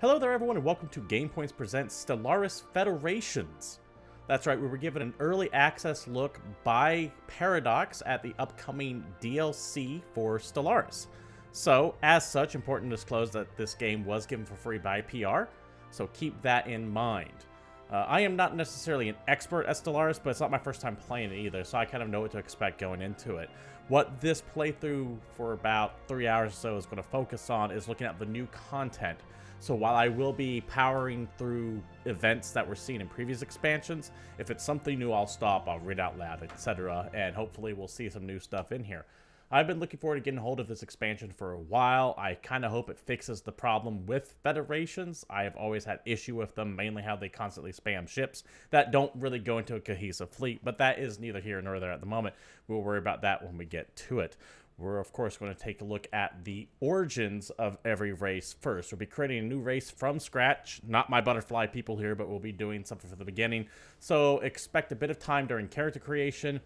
Hello there everyone and welcome to GamePoints presents Stellaris Federations. That's right, we were given an early access look by Paradox at the upcoming DLC for Stellaris. So, as such, important to disclose that this game was given for free by PR, so keep that in mind. I am not necessarily an expert at Stellaris, but it's not my first time playing it either, so I kind of know what to expect going into it. What this playthrough for about 3 hours or so is going to focus on is looking at the new content. So while I will be powering through events that were seen in previous expansions, if it's something new, I'll stop, I'll read out loud, etc. And hopefully we'll see some new stuff in here. I've been looking forward to getting a hold of this expansion for a while. I kind of hope it fixes the problem with Federations. I have always had issue with them, mainly how they constantly spam ships that don't really go into a cohesive fleet, but that is neither here nor there at the moment. We'll worry about that when we get to it. We're, of course, going to take a look at the origins of every race first. We'll be creating a new race from scratch. Not my butterfly people here, but we'll be doing something from the beginning. So expect a bit of time during character creation,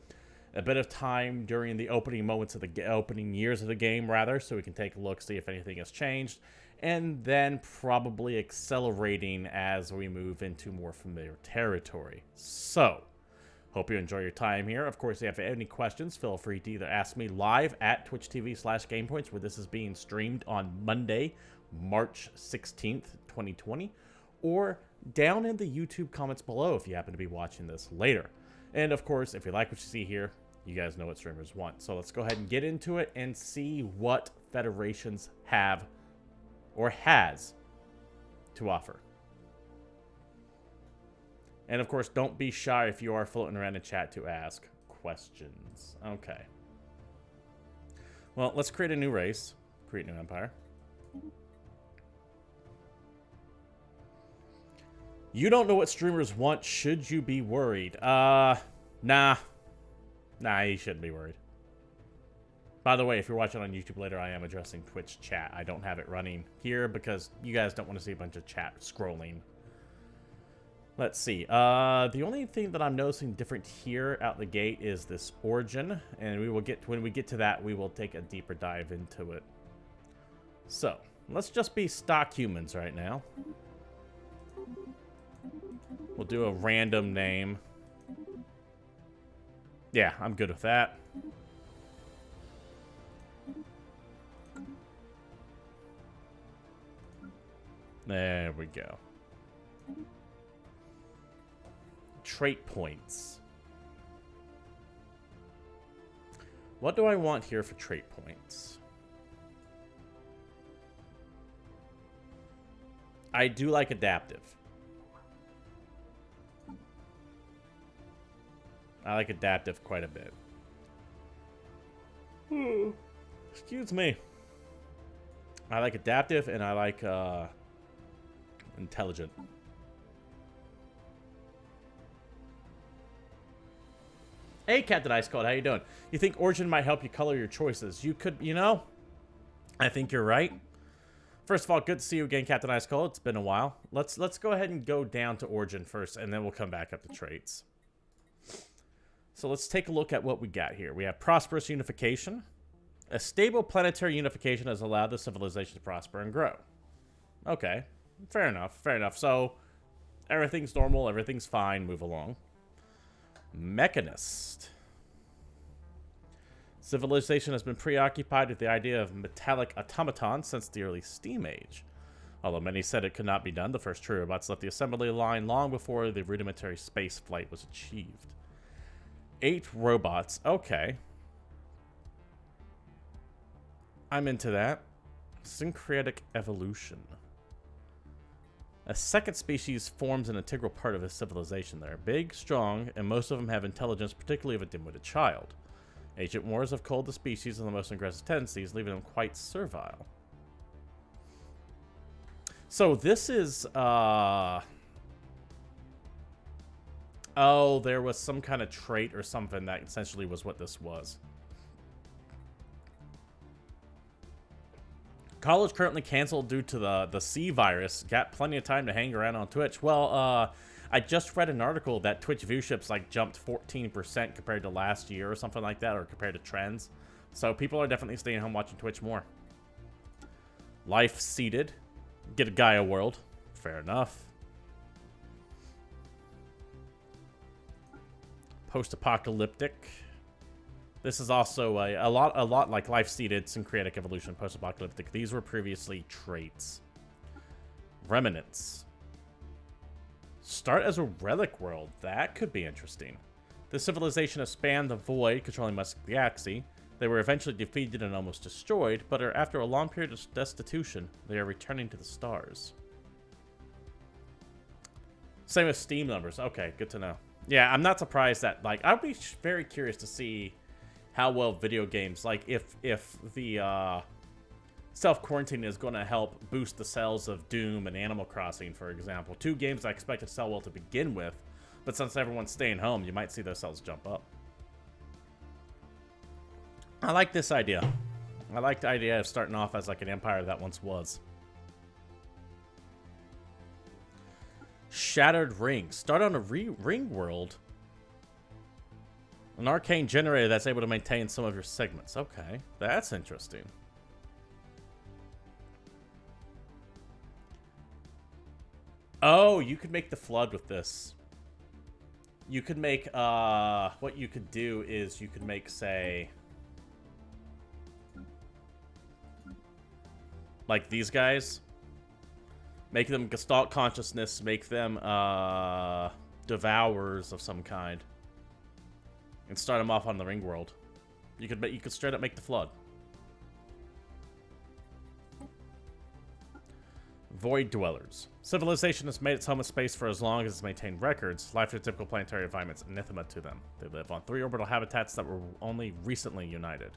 a bit of time during the opening moments of the opening years of the game, rather, so we can take a look, see if anything has changed, and then probably accelerating as we move into more familiar territory. So, hope you enjoy your time here. Of course, if you have any questions, feel free to either ask me live at twitch.tv/GamePoints, where this is being streamed on Monday, March 16th, 2020, or down in the YouTube comments below if you happen to be watching this later. And of course, if you like what you see here, you guys know what streamers want. So let's go ahead and get into it and see what Federations have or has to offer. And of course, don't be shy if you are floating around in chat to ask questions. Okay. Well, let's create a new race. Create a new empire. You don't know what streamers want. Should you be worried? Nah, you shouldn't be worried. By the way, if you're watching on YouTube later, I am addressing Twitch chat. I don't have it running here because you guys don't want to see a bunch of chat scrolling. Let's see. The only thing that I'm noticing different here out the gate is this origin, and we will get when we get to that, we will take a deeper dive into it. So, let's just be stock humans right now. We'll do a random name. Yeah, I'm good with that. There we go. Trait points. What do I want here for trait points? I do like adaptive. I like adaptive quite a bit. Excuse me. I like adaptive and I like intelligent. Hey, Captain Ice Cold, how you doing? You think Origin might help you color your choices? You could, you know, I think you're right. First of all, good to see you again, Captain Ice Cold. It's been a while. Let's go ahead and go down to Origin first, and then we'll come back up to traits. So let's take a look at what we got here. We have prosperous unification. A stable planetary unification has allowed the civilization to prosper and grow. Okay, fair enough, fair enough. So everything's normal, everything's fine, move along. Mechanist. Civilization has been preoccupied with the idea of metallic automatons since the early Steam Age. Although many said it could not be done, the first true robots left the assembly line long before the rudimentary space flight was achieved. 8 robots. Okay. I'm into that. Syncretic evolution. A second species forms an integral part of a civilization. They're big, strong, and most of them have intelligence, particularly of a dim-witted child. Ancient wars have culled the species of the most aggressive tendencies, leaving them quite servile. So this is, oh, there was some kind of trait or something that essentially was what this was. College currently canceled due to the C virus. Got plenty of time to hang around on Twitch. Well, I just read an article that Twitch viewerships like jumped 14% compared to last year or something like that, or compared to trends. So people are definitely staying home watching Twitch more. Life seeded. Get a Gaia world. Fair enough. Post-apocalyptic. This is also a lot like life-seeded syncretic evolution. Post-apocalyptic. These were previously traits. Remnants. Start as a relic world. That could be interesting. The civilization has spanned the void, controlling much of the galaxy. They were eventually defeated and almost destroyed, but after a long period of destitution, they are returning to the stars. Same with Steam numbers. Okay, good to know. Yeah, I'm not surprised that, like, I'd be very curious to see how well video games, like, if the self-quarantine is going to help boost the sales of Doom and Animal Crossing, for example. Two games I expect to sell well to begin with, but since everyone's staying home, you might see those sales jump up. I like this idea. I like the idea of starting off as like an empire that once was. Shattered Ring. Start on a ring world. An arcane generator that's able to maintain some of your segments. Okay, that's interesting. Oh, you could make the flood with this. You could make, what you could do is you could make, say, like these guys. Make them Gestalt consciousness, make them, devourers of some kind. And start them off on the ring world. You could straight up make the flood. Void Dwellers. Civilization has made its home a space for as long as it's maintained records. Life in typical planetary environments anathema to them. They live on 3 orbital habitats that were only recently united.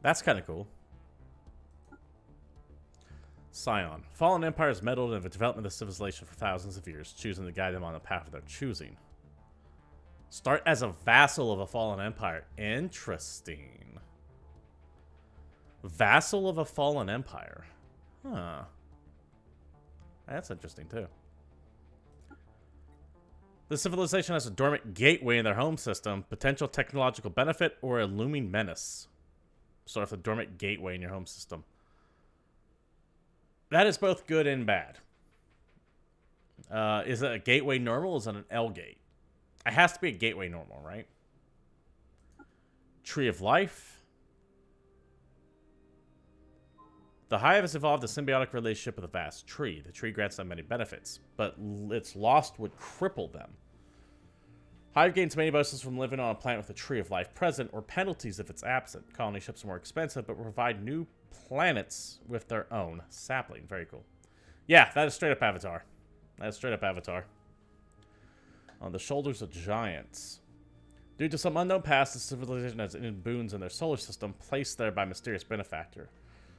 That's kind of cool. Scion. Fallen empires meddled in the development of civilization for thousands of years, choosing to guide them on the path of their choosing. Start as a vassal of a fallen empire. Interesting. Vassal of a fallen empire. Huh. That's interesting, too. The civilization has a dormant gateway in their home system, potential technological benefit, or a looming menace. Start with a dormant gateway in your home system. That is both good and bad. Is it a gateway normal or is it an L gate? It has to be a gateway normal, right? Tree of Life. The Hive has evolved a symbiotic relationship with a vast tree. The tree grants them many benefits, but its loss would cripple them. Hive gains many bonuses from living on a planet with a Tree of Life present, or penalties if it's absent. Colony ships are more expensive, but provide new planets with their own sapling. Very cool. Yeah, that is straight up Avatar. That is straight up Avatar. On the shoulders of giants. Due to some unknown past, the civilization has hidden boons in their solar system, placed there by mysterious benefactor.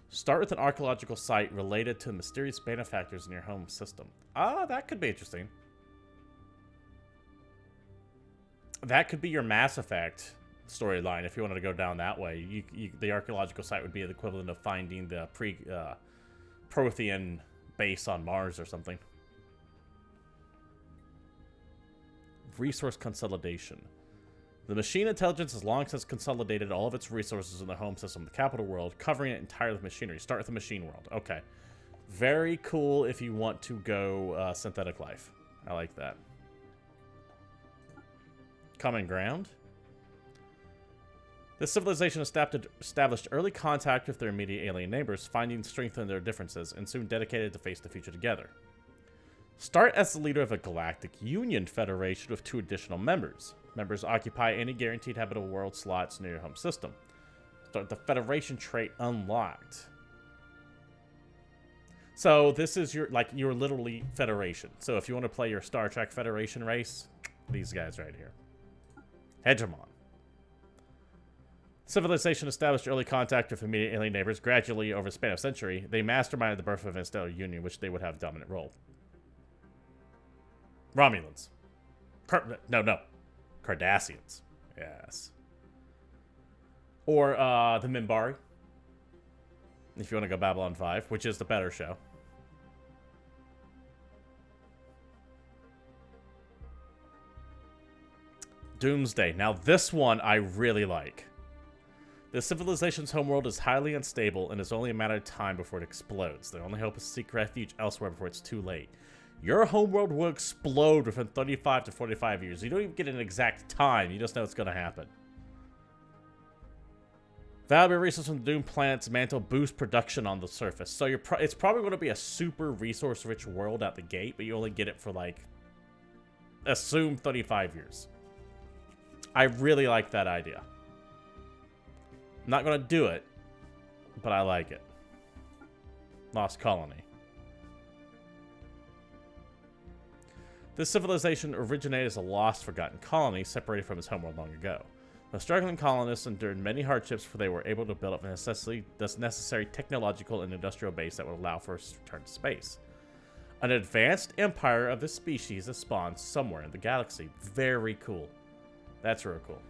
Start with an archaeological site related to mysterious benefactors in your home system. Ah, that could be interesting. That could be your Mass Effect storyline if you wanted to go down that way. The archaeological site would be the equivalent of finding the Prothean base on Mars or something. Resource consolidation. The machine intelligence has long since consolidated all of its resources in the home system, the capital world, covering it entirely with machinery. Start with the machine world. Okay. Very cool if you want to go synthetic life. I like that. Common ground. This civilization established early contact with their immediate alien neighbors, finding strength in their differences, and soon dedicated to face the future together. Start as the leader of a galactic union federation with 2 additional members. Members occupy any guaranteed habitable world slots near your home system. Start the Federation trait unlocked. So this is your literally Federation. So if you want to play your Star Trek Federation race, these guys right here. Hegemon. Civilization established early contact with immediate alien neighbors. Gradually, over the span of a century, they masterminded the birth of an interstellar union, which they would have a dominant role. Romulans. No. Cardassians. Yes. Or the Minbari. If you want to go Babylon 5, which is the better show. Doomsday. Now this one I really like. The civilization's homeworld is highly unstable and it's only a matter of time before it explodes. Their only hope is to seek refuge elsewhere before it's too late. Your homeworld will explode within 35 to 45 years. You don't even get an exact time, you just know it's going to happen. Valuable resources from the Doom planet's mantle boost production on the surface. So it's probably going to be a super resource-rich world at the gate, but you only get it for, like, assume 35 years. I really like that idea. I'm not going to do it, but I like it. Lost Colony. This civilization originated as a lost, forgotten colony separated from its homeworld long ago. The struggling colonists endured many hardships before they were able to build up the necessary technological and industrial base that would allow for a return to space. An advanced empire of this species has spawned somewhere in the galaxy. Very cool. That's real cool.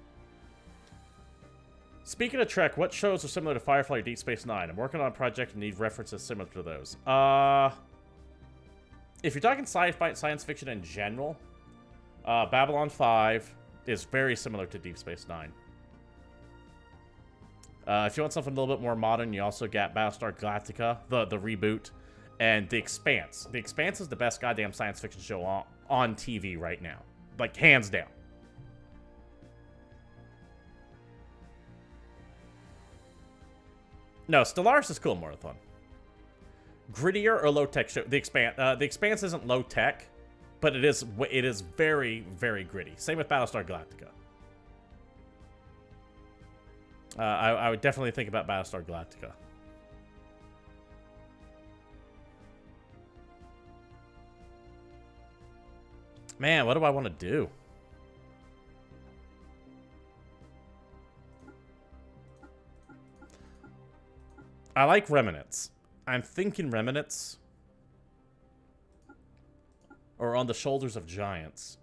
Speaking of Trek, what shows are similar to Firefly or Deep Space Nine? I'm working on a project and need references similar to those. If you're talking sci-fi, science fiction in general, Babylon 5 is very similar to Deep Space Nine. If you want something a little bit more modern, you also got Battlestar Galactica, the reboot, and The Expanse. The Expanse is the best goddamn science fiction show on TV right now. Like, hands down. No, Stellaris is cool, Marathon. Grittier or low-tech show? The Expanse isn't low-tech, but it is very, very gritty. Same with Battlestar Galactica. I would definitely think about Battlestar Galactica. Man, what do I want to do? I like Remnants. I'm thinking Remnants. Or On the Shoulders of Giants.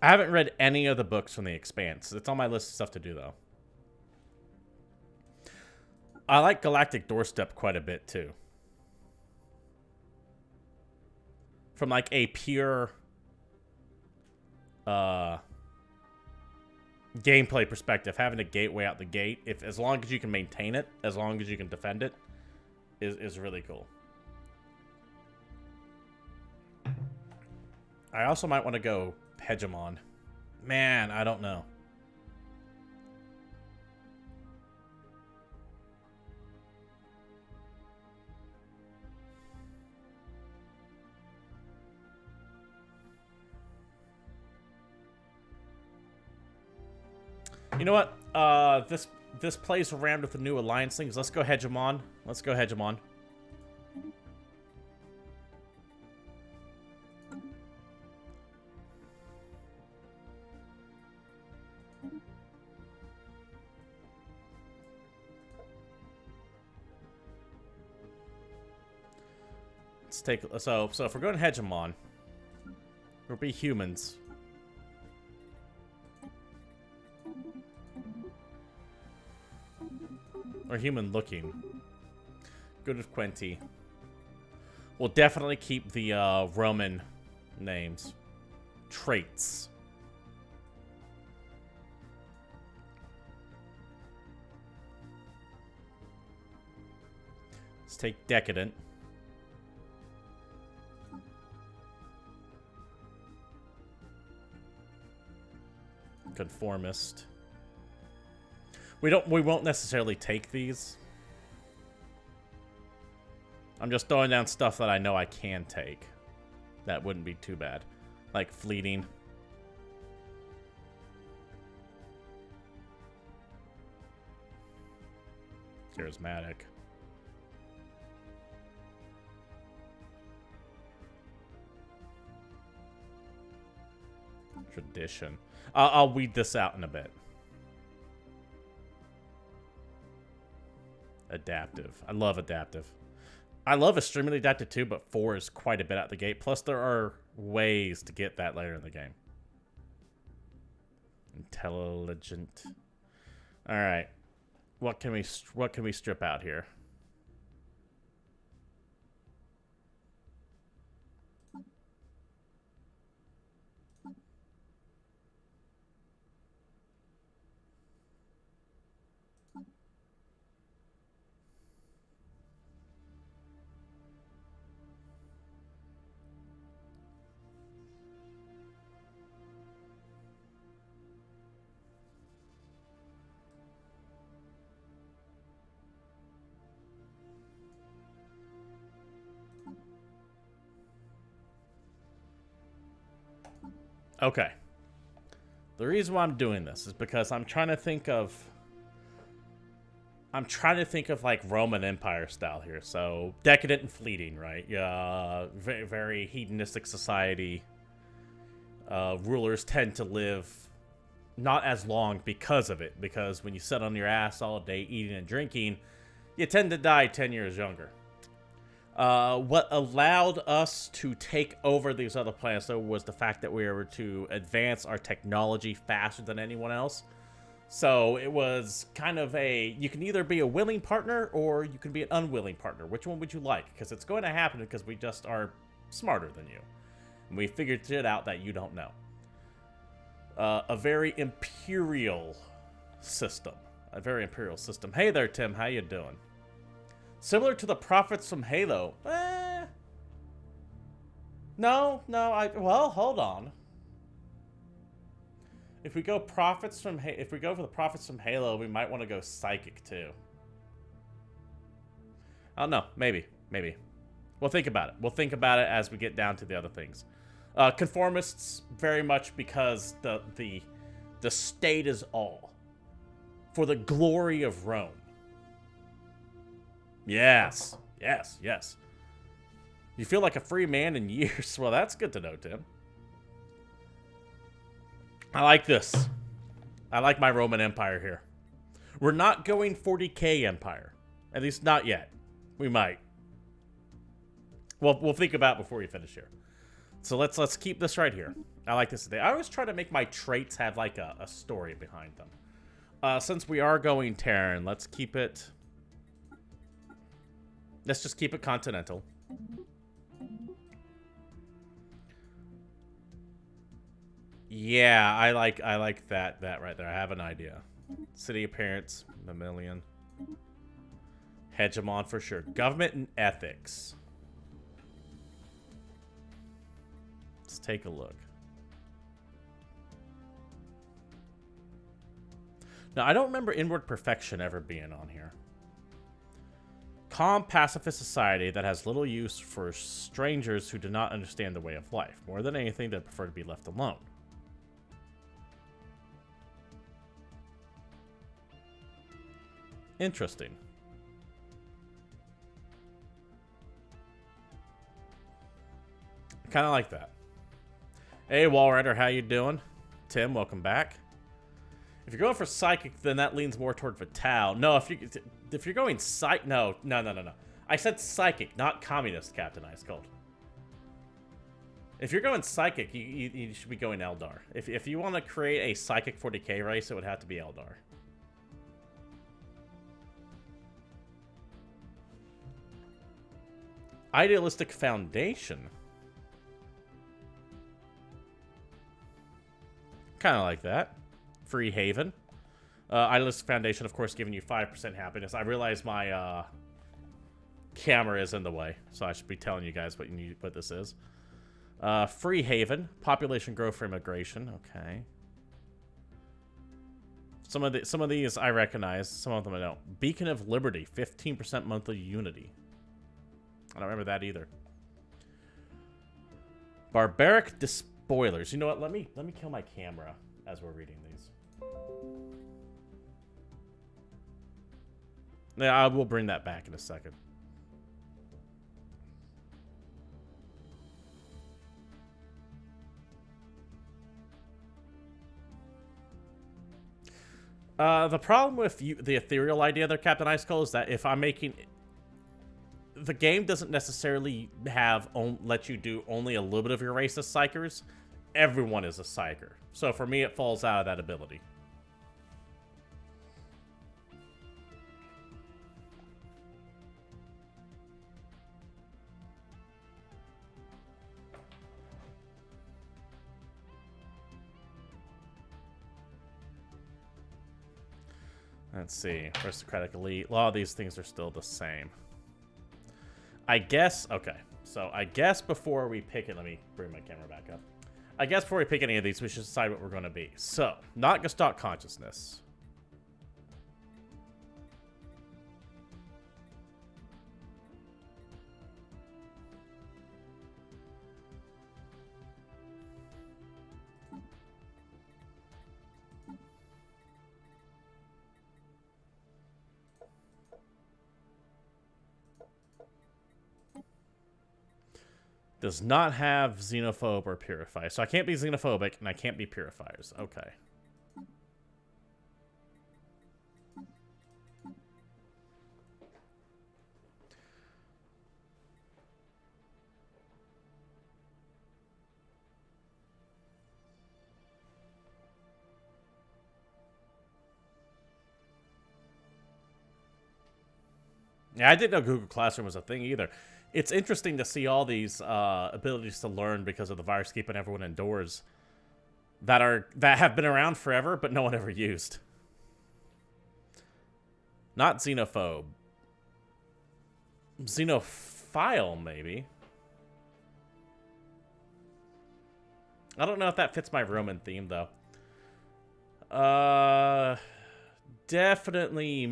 I haven't read any of the books from The Expanse. It's on my list of stuff to do, though. I like Galactic Doorstep quite a bit, too. From, like, a pure gameplay perspective, having a gateway out the gate, as long as you can maintain it, as long as you can defend it, is really cool. I also might want to go Hegemon. Man, I don't know. You know what? This plays around with the new alliance things. Let's go Hegemon. Let's go Hegemon. Let's take so if we're going Hegemon, we'll be humans. Or human looking. Good with Quenti. We'll definitely keep the Roman names. Traits. Let's take Decadent. Conformist. We won't necessarily take these. I'm just throwing down stuff that I know I can take. That wouldn't be too bad. Like Fleeting. Charismatic. Tradition. I'll weed this out in a bit. Adaptive. I love adaptive. I love extremely adaptive too, but 4 is quite a bit out the gate. Plus, there are ways to get that later in the game. Intelligent. All right. What can we strip out here? Okay. The reason why I'm doing this is because I'm trying to think of like Roman Empire style here. So decadent and fleeting, right? Yeah, very, very hedonistic society. Rulers tend to live not as long because of it. Because when you sit on your ass all day eating and drinking, you tend to die 10 years younger. What allowed us to take over these other planets, though, was the fact that we were able to advance our technology faster than anyone else. So it was kind of you can either be a willing partner or you can be an unwilling partner. Which one would you like? Because it's going to happen because we just are smarter than you. And we figured it out that you don't know. A very imperial system. A very imperial system. Hey there, Tim. How you doing? Similar to the prophets from Halo. No, well, hold on. If we go for the prophets from Halo, we might want to go psychic too. I don't know, maybe. We'll think about it. We'll think about it as we get down to the other things. Conformists, very much because the state is all for the glory of Rome. Yes. You feel like a free man in years. Well, that's good to know, Tim. I like this. I like my Roman Empire here. We're not going 40K Empire. At least not yet. We might. Well, we'll think about it before we finish here. So let's keep this right here. I like this today. I always try to make my traits have like a story behind them. Since we are going Terran, let's keep it... Let's just keep it continental. Yeah, I like that right there. I have an idea. City appearance, mammalian. Hegemon for sure. Government and ethics. Let's take a look. Now, I don't remember inward perfection ever being on here. Calm, pacifist society that has little use for strangers who do not understand the way of life. More than anything, they prefer to be left alone. Interesting. Kind of like that. Hey, Wallrider, how you doing? Tim, welcome back. If you're going for psychic, then that leans more toward Vital. No, if you're going psych, no. I said psychic, not communist, Captain Ice Cold. If you're going psychic, you should be going Eldar. If you want to create a psychic 40K race, it would have to be Eldar. Idealistic Foundation. Kind of like that. Free Haven. Idealistic Foundation, of course, giving you 5% happiness. I realize my camera is in the way, so I should be telling you guys what this is. Free Haven. Population growth for immigration. Okay. Some of these I recognize. Some of them I don't. Beacon of Liberty. 15% monthly unity. I don't remember that either. Barbaric Despoilers. You know what? Let me kill my camera as we're reading these. Yeah, I will bring that back in a second. The problem with the ethereal idea there, Captain Ice Cold, is that if I'm making... The game doesn't necessarily let you do only a little bit of your race as psychers. Everyone is a psyker. So for me, it falls out of that ability. Let's see. Aristocratic elite. A lot of these things are still the same. I guess... Okay. So I guess before we pick it... Let me bring my camera back up. I guess before we pick any of these, we should decide what we're going to be. So, not Gestalt Consciousness. Does not have xenophobe or purify. So I can't be xenophobic and I can't be purifiers. Okay. Yeah, I didn't know Google Classroom was a thing either. It's interesting to see all these abilities to learn because of the virus keeping everyone indoors that have been around forever, but no one ever used. Not xenophobe. Xenophile, maybe. I don't know if that fits my Roman theme, though. Definitely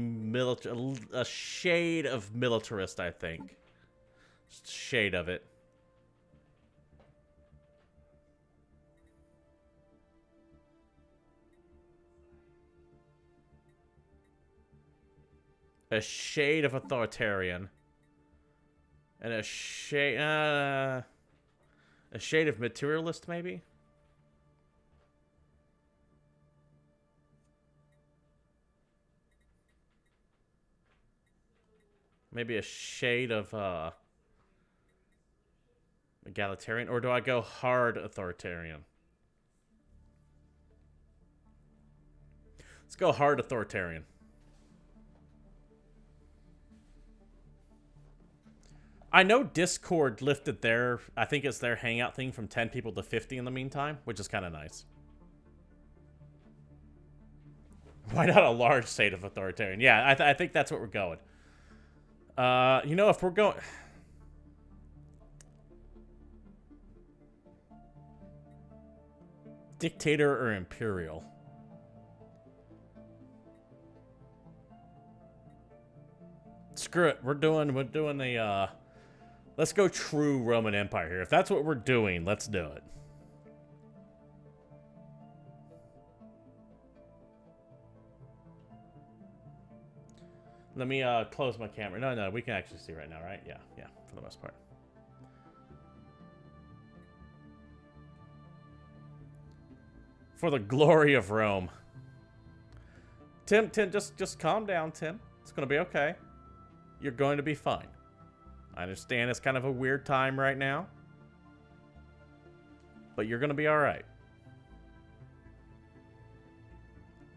a shade of militarist, I think. Just a shade of it. A shade of authoritarian. And a shade of materialist, maybe? Maybe a shade of egalitarian, or do I go hard authoritarian? Let's go hard authoritarian. I know Discord lifted their, I think it's their hangout thing from 10 people to 50 in the meantime, which is kind of nice. Why not a large state of authoritarian? Yeah, I think that's what we're going. You know, if we're going... Dictator or imperial? Screw it. We're doing a, let's go true Roman Empire here. If that's what we're doing, let's do it. Let me close my camera. No, we can actually see right now, right? Yeah, for the most part. For the glory of Rome. Tim, just calm down, Tim. It's gonna be okay. You're going to be fine. I understand it's kind of a weird time right now, but you're gonna be all right.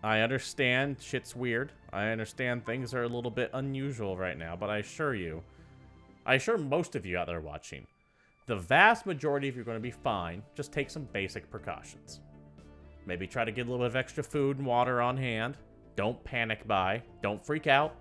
I understand shit's weird. I understand things are a little bit unusual right now, but I assure most of you out there watching, the vast majority of you are going to be fine. Just take some basic precautions. Maybe try to get a little bit of extra food and water on hand. Don't panic buy. Don't freak out.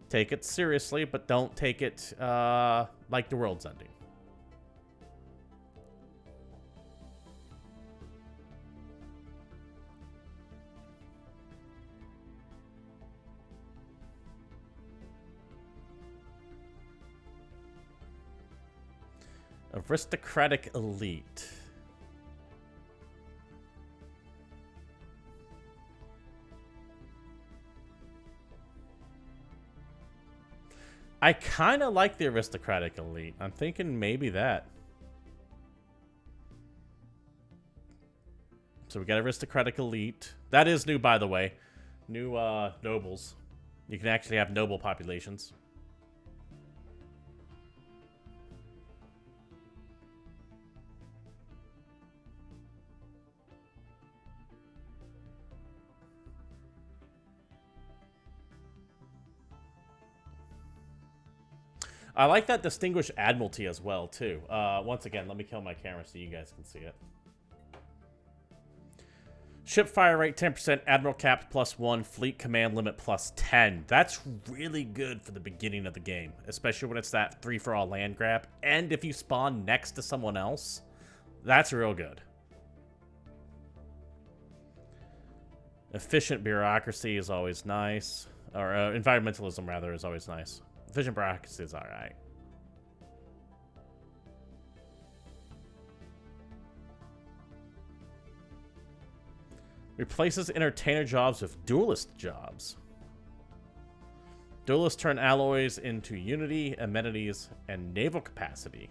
Take it seriously, but don't take it like the world's ending. Aristocratic elite. I kind of like the aristocratic elite. I'm thinking maybe that. So we got aristocratic elite. That is new, by the way. New nobles. You can actually have noble populations. I like that distinguished admiralty as well, too. Once again, let me kill my camera so you guys can see it. Ship fire rate 10%, admiral capped +1, fleet command limit +10. That's really good for the beginning of the game, especially when it's that 3-for-all land grab. And if you spawn next to someone else, that's real good. Efficient bureaucracy is always nice. Or environmentalism, rather, is always nice. Efficient bureaucracy is alright. Replaces entertainer jobs with duelist jobs. Duelists turn alloys into unity, amenities, and naval capacity.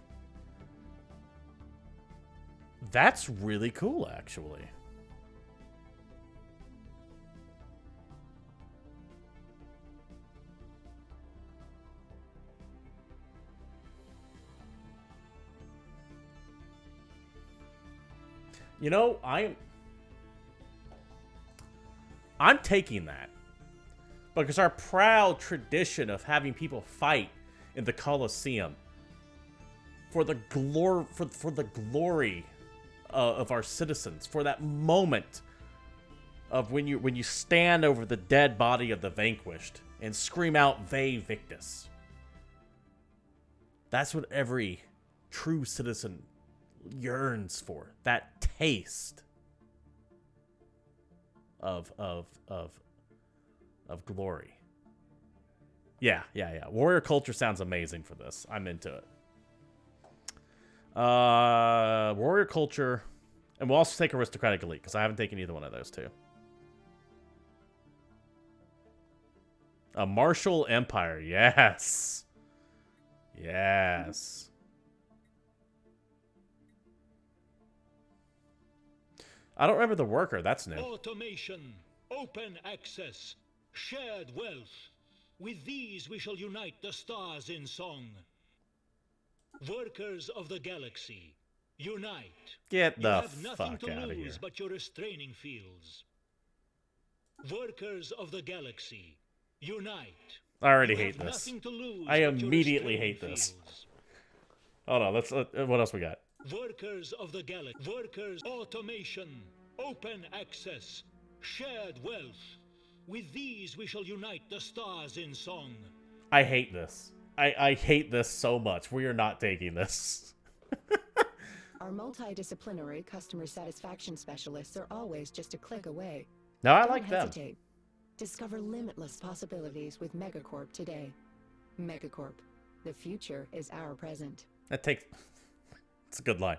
That's really cool, actually. You know, I'm taking that. Because our proud tradition of having people fight in the Colosseum for the glory of our citizens, for that moment of when you stand over the dead body of the vanquished and scream out "Vae Victis." That's what every true citizen yearns for. That taste of glory. Yeah. Warrior culture sounds amazing for this. I'm into it. Warrior culture, and we'll also take aristocratic elite because I haven't taken either one of those two. A martial empire, yes. Yes. I don't remember the worker. That's new. Automation, open access, shared wealth. With these we shall unite the stars in song. Workers of the galaxy, unite. Get You the have nothing fuck to out of here. lose but your restraining fields. Workers of the galaxy, unite. I already You hate have this. nothing to lose I but your immediately restraining hate this. fields. Hold on, let's. What else we got? Workers of the galaxy, workers, automation, open access, shared wealth. With these we shall unite the stars in song. I hate this. I hate this so much. We are not taking this. Our multidisciplinary customer satisfaction specialists are always just a click away. No, I Don't like them. hesitate. Discover limitless possibilities with Megacorp today. Megacorp, the future is our present. That takes. It's a good line.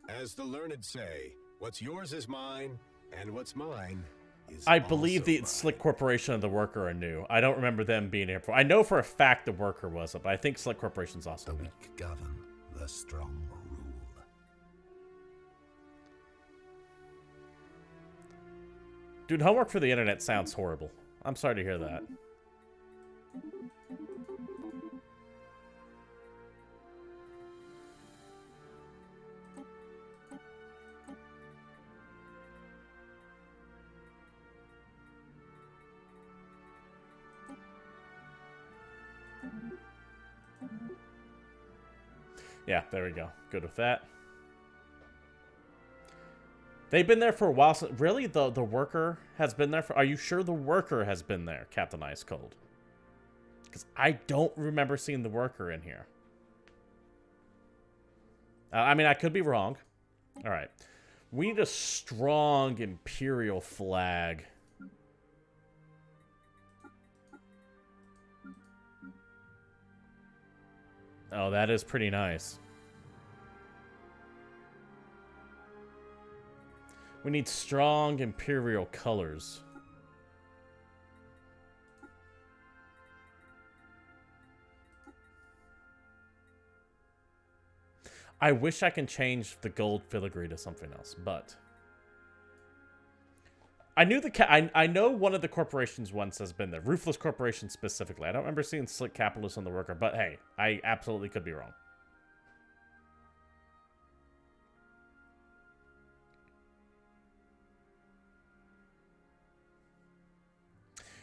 As the learned say, what's yours is mine, and what's mine is I believe also the mine. Slick Corporation and the Worker are new. I don't remember them being here before. I know for a fact the Worker wasn't, but I think Slick Corporation's also The new. weak govern, the strong rule. Dude, homework for the internet sounds horrible. I'm sorry to hear that. Yeah, there we go. Good with that. They've been there for a while. So really, the Worker has been there for... Are you sure the Worker has been there, Captain Ice Cold? Because I don't remember seeing the Worker in here. I mean, I could be wrong. All right. We need a strong Imperial flag. Oh, that is pretty nice. We need strong Imperial colors. I wish I can change the gold filigree to something else, but I knew I know one of the corporations once has been there. Ruthless Corporation specifically. I don't remember seeing Slick Capitalist on the Worker, but hey, I absolutely could be wrong.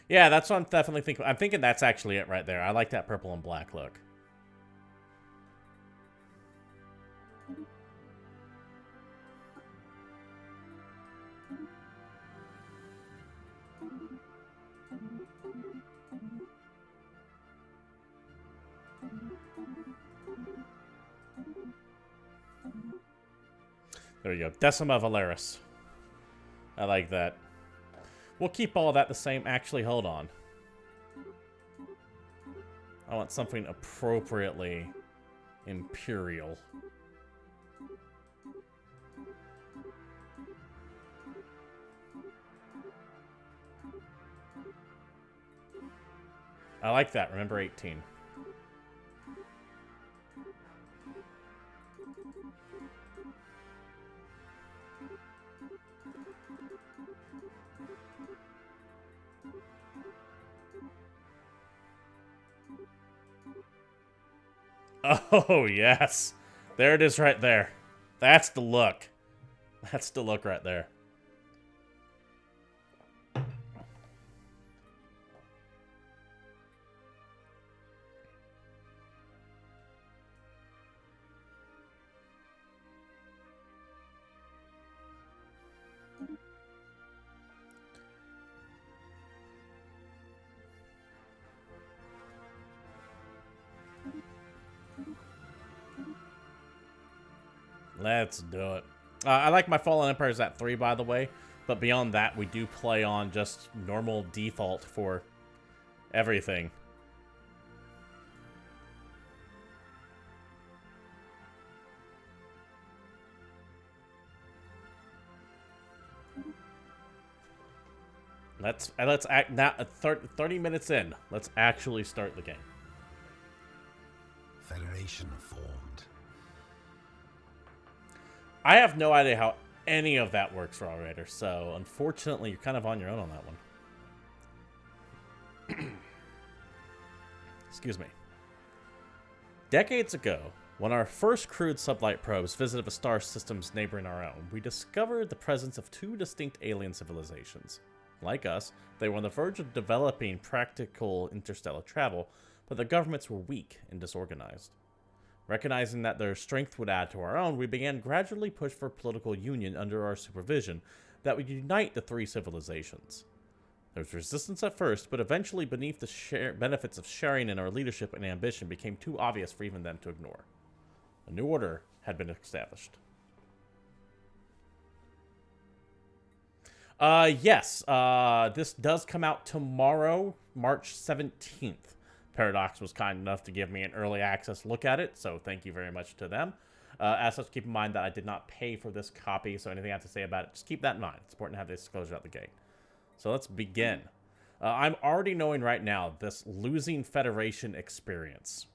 Yeah, that's what I'm definitely thinking. I'm thinking that's actually it right there. I like that purple and black look. There we go. Decima Valeris. I like that. We'll keep all that the same. Actually, hold on. I want something appropriately imperial. I like that. Remember 18. Oh, yes. There it is right there. That's the look. That's the look right there. Let's do it. I like my Fallen Empires at 3, by the way. But beyond that, we do play on just normal default for everything. Let's act now. 30 minutes in. Let's actually start the game. Federation formed. I have no idea how any of that works, Raw Raider, so unfortunately you're kind of on your own on that one. Excuse me. Decades ago, when our first crewed sublight probes visited the star systems neighboring our own, we discovered the presence of two distinct alien civilizations. Like us, they were on the verge of developing practical interstellar travel, but their governments were weak and disorganized. Recognizing that their strength would add to our own, we began gradually push for political union under our supervision that would unite the three civilizations. There was resistance at first, but eventually beneath the benefits of sharing in our leadership and ambition became too obvious for even them to ignore. A new order had been established. Yes, this does come out tomorrow, March 17th. Paradox was kind enough to give me an early access look at it, so thank you very much to them. As such, keep in mind that I did not pay for this copy, so anything I have to say about it, just keep that in mind. It's important to have this disclosure out the gate. So let's begin. I'm already knowing right now this losing Federation experience.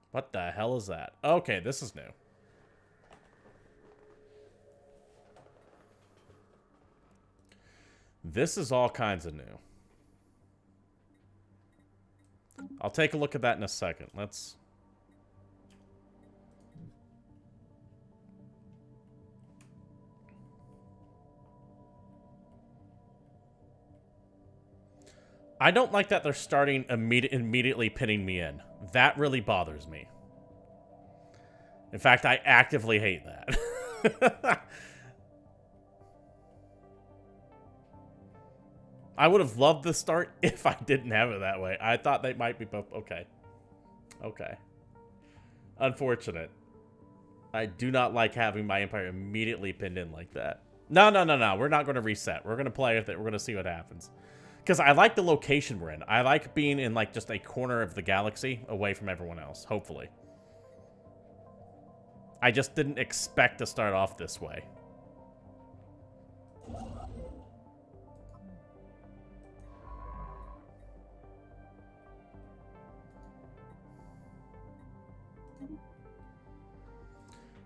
What the hell is that? Okay, this is new. This is all kinds of new. I'll take a look at that in a second. Let's... I don't like that they're starting immediately pinning me in. That really bothers me. In fact, I actively hate that. I would have loved the start if I didn't have it that way. I thought they might be both... Okay. Okay. Unfortunate. I do not like having my empire immediately pinned in like that. No, no, no, no. We're not going to reset. We're going to play with it. We're going to see what happens. Because I like the location we're in. I like being in, like, just a corner of the galaxy away from everyone else, hopefully. I just didn't expect to start off this way.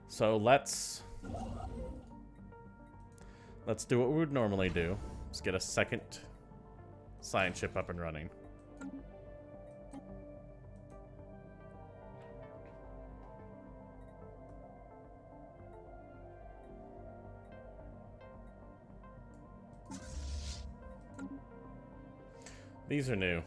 So let's do what we would normally do. Let's get a second science ship up and running. These are new.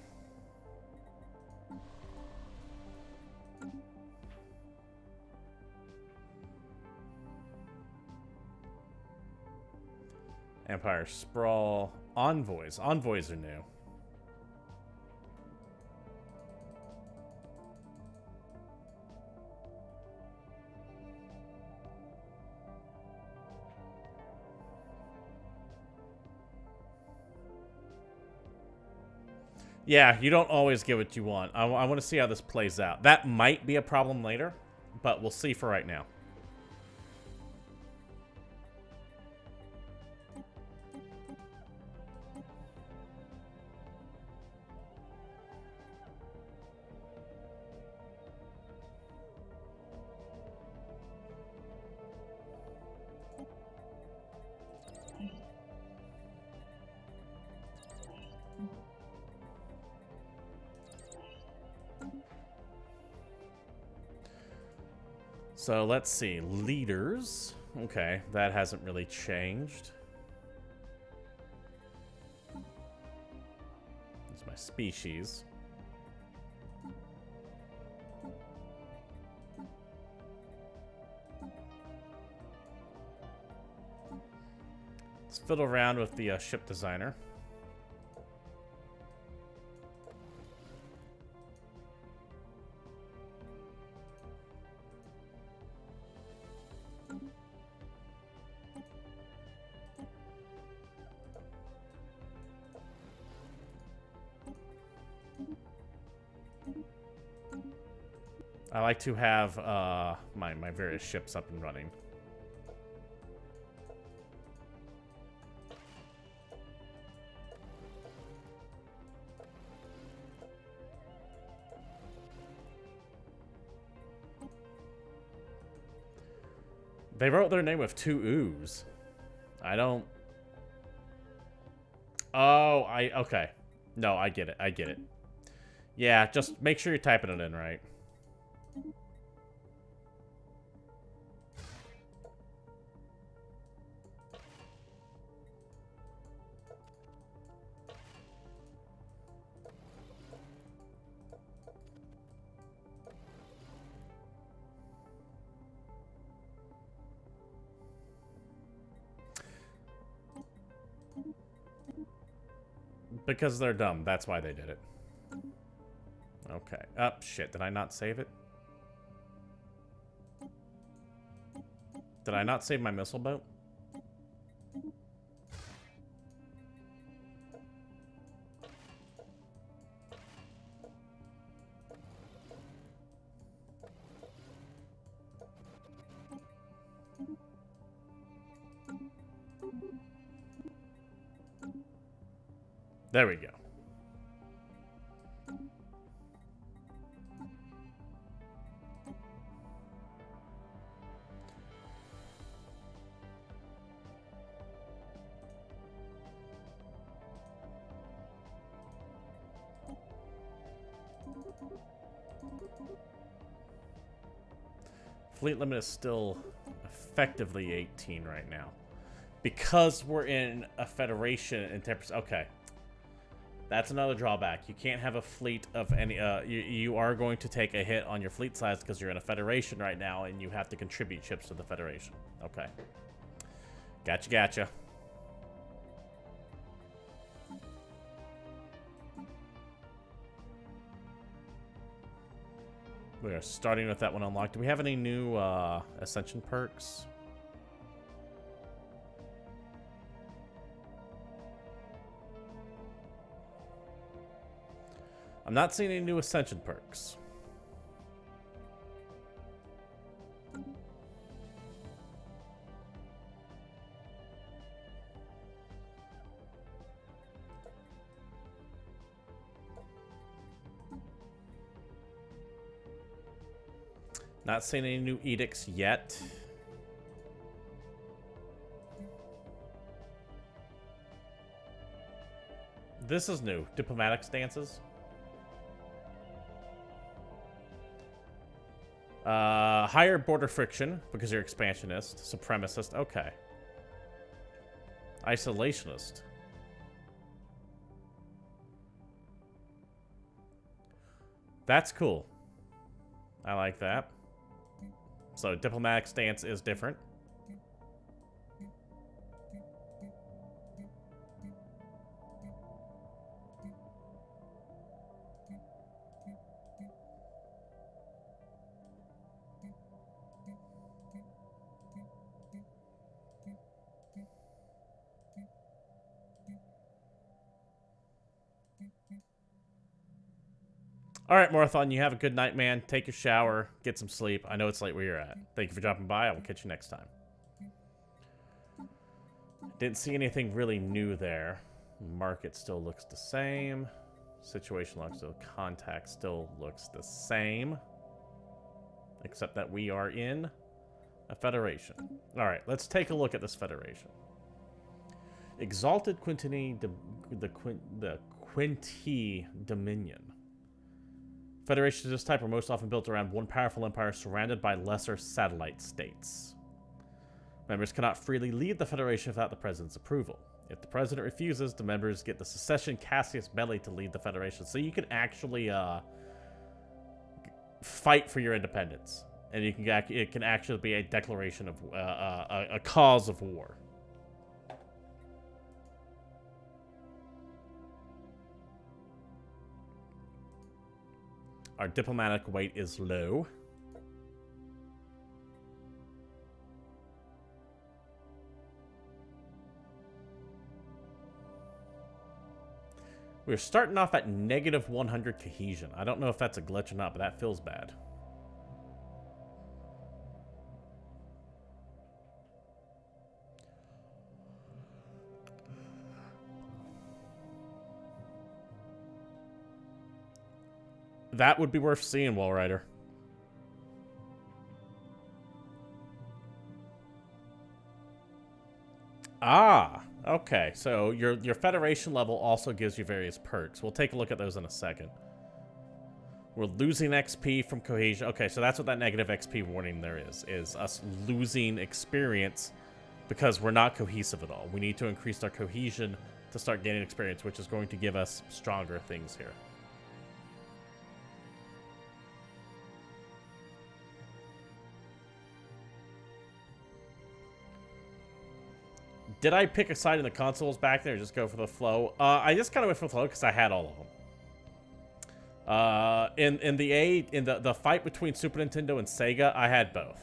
Empire Sprawl. Envoys. Envoys are new. Yeah, you don't always get what you want. I want to see how this plays out. That might be a problem later, but we'll see for right now. So let's see. Leaders. Okay, that hasn't really changed. It's my species. Let's fiddle around with the ship designer. I like to have my various ships up and running. They wrote their name with 2 O's. I don't... Oh, okay. No, I get it. I get it. Yeah, just make sure you're typing it in right. Because they're dumb. That's why they did it. Okay. Oh, shit. Did I not save it? Did I not save my missile boat? There we go. Fleet limit is still effectively 18 right now. Because we're in a Federation and 10%. Okay. That's another drawback. You can't have a fleet of any... you are going to take a hit on your fleet size because you're in a Federation right now and you have to contribute ships to the Federation. Okay. Gotcha, gotcha. We are starting with that one unlocked. Do we have any new Ascension perks? I'm not seeing any new Ascension perks. Not seeing any new edicts yet. This is new. Diplomatic stances. Higher border friction because you're expansionist. Supremacist. Okay. Isolationist. That's cool. I like that. So diplomatic stance is different. All right, Marathon, you have a good night, man. Take your shower, get some sleep. I know it's late where you're at. Thank you for dropping by. I will catch you next time. Didn't see anything really new there. Market still looks the same. Situation looks the contact still looks the same. Except that we are in a Federation. All right, let's take a look at this Federation. Exalted Quinti Dominion. Federations of this type are most often built around one powerful empire surrounded by lesser satellite states. Members cannot freely leave the Federation without the President's approval. If the President refuses, the members get the Secession Cassius Belli to lead the Federation. So you can actually fight for your independence. And you can it can actually be a declaration of a cause of war. Our diplomatic weight is low. We're starting off at negative 100 cohesion. I don't know if that's a glitch or not, but that feels bad. That would be worth seeing, Wallrider. Ah, okay. So your Federation level also gives you various perks. We'll take a look at those in a second. We're losing XP from cohesion. Okay, so that's what that negative XP warning there is us losing experience because we're not cohesive at all. We need to increase our cohesion to start gaining experience, which is going to give us stronger things here. Did I pick a side in the consoles back there or just go for the flow? I just kind of went for the flow because I had all of them. In the fight between Super Nintendo and Sega, I had both.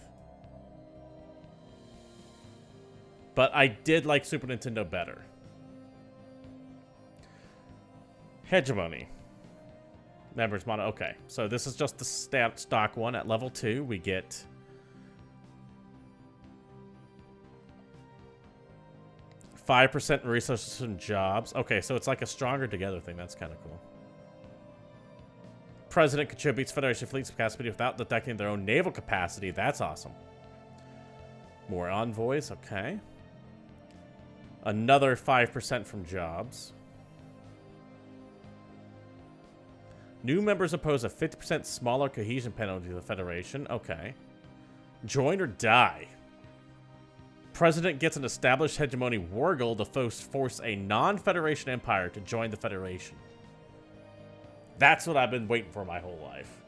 But I did like Super Nintendo better. Hegemony. Members mono. Okay, so this is just the stock one. At level 2, we get 5% resources and jobs. Okay, so it's like a stronger together thing. That's kind of cool. President contributes Federation fleet's capacity without detecting their own naval capacity. That's awesome. More envoys. Okay. Another 5% from jobs. New members oppose a 50% smaller cohesion penalty to the Federation. Okay. Join or die. President gets an established hegemony war goal to force a non-Federation empire to join the Federation. That's what I've been waiting for my whole life.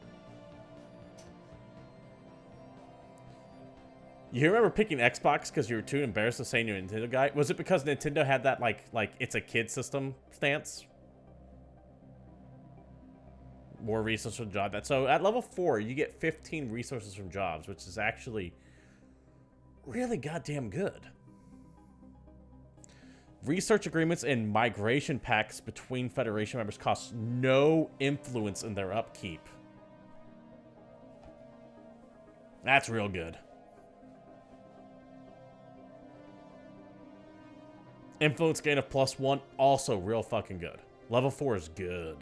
You remember picking Xbox because you were too embarrassed to say you're a Nintendo guy? Was it because Nintendo had that like it's a kid system stance? More resources from jobs. So at level 4, you get 15 resources from jobs, which is actually really goddamn good. Research agreements and migration pacts between Federation members cost no influence in their upkeep. That's real good. Influence gain of +1, also real fucking good. Level 4 is good.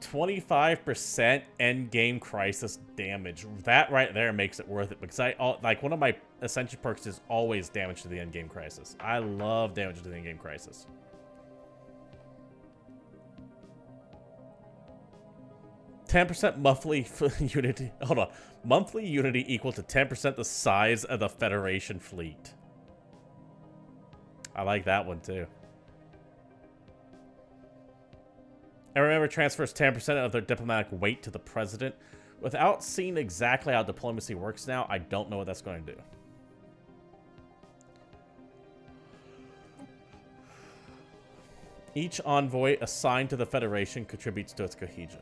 %25 end game crisis damage. That right there makes it worth it because like one of my essential perks is always damage to the end game crisis. I love damage to the end game crisis. %10 monthly unity. Hold on. Monthly unity equal to 10% the size of the Federation fleet. I like that one too. And remember, transfers 10% of their diplomatic weight to the president. Without seeing exactly how diplomacy works now, I don't know what that's going to do. Each envoy assigned to the Federation contributes to its cohesion.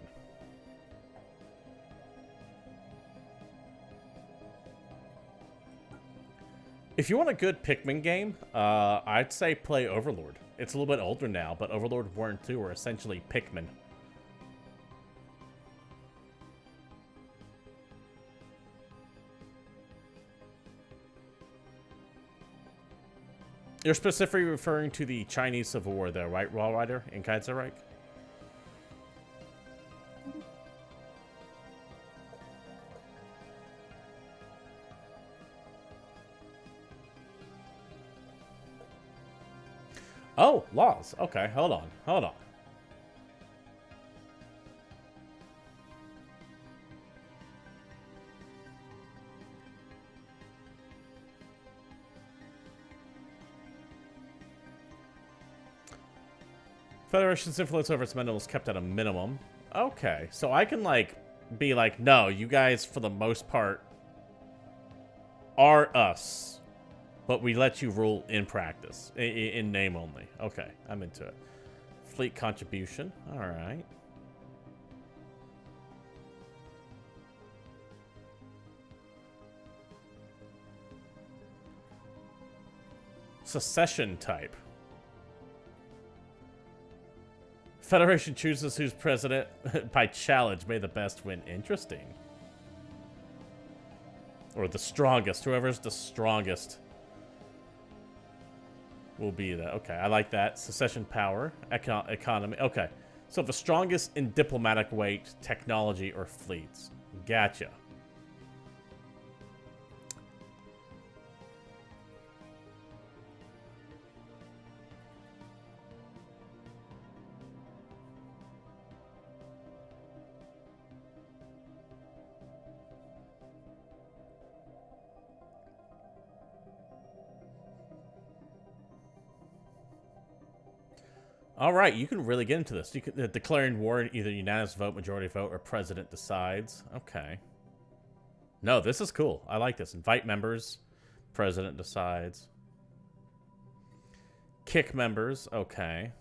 If you want a good Pikmin game, I'd say play Overlord. It's a little bit older now, but Overlord 1 and 2 are essentially Pikmin. You're specifically referring to the Chinese Civil War there, right, Raw Rider in Kaiserreich? Oh, laws. Okay, hold on. Hold on. Federation's influence over its men is kept at a minimum. Okay, so I can, like, be like, no, you guys, for the most part, are us. But we let you rule in practice. In name only. Okay, I'm into it. Fleet contribution. Alright. Secession type. Federation chooses who's president by challenge. May the best win. Interesting. Or the strongest. Whoever's the strongest will be that. Okay, I like that. Secession power. Economy. Okay. So the strongest in diplomatic weight, technology, or fleets. Gotcha. All right, you can really get into this. You can declaring war in either unanimous vote, majority vote, or president decides. Okay. No, this is cool. I like this. Invite members. President decides. Kick members. Okay.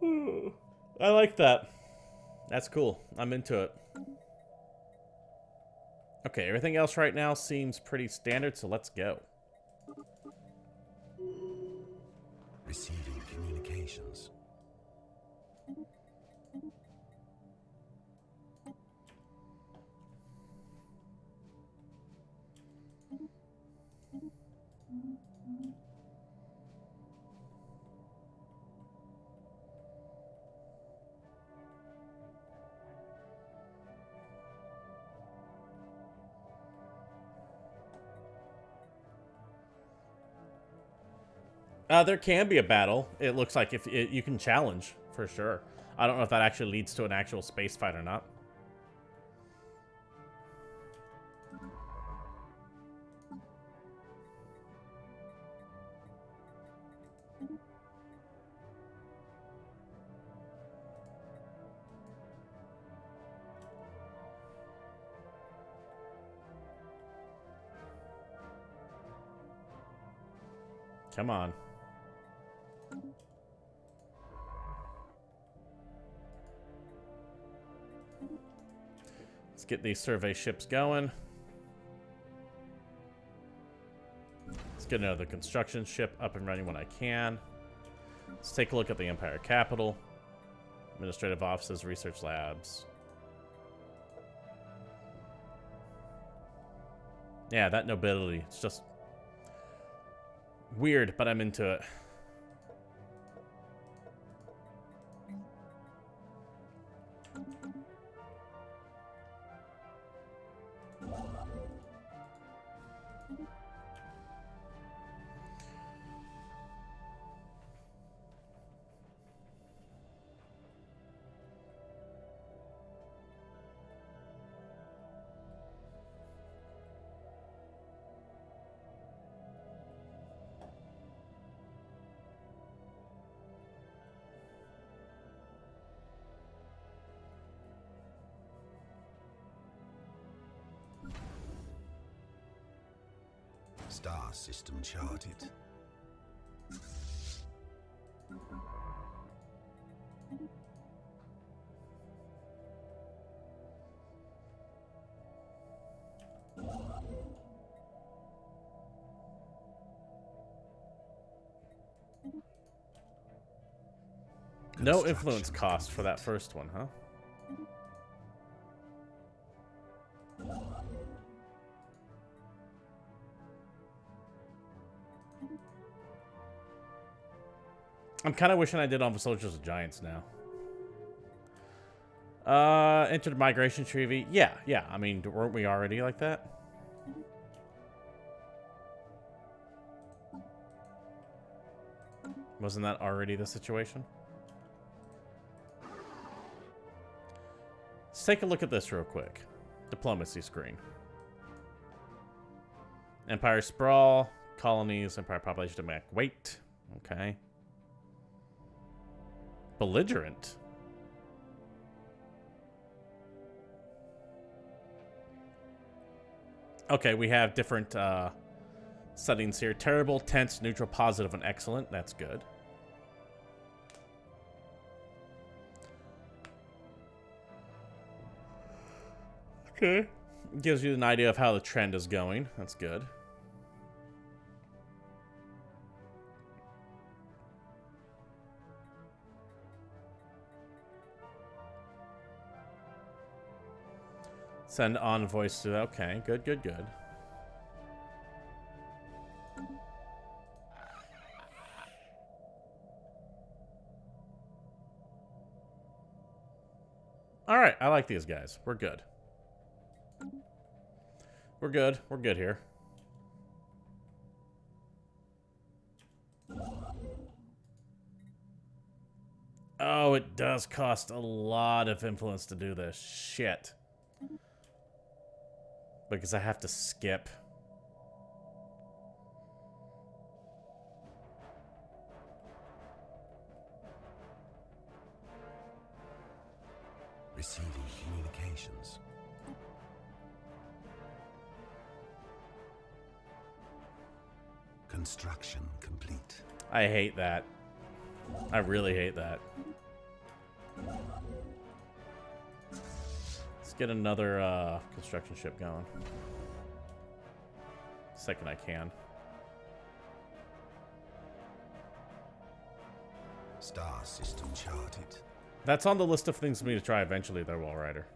I like that. That's cool. I'm into it. Okay, everything else right now seems pretty standard, so let's go. Receiving communications. There can be a battle. It looks like if you can challenge, for sure. I don't know if that actually leads to an actual space fight or not. Come on. Let's get these survey ships going. Let's get another construction ship up and running when I can. Let's take a look at the Empire capital. Administrative offices, research labs. Yeah, that nobility. It's just weird, but I'm into it. Star system charted. No influence cost for that first one, huh? I'm kind of wishing I did on the Soldiers of Giants now. Entered migration treaty. Yeah. I mean, weren't we already like that? Wasn't that already the situation? Let's take a look at this real quick. Diplomacy screen. Empire sprawl, colonies, empire population demand. Wait. Okay. Belligerent. Okay, we have different settings here. Terrible, tense, neutral, positive, and excellent. That's good. Okay. Gives you an idea of how the trend is going. That's good. Send envoys to... Okay, good, good, good. Alright, I like these guys. We're good. We're good. We're good here. Oh, it does cost a lot of influence to do this. Shit. Because I have to skip. Receiving communications. Construction complete. I hate that. I really hate that. Let's get another construction ship going. Second I can. Star system charted. That's on the list of things for me to try eventually, though, Wall Rider.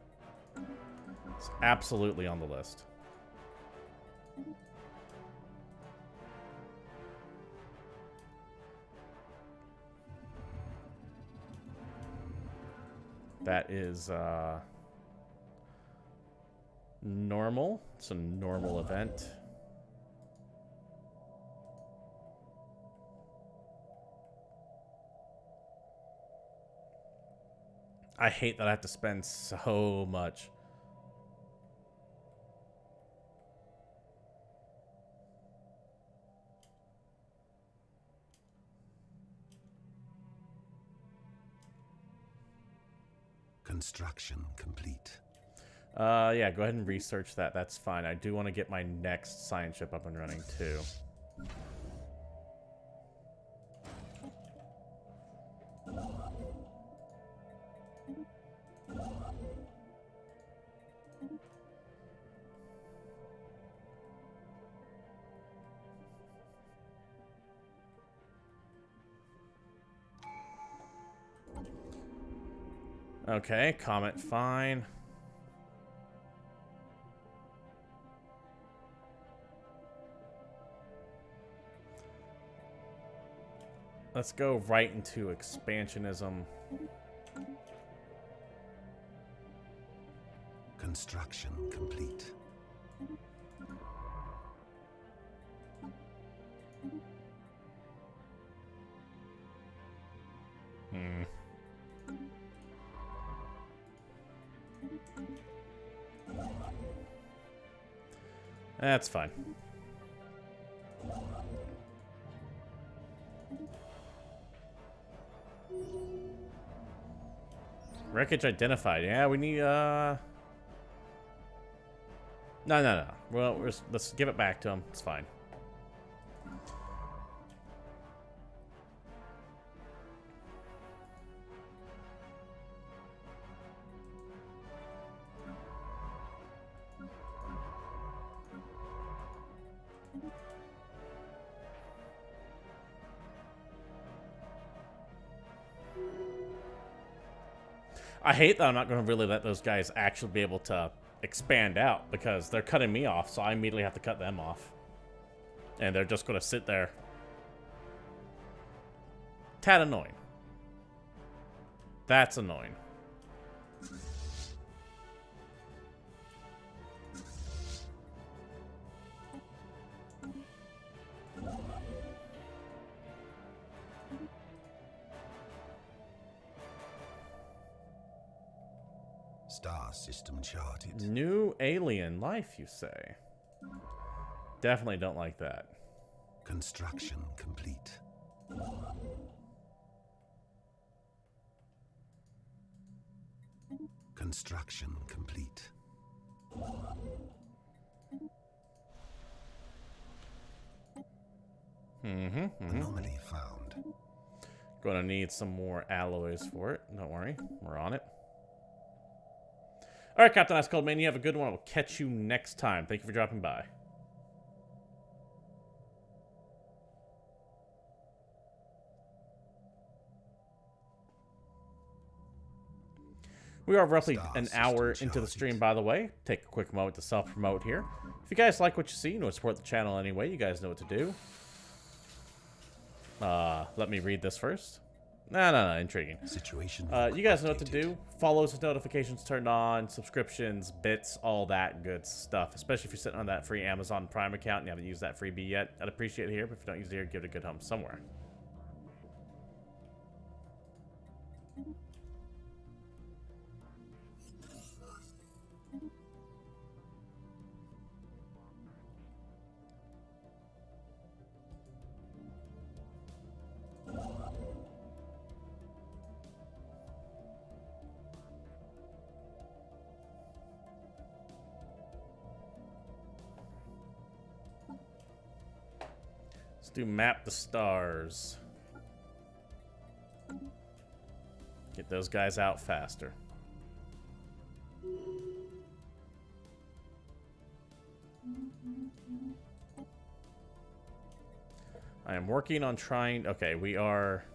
It's absolutely on the list. That is normal. It's a normal event. I hate that I have to spend so much. Construction complete. Yeah, go ahead and research that. That's fine. I do want to get my next science ship up and running, too. Okay, Comet, fine. Let's go right into expansionism. Construction complete. That's fine. Wreckage identified. Yeah, we need, No. Well, let's give it back to him. It's fine. I hate that I'm not going to really let those guys actually be able to expand out because they're cutting me off, so I immediately have to cut them off. And they're just going to sit there. Tad annoying. That's annoying. Star system charted. New alien life, you say? Definitely don't like that. Construction complete. Construction complete. Anomaly found. Gonna need some more alloys for it. Don't worry, we're on it. Alright, Captain Ice Cold Man, you have a good one. We'll catch you next time. Thank you for dropping by. We are roughly an hour into the stream, by the way. Take a quick moment to self-promote here. If you guys like what you see, you know, support the channel anyway, you guys know what to do. Let me read this first. No, intriguing. Situation. You guys know what to do. Follows and notifications turned on, subscriptions, bits, all that good stuff. Especially if you're sitting on that free Amazon Prime account and you haven't used that freebie yet. I'd appreciate it here, but if you don't use it here, give it a good home somewhere. Let's do map the stars. Get those guys out faster. I am working on trying... Okay, we are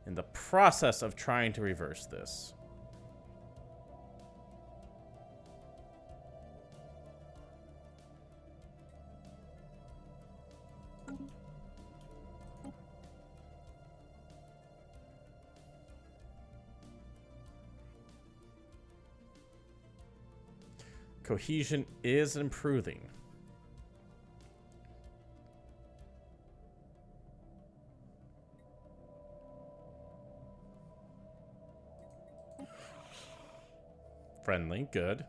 in the process of trying to reverse this. Cohesion is improving. Friendly, good.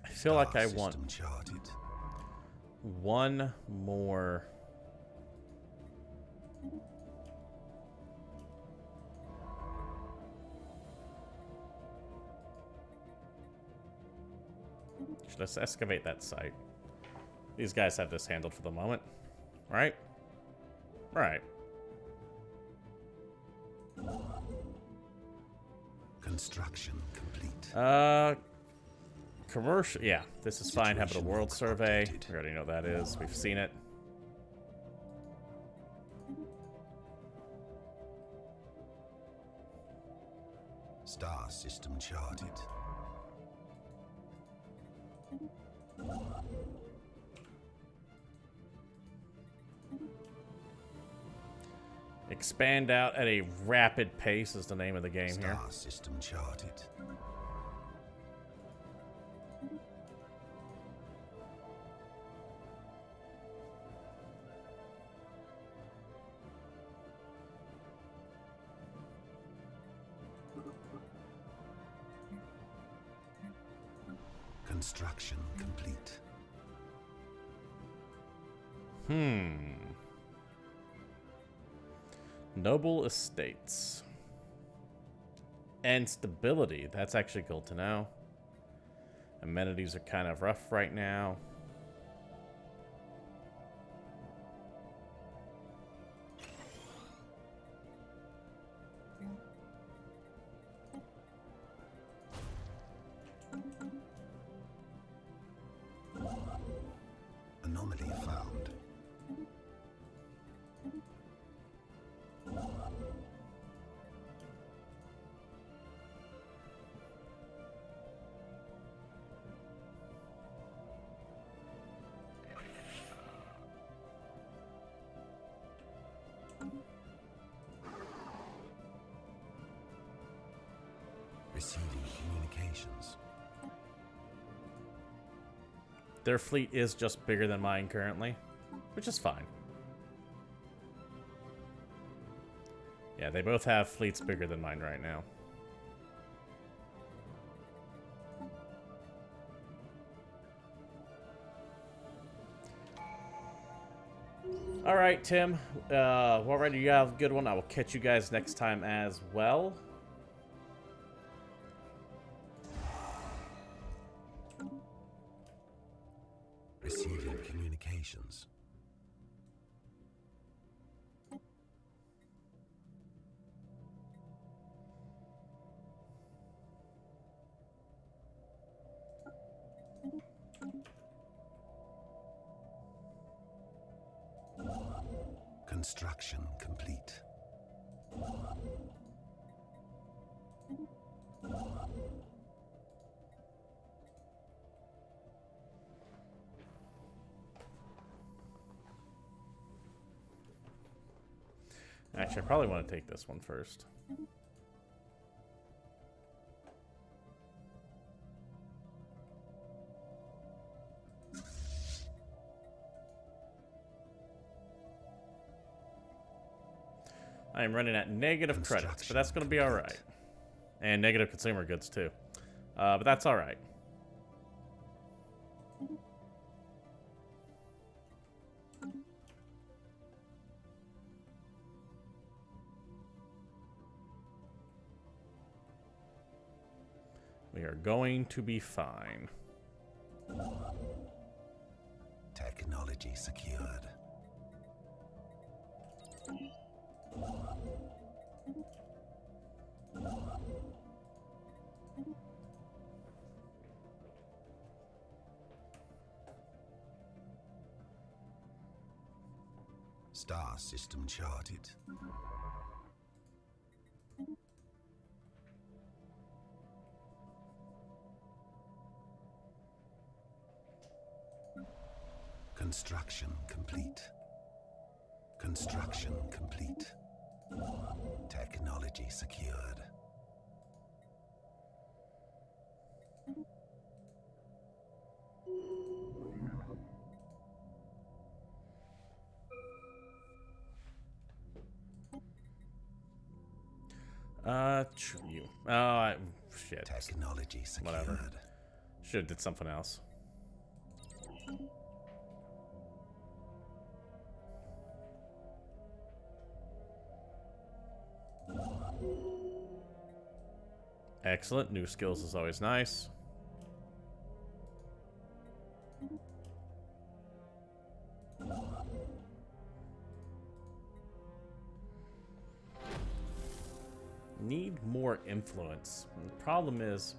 I feel like I want one more. Let's excavate that site. These guys have this handled for the moment. Right? Right. Construction complete. Commercial. Yeah, this is fine. Habitable world survey. We already know what that is. We've seen it. Star system charted. Expand out at a rapid pace is the name of the game here. Star system charted. Construction complete. Noble estates. And stability. That's actually cool to know. Amenities are kind of rough right now. Anomaly found. Receiving communications. Their fleet is just bigger than mine currently, which is fine. Yeah, they both have fleets bigger than mine right now. All right, Tim. Alright, you have a good one. I will catch you guys next time as well. Receiving communications. Construction complete. Actually, I probably want to take this one first. I am running at negative credits, but that's going to be alright. And negative consumer goods, too. But that's alright. We are going to be fine. Technology secured. Star system charted. Construction complete. Construction complete. Technology secured. You. Oh, shit. Technology secured. Whatever. Should have did something else. Excellent. New skills is always nice. Need more influence. And the problem is,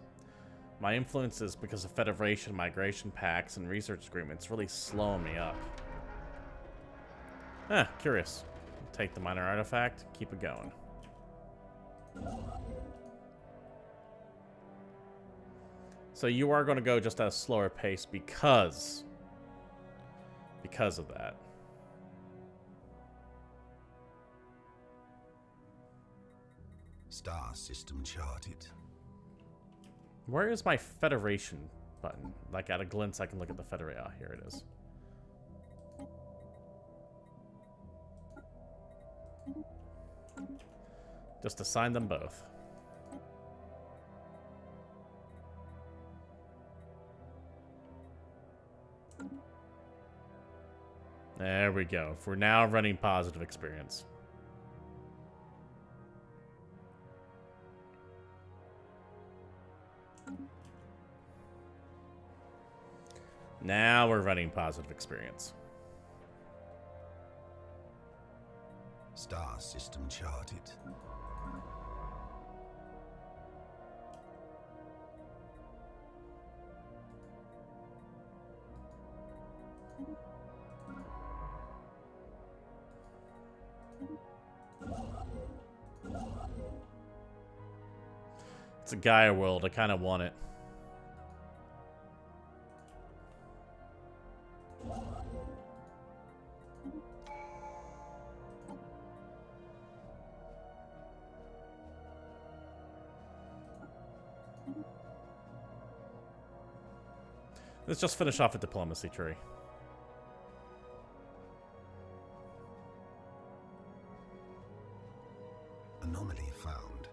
my influence is because of Federation migration packs and research agreements really slowing me up. Curious. Take the minor artifact, keep it going. So you are going to go just at a slower pace because of that. Star system charted. Where is my Federation button? Like at a glance, I can look at the Federation. Ah, here it is. Just assign them both. There we go. We're now running positive experience. Now we're running positive experience. Star system charted. It's a Gaia world. I kind of want it. Let's just finish off a diplomacy tree. Anomaly found.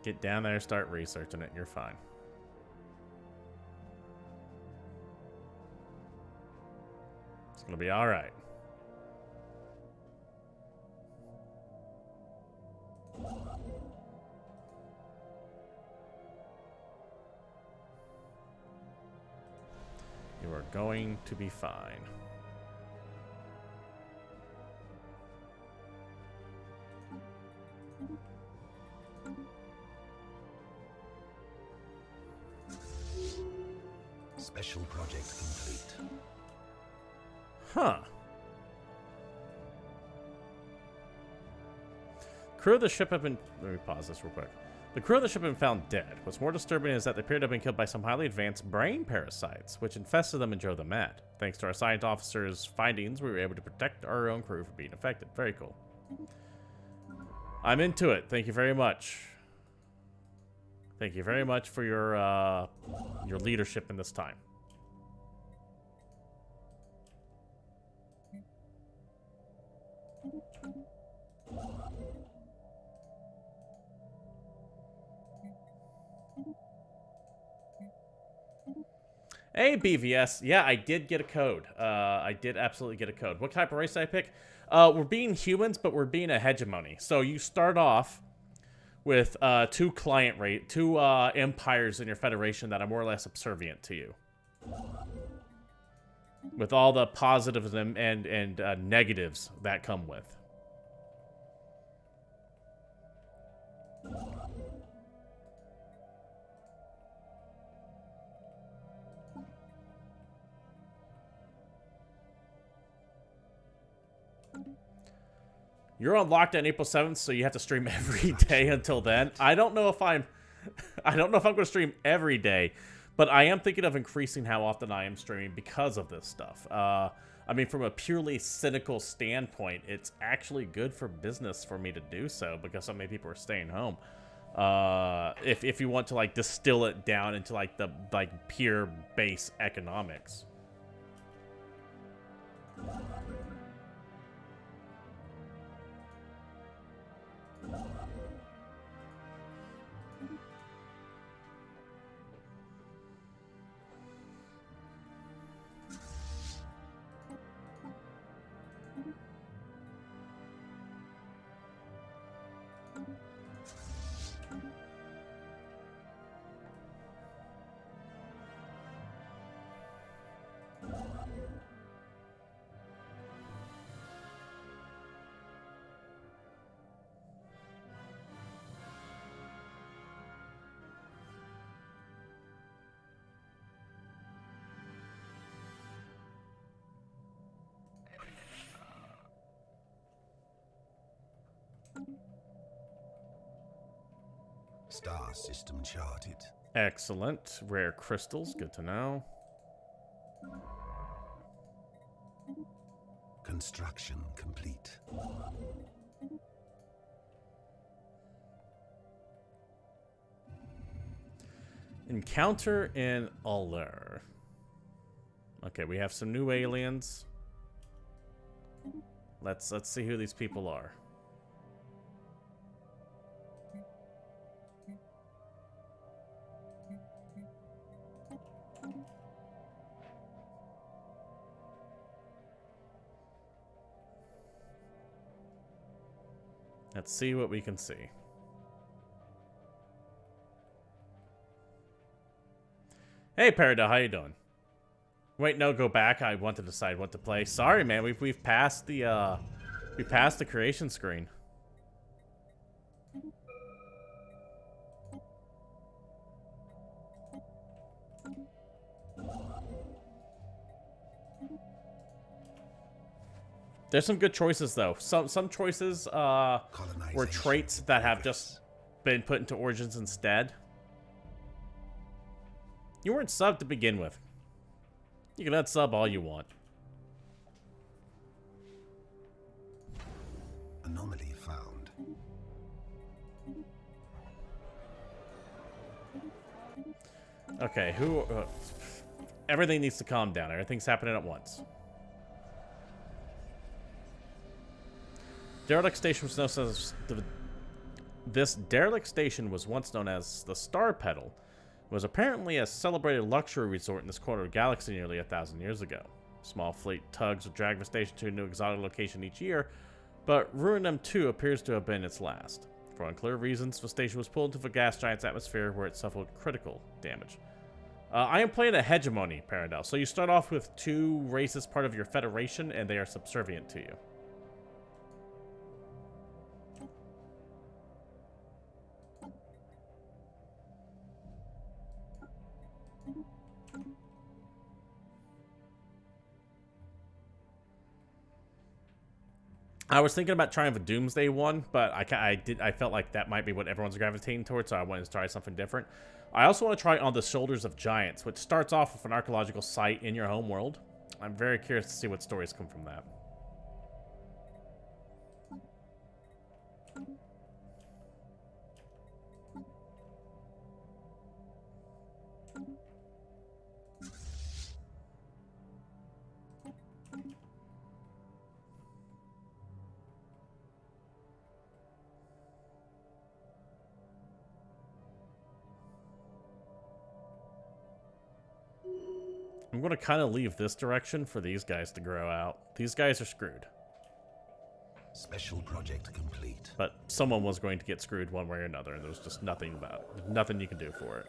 Get down there, start researching it, and you're fine. It's gonna be alright. You are going to be fine. Special project complete. Huh. Crew of the ship have been... Let me pause this real quick. The crew of the ship have been found dead. What's more disturbing is that they appear to have been killed by some highly advanced brain parasites, which infested them and drove them mad. Thanks to our science officer's findings, we were able to protect our own crew from being affected. Very cool. I'm into it. Thank you very much. Thank you very much for your leadership in this time. Hey, BVS. Yeah, I did get a code. I did absolutely get a code. What type of race did I pick? We're being humans, but we're being a hegemony. So you start off with two empires in your federation that are more or less subservient to you, with all the positives and negatives that come with. You're on lockdown April 7th, so you have to stream every day until then. I don't know if I'm going to stream every day, but I am thinking of increasing how often I am streaming because of this stuff. I mean, from a purely cynical standpoint, it's actually good for business for me to do so because so many people are staying home. If you want to like distill it down into like the pure base economics. Star system charted. Excellent. Rare crystals, good to know. Construction complete. Encounter in Allure. Okay, we have some new aliens. Let's see who these people are. Let's see what we can see. Hey, Parada, how you doing? Wait, no, go back. I want to decide what to play. Sorry, man. We've passed the creation screen. There's some good choices though. Some choices were traits that have just been put into Origins instead. You weren't subbed to begin with. You can unsub all you want. Anomaly found. Okay, who... everything needs to calm down. Everything's happening at once. Derelict Station was known as... This derelict station was once known as the Star Pedal. It was apparently a celebrated luxury resort in this corner of the galaxy nearly 1,000 years ago. Small fleet tugs would drag the station to a new exotic location each year, but Ruin M2 appears to have been its last. For unclear reasons, the station was pulled into the gas giant's atmosphere where it suffered critical damage. I am playing a hegemony, Paradel, so you start off with 2 races part of your federation, and they are subservient to you. I was thinking about trying the Doomsday one, but I felt like that might be what everyone's gravitating towards, so I wanted to try something different. I also want to try On the Shoulders of Giants, which starts off with an archaeological site in your home world. I'm very curious to see what stories come from that. I'm going to kind of leave this direction for these guys to grow out. These guys are screwed. Special project complete. But someone was going to get screwed one way or another, and there's just nothing about it. There's nothing you can do for it.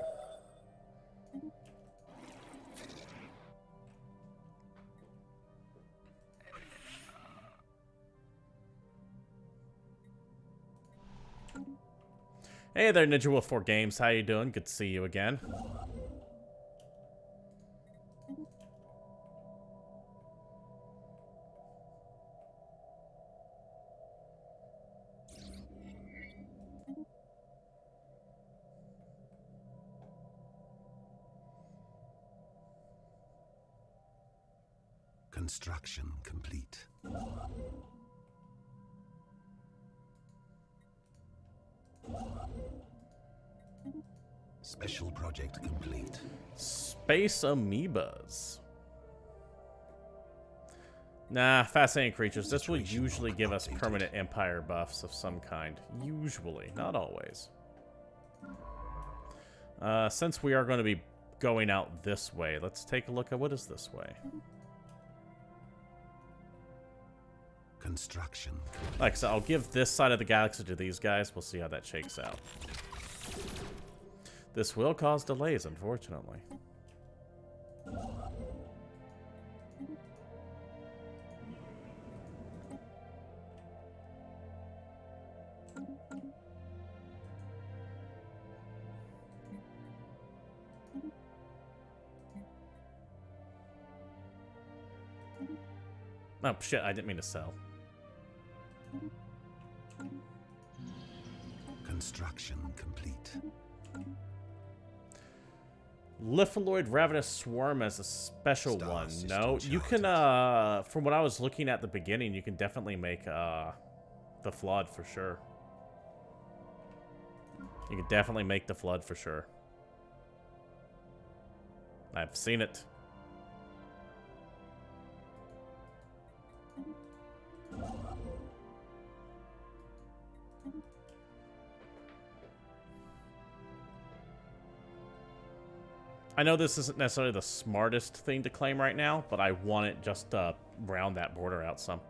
Hey there, Ninja Wolf 4 Games. How you doing? Good to see you again. Construction complete. Special project complete. Space amoebas. Nah, fascinating creatures. This will usually give us permanent empire buffs of some kind. Usually, not always. Since we are going to be going out this way, let's take a look at what is this way. Construction complete. Like I said, I'll give this side of the galaxy to these guys. We'll see how that shakes out. This will cause delays, unfortunately. Oh, shit, I didn't mean to sell. Construction complete. Lithaloid Ravenous Swarm as a special one. No, you can, from what I was looking at the beginning, you can definitely make, the Flood for sure. You can definitely make the Flood for sure. I've seen it. I know this isn't necessarily the smartest thing to claim right now, but I want it just to round that border out some.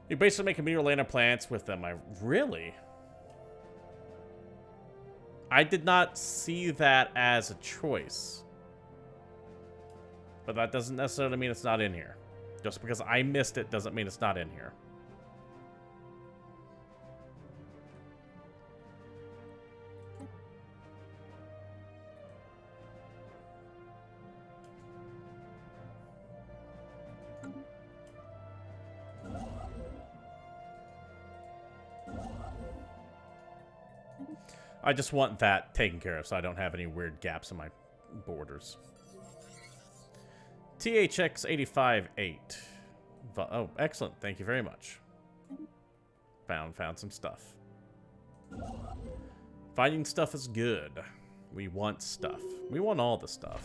You basically make a meteor lander planets with them. Really? I did not see that as a choice. But that doesn't necessarily mean it's not in here. Just because I missed it doesn't mean it's not in here. I just want that taken care of so I don't have any weird gaps in my borders. THX858. Oh, excellent. Thank you very much. Found some stuff. Finding stuff is good. We want stuff. We want all the stuff.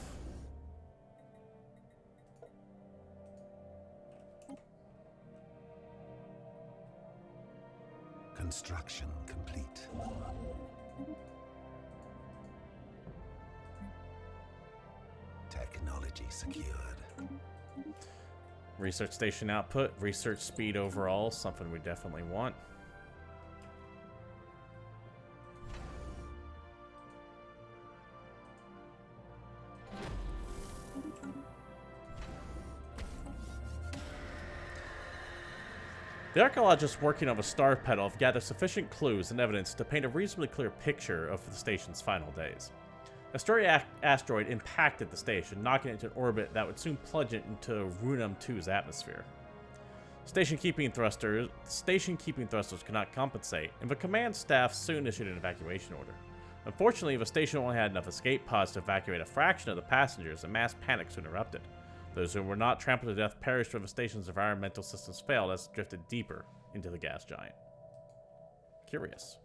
Construction complete. Technology secured. Research station output, research speed overall, something we definitely want. The archaeologists working on the star petal have gathered sufficient clues and evidence to paint a reasonably clear picture of the station's final days. A sturdy asteroid impacted the station, knocking it into an orbit that would soon plunge it into Runum 2's atmosphere. Station-keeping thrusters cannot compensate, and the command staff soon issued an evacuation order. Unfortunately, the station only had enough escape pods to evacuate a fraction of the passengers, and mass panic soon erupted. Those who were not trampled to death perished when the station's environmental systems failed as it drifted deeper into the gas giant. Curious.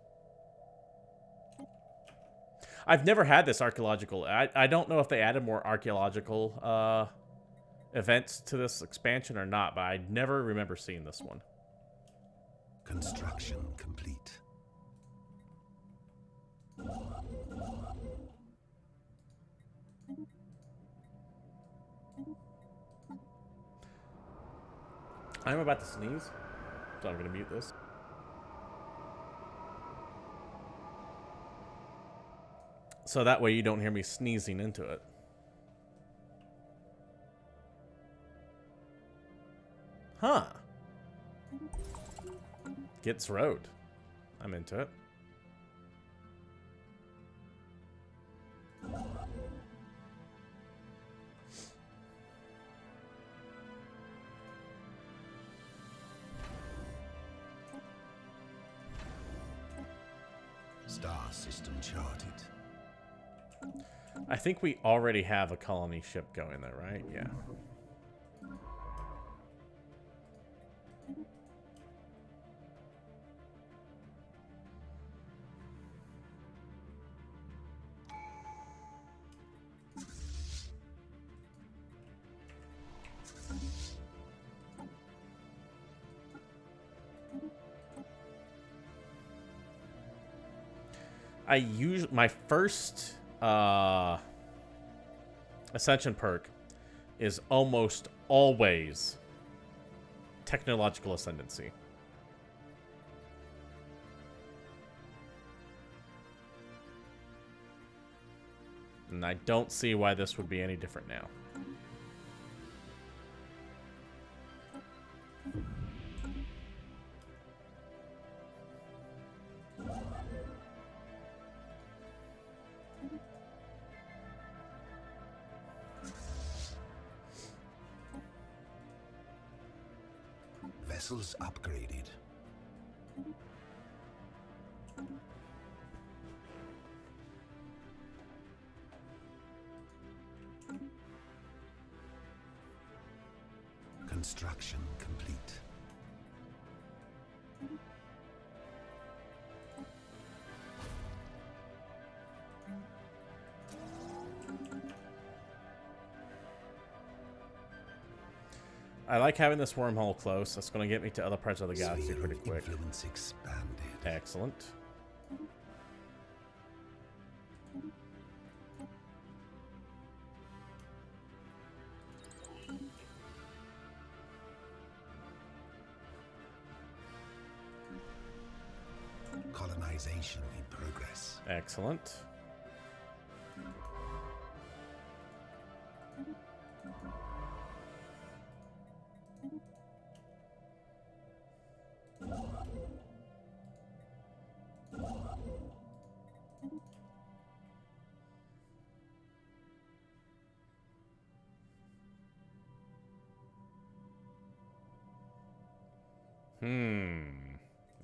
I've never had this archaeological... I don't know if they added more archaeological events to this expansion or not, but I never remember seeing this one. Construction complete. I'm about to sneeze, so I'm going to mute this. So that way you don't hear me sneezing into it. Huh. Gets road. I'm into it. Star system charted. I think we already have a colony ship going there, right? Yeah. I use my first Ascension perk is almost always technological ascendancy. And I don't see why this would be any different now. Vessels upgraded. Construction complete. I like having this wormhole close. That's going to get me to other parts of the galaxy pretty quick. Influence expanded. Excellent. Colonization in progress. Excellent.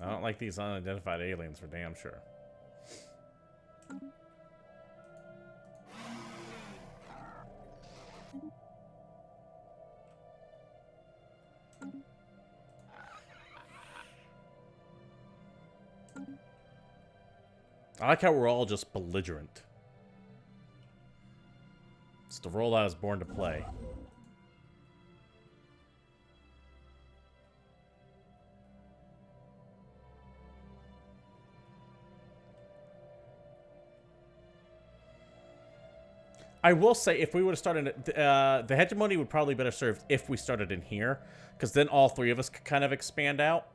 I don't like these unidentified aliens for damn sure. I like how we're all just belligerent. It's the role I was born to play. I will say, if we would have started, the hegemony would probably be better served if we started in here, because then all three of us could kind of expand out.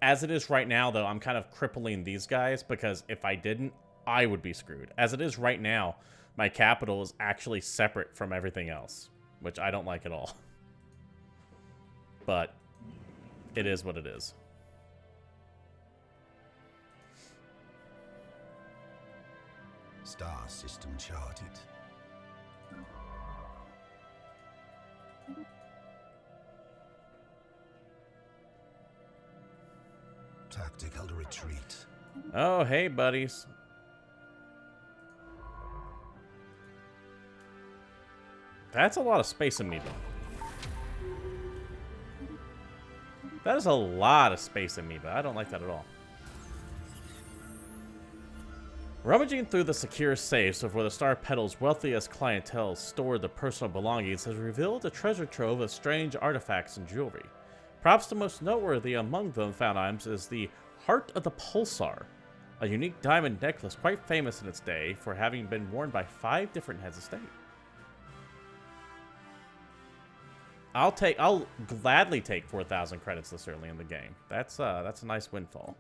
As it is right now, though, I'm kind of crippling these guys, because if I didn't, I would be screwed. As it is right now, my capital is actually separate from everything else, which I don't like at all. But it is what it is. Star system charted. Tactical retreat. Oh, hey, buddies. That's a lot of space amoeba. That is a lot of space amoeba. I don't like that at all. Rummaging through the secure safes of where the Star Petal's wealthiest clientele stored the personal belongings has revealed a treasure trove of strange artifacts and jewelry. Perhaps the most noteworthy among them found items is the Heart of the Pulsar, a unique diamond necklace quite famous in its day for having been worn by 5 different heads of state. I'll gladly take 4,000 credits this early in the game. That's a nice windfall.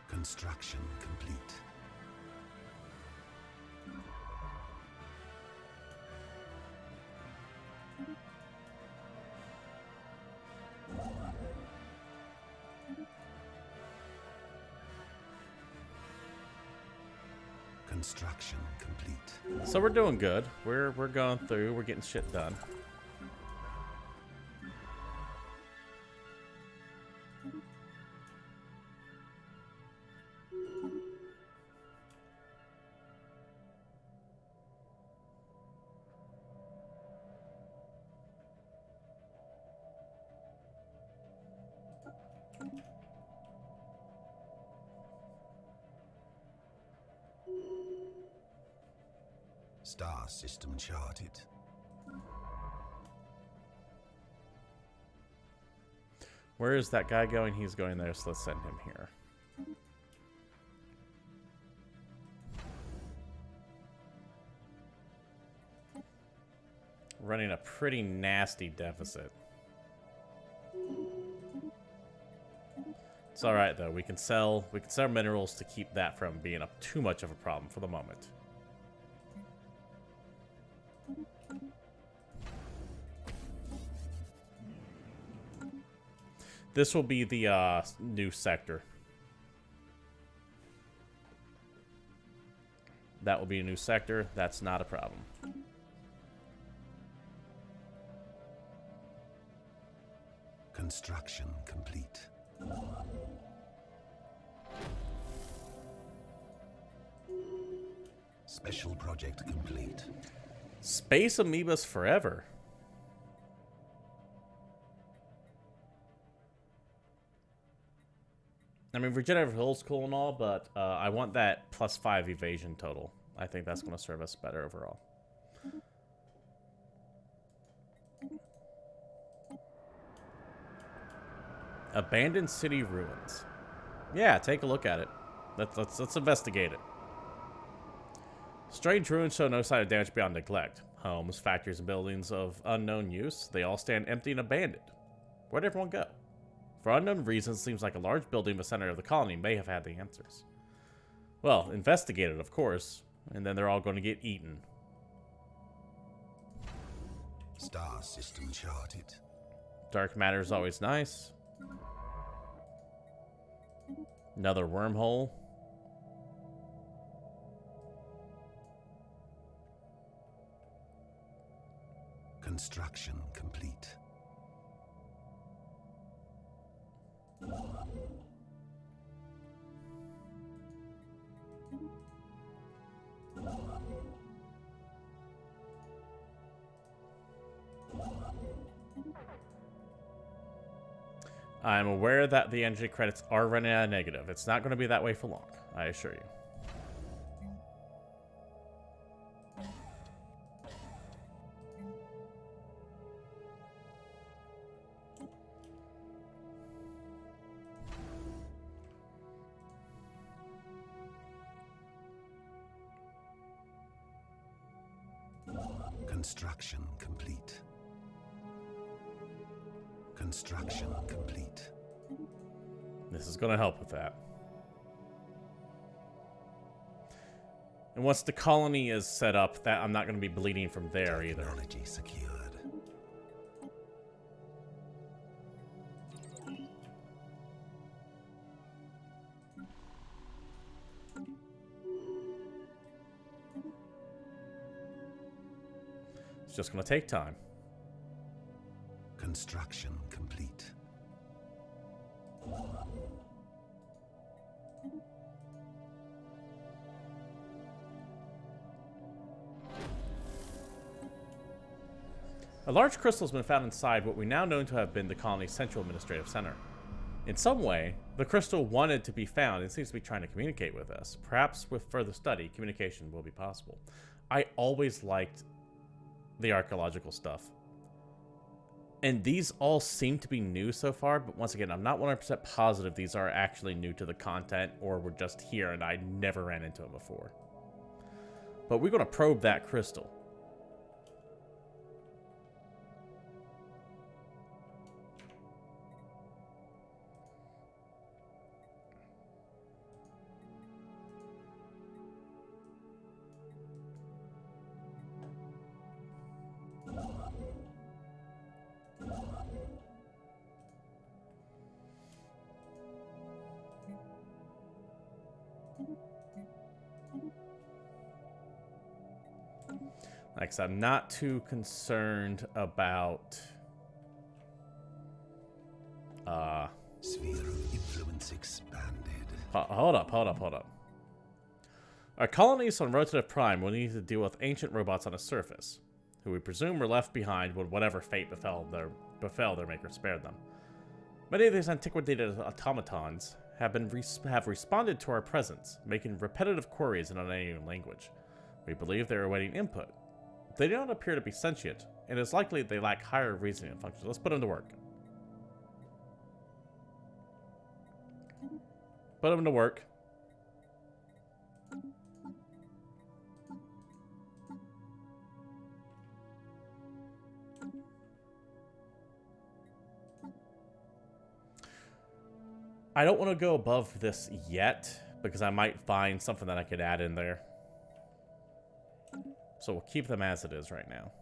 Construction complete. Construction complete. So we're doing good. We're going through. We're getting shit done. Star system charted. Where is that guy going? He's going there, so let's send him here. Running a pretty nasty deficit. It's all right though. We can sell minerals to keep that from being too much of a problem for the moment. This will be the new sector. That will be a new sector. That's not a problem. Construction complete. Special project complete. Space amoebas forever. I mean, regenerative hull's cool and all, but I want that +5 evasion total. I think that's going to serve us better overall. Abandoned city ruins. Yeah, take a look at it. Let's investigate it. Strange ruins show no sign of damage beyond neglect. Homes, factories, and buildings of unknown use, they all stand empty and abandoned. Where'd everyone go? For unknown reasons, it seems like a large building in the center of the colony may have had the answers. Well, investigate it, of course, and then they're all going to get eaten. Star system charted. Dark matter is always nice. Another wormhole. Construction complete. I'm aware that the energy credits are running out of negative. It's not going to be that way for long, I assure you. Construction complete. Construction complete. This is going to help with that. And once the colony is set up, that I'm not going to be bleeding from there either. Technology secured. It's just going to take time. Construction complete. A large crystal has been found inside what we now know to have been the colony's central administrative center. In some way, the crystal wanted to be found and seems to be trying to communicate with us. Perhaps with further study, communication will be possible. I always liked the archaeological stuff. And these all seem to be new so far, but once again, I'm not 100% positive these are actually new to the content or were just here and I never ran into them before. But we're going to probe that crystal. Like I said, I'm not too concerned about Sphere of influence expanded. hold up. Our colonies on Rotative Prime will need to deal with ancient robots on a surface, who we presume were left behind when whatever fate befell their maker spared them. Many of these antiquated automatons have responded to our presence, making repetitive queries in an alien language. We believe they are awaiting input. They do not appear to be sentient, and it is likely they lack higher reasoning functions. Let's put them to work. Put them to work. I don't want to go above this yet, because I might find something that I could add in there. So we'll keep them as it is right now.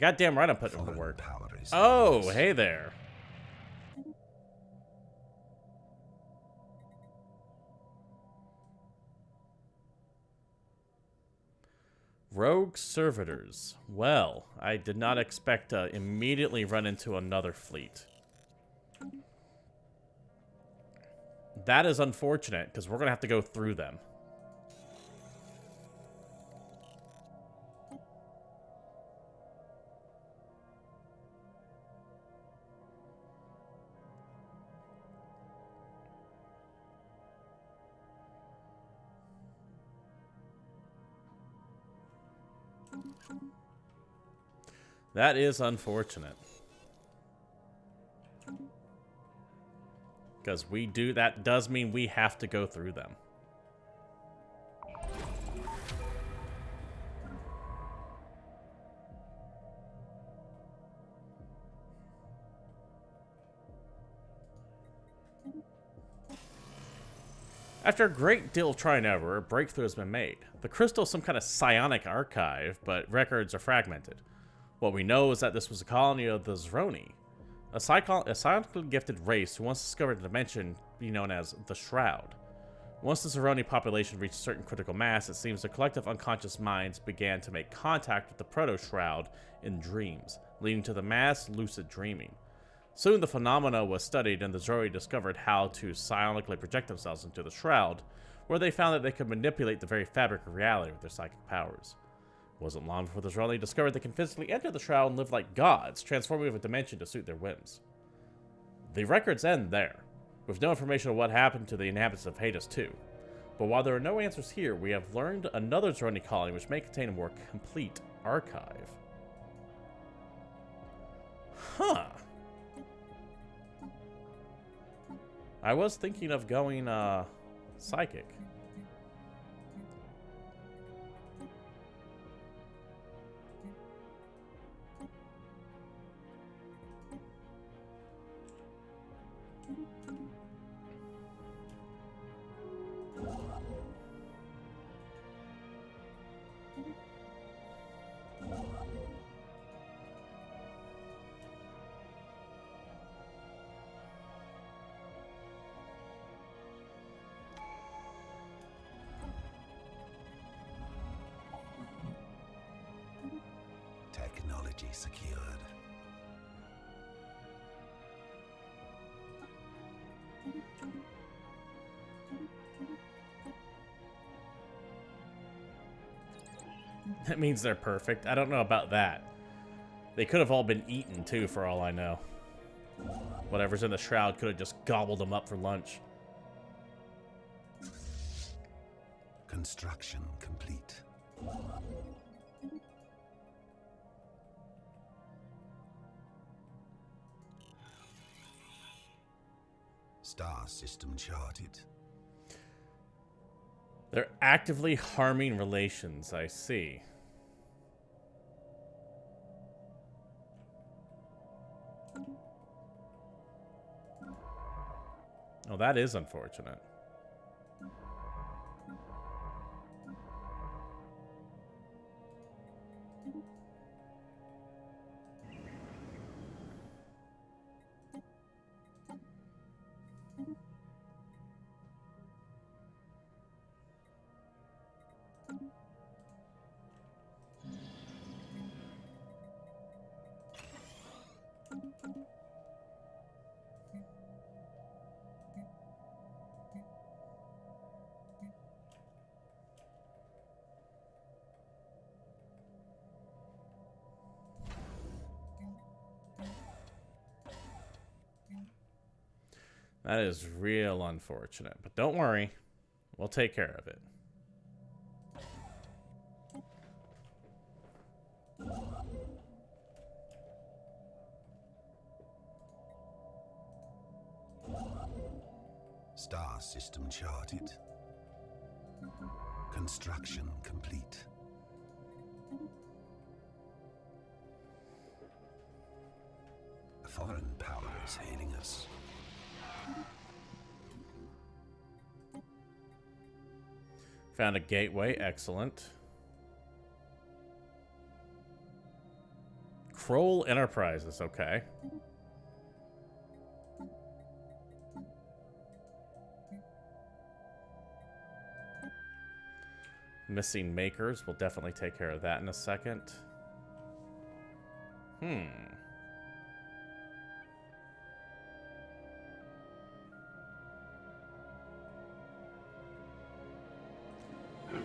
Goddamn right I'm putting them to work. Oh, hey there. Rogue servitors. Well, I did not expect to immediately run into another fleet. That is unfortunate, because we're going to have to go through them. That is unfortunate. Because that does mean we have to go through them. After a great deal of trying and error, a breakthrough has been made. The crystal is some kind of psionic archive, but records are fragmented. What we know is that this was a colony of the Zroni, a psionically gifted race who once discovered a dimension be known as the Shroud. Once the Zeroni population reached a certain critical mass, it seems the collective unconscious minds began to make contact with the proto-shroud in dreams, leading to the mass lucid dreaming. Soon the phenomena was studied and the Zeroni discovered how to psionically project themselves into the shroud, where they found that they could manipulate the very fabric of reality with their psychic powers. It wasn't long before the Zeroni discovered they can physically enter the shroud and live like gods, transforming with a dimension to suit their whims. The records end there, with no information on what happened to the inhabitants of Hades II. But while there are no answers here, we have learned another Zeroni colony which may contain a more complete archive. Huh. I was thinking of going, psychic. Technology secured. That means they're perfect. I don't know about that. They could have all been eaten, too, for all I know. Whatever's in the shroud could have just gobbled them up for lunch. Construction complete. Star system charted. They're actively harming relations, I see. Oh, that is unfortunate. That is real unfortunate, but don't worry. We'll take care of it. Star system charted. Construction complete. A foreign power is hailing us. Found a gateway, excellent. Kroll Enterprises, okay. Missing makers, we'll definitely take care of that in a second.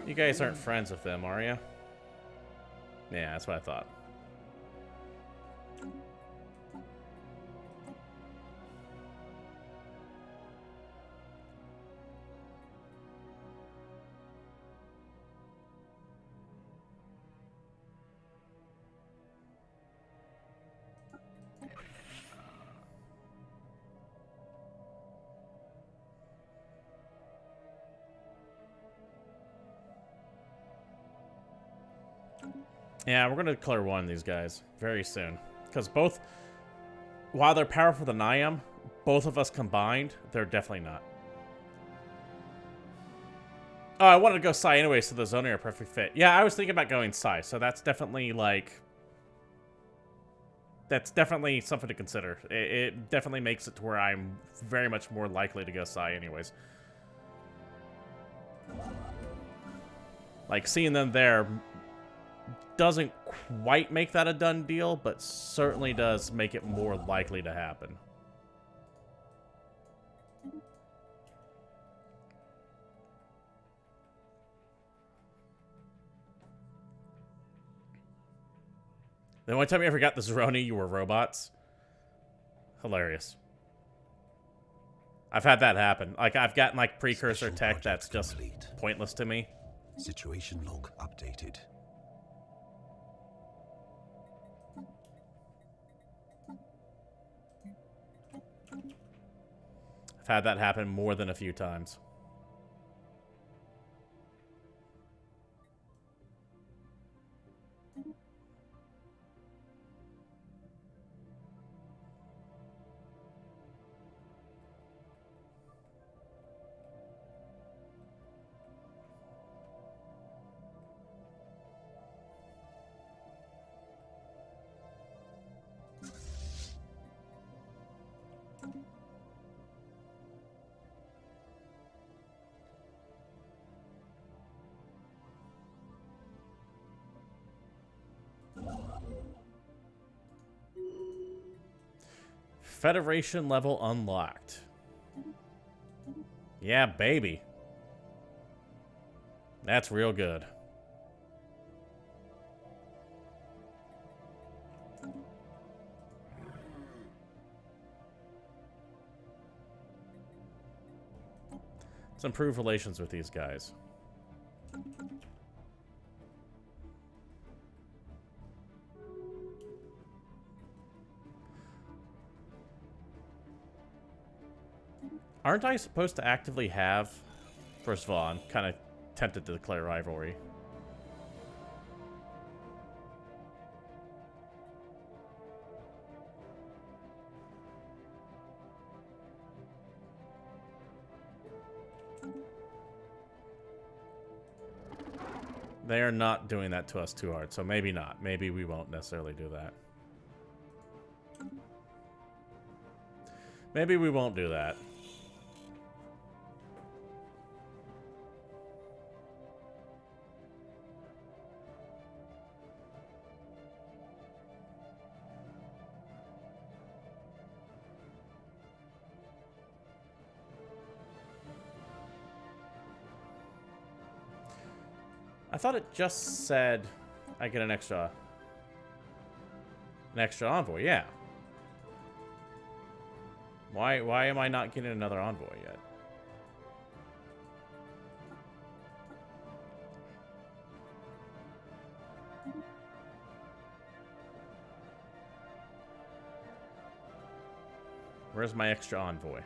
You guys aren't friends with them, are you? Yeah, that's what I thought. Yeah, we're going to clear one of these guys very soon. Because both, while they're powerful than I am, both of us combined, they're definitely not. Oh, I wanted to go Psy anyway, so the zoning are a perfect fit. Yeah, I was thinking about going Psy, so that's definitely, like... That's definitely something to consider. It definitely makes it to where I'm very much more likely to go Psy anyways. Like, seeing them there doesn't quite make that a done deal, but certainly does make it more likely to happen. The only time you ever got the Zeroni, you were robots. Hilarious. I've had that happen. Like, I've gotten, like, precursor Special tech that's project just complete. pointless to me. Situation log updated. I've had that happen more than a few times. Federation level unlocked. Yeah, baby. That's real good. Let's improve relations with these guys. Aren't I supposed to actively have... First of all, I'm kind of tempted to declare rivalry. They are not doing that to us too hard, so maybe not. Maybe we won't necessarily do that. Maybe we won't do that. I thought it just said I get an extra envoy, yeah. Why am I not getting another envoy yet? Where's my extra envoy?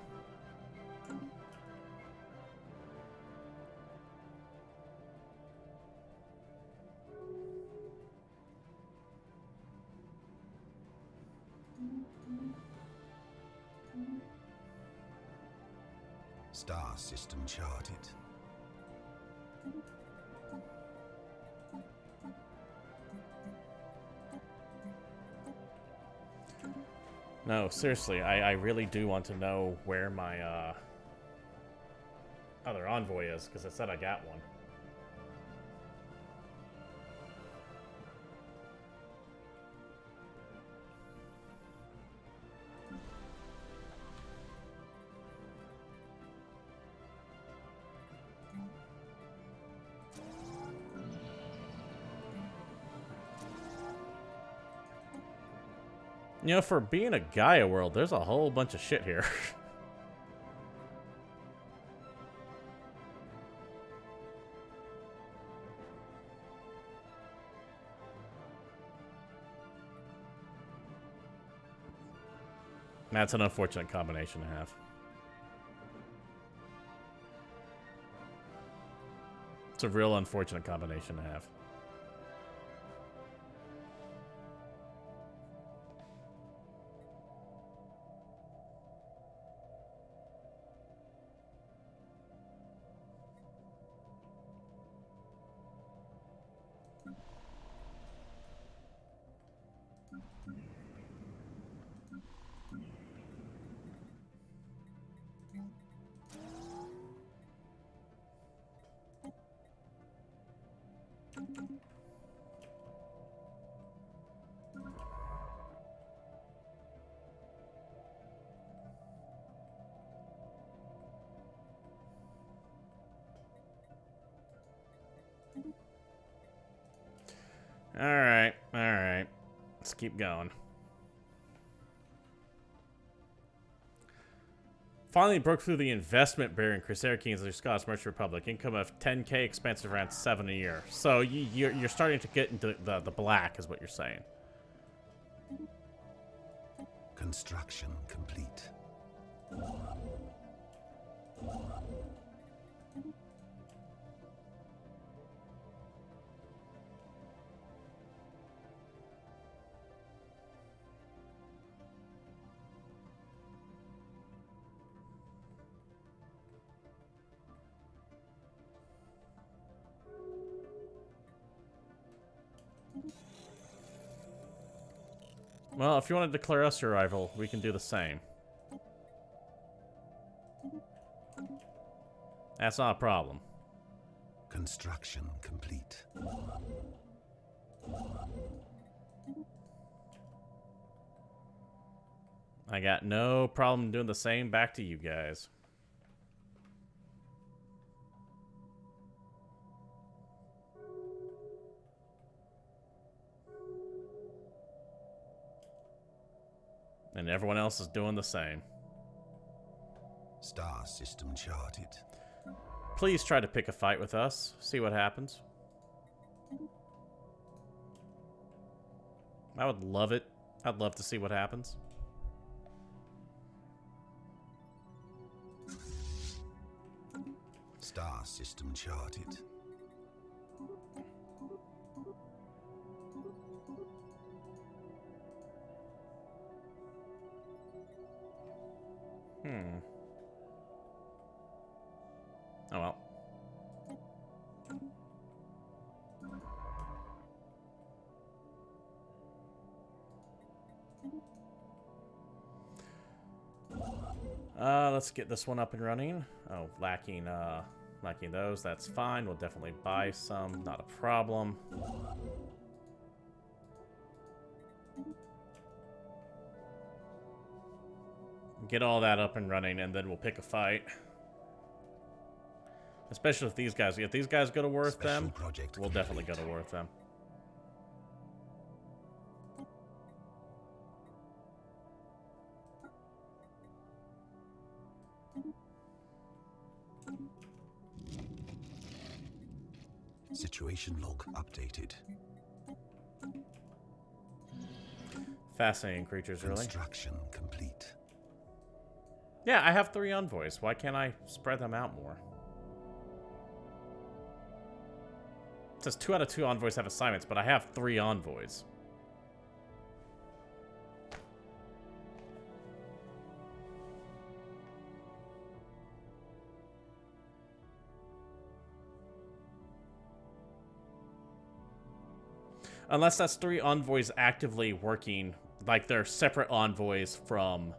Star system charted. No, seriously, I really do want to know where my other envoy is, because I said I got one. You know, for being a Gaia world, there's a whole bunch of shit here. That's an unfortunate combination to have. It's a real unfortunate combination to have. Alright, alright. Let's keep going. Finally broke through the investment barrier in Crusader Kings of the Scottish Merchant Republic. Income of 10k, expense of around 7 a year. So you're starting to get into the black, is what you're saying. Construction complete. Well, if you want to declare us your rival, we can do the same. That's not a problem. Construction complete. I got no problem doing the same back to you guys. And everyone else is doing the same. Star system charted. Please try to pick a fight with us. See what happens. I would love it. I'd love to see what happens. Star system charted. Oh well. Let's get this one up and running. Oh, lacking those. That's fine. We'll definitely buy some. Not a problem. Get all that up and running, and then we'll pick a fight. Especially if these guys go to war with them, we'll definitely go to war with them. Situation log updated. Fascinating creatures, really. Construction complete. Yeah, I have 3 envoys. Why can't I spread them out more? It says 2 out of 2 envoys have assignments, but I have 3 envoys. Unless that's 3 envoys actively working, like they're separate envoys from...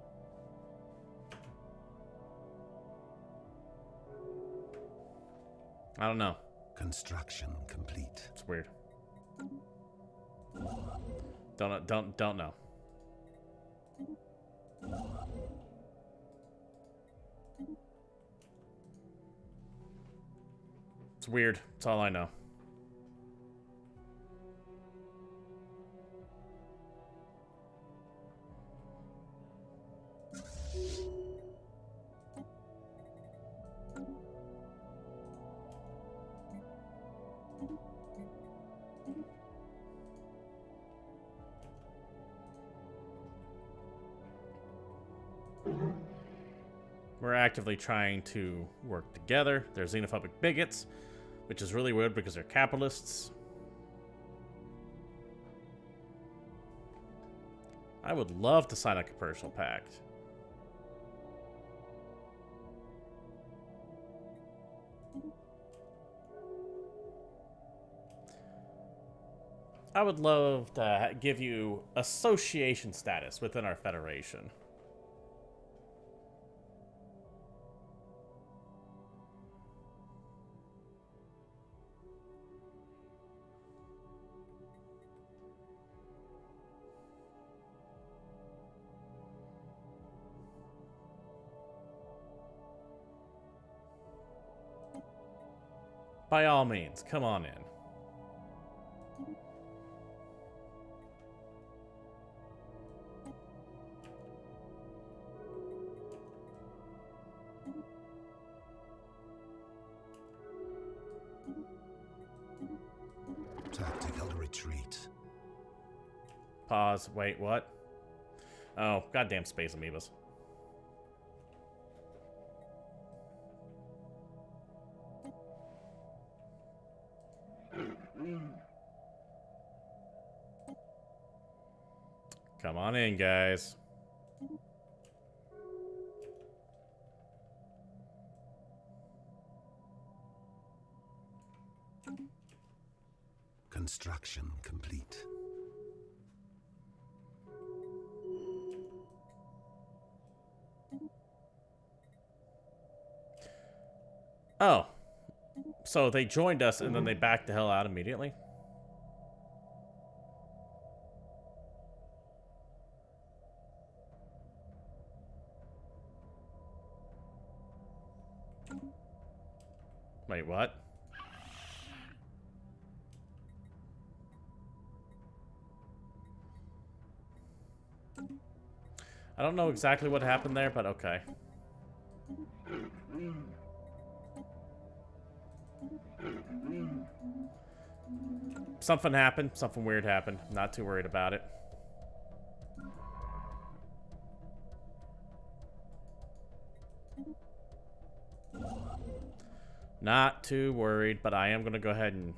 I don't know. Construction complete. It's weird. Don't know. It's weird. That's all I know. We're actively trying to work together. They're xenophobic bigots, which is really weird because they're capitalists. I would love to sign a commercial pact. I would love to give you association status within our federation. By all means, come on in. retreat. Pause. Wait, what? Oh, goddamn space amoebas. Come on in, guys. Construction complete. Oh. So they joined us and then they backed the hell out immediately? Wait, what? I don't know exactly what happened there, but okay. Something happened. Something weird happened. Not too worried about it. Not too worried, but I am going to go ahead and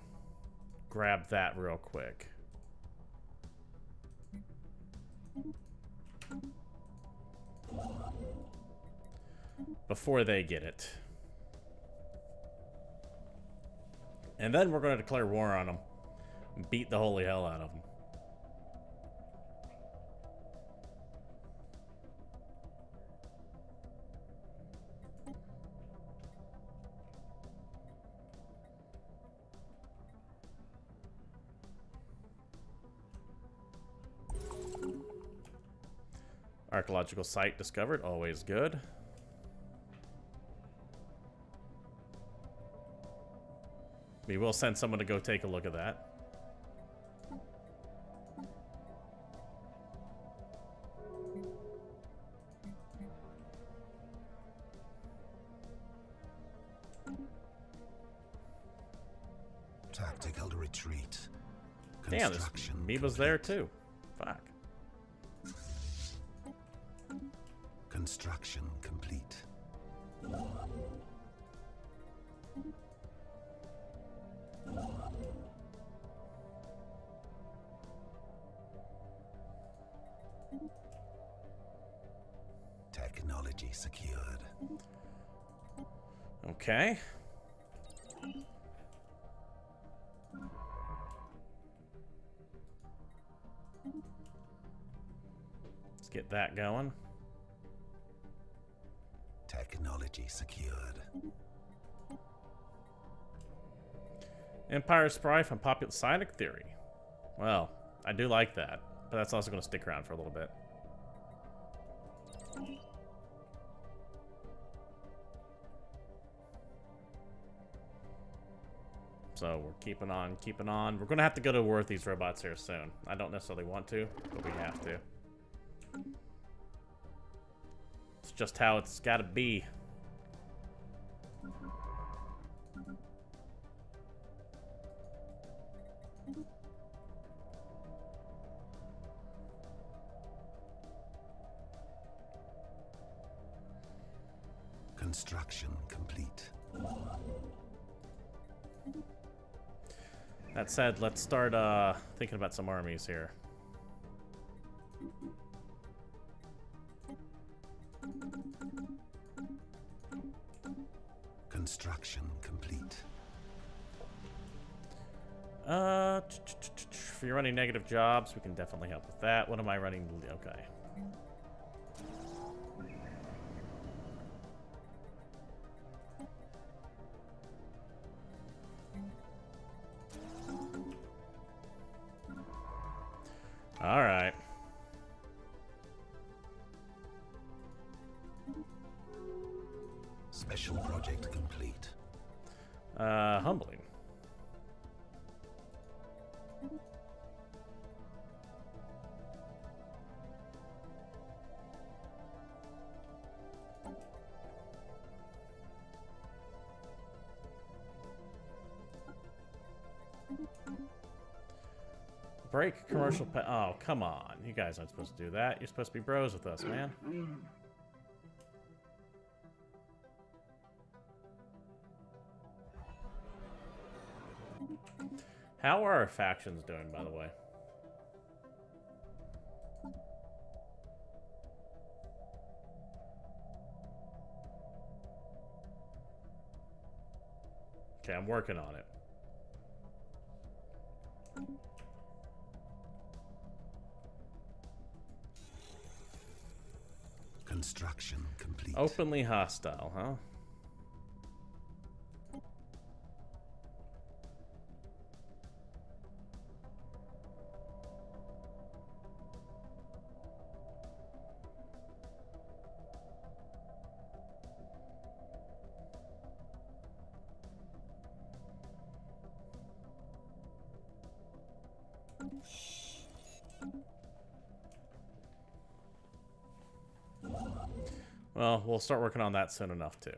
grab that real quick. Before they get it. And then we're going to declare war on them. And beat the holy hell out of them. Archaeological site discovered, always good. We will send someone to go take a look at that. Tactical retreat. Damn, this amoeba's there too. Fuck. Construction complete. Technology secured. Okay. Let's get that going. Technology secured. Empire Spry from Popular Scientific Theory. Well, I do like that, but that's also going to stick around for a little bit. So we're keeping on, keeping on. We're going to have to go to war with these robots here soon. I don't necessarily want to, but we have to. It's just how it's got to be. Construction complete. That said, let's start thinking about some armies here. Construction complete. If you're running negative jobs, we can definitely help with that. What am I running? Okay. All right. Special project complete. Humbling. Break commercial oh, come on. You guys aren't supposed to do that. You're supposed to be bros with us, man. How are our factions doing, by the way? Okay, I'm working on it. Construction complete. Openly hostile, huh? Well, we'll start working on that soon enough, too.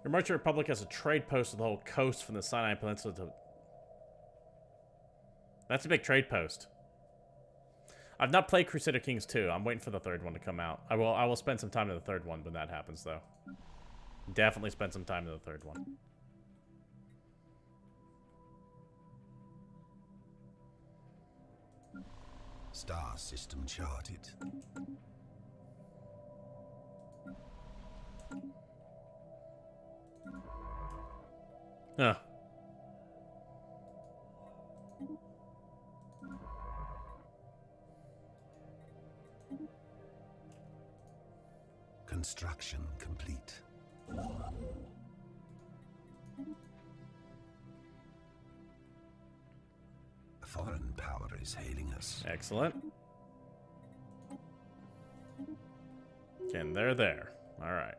Your Merchant Republic has a trade post with the whole coast from the Sinai Peninsula to... That's a big trade post. I've not played Crusader Kings 2. I'm waiting for the third one to come out. I will spend some time in the third one when that happens, though. Definitely spend some time in the third one. Star system charted. Huh. Construction complete. A foreign power is hailing us. Excellent. And they're there. All right.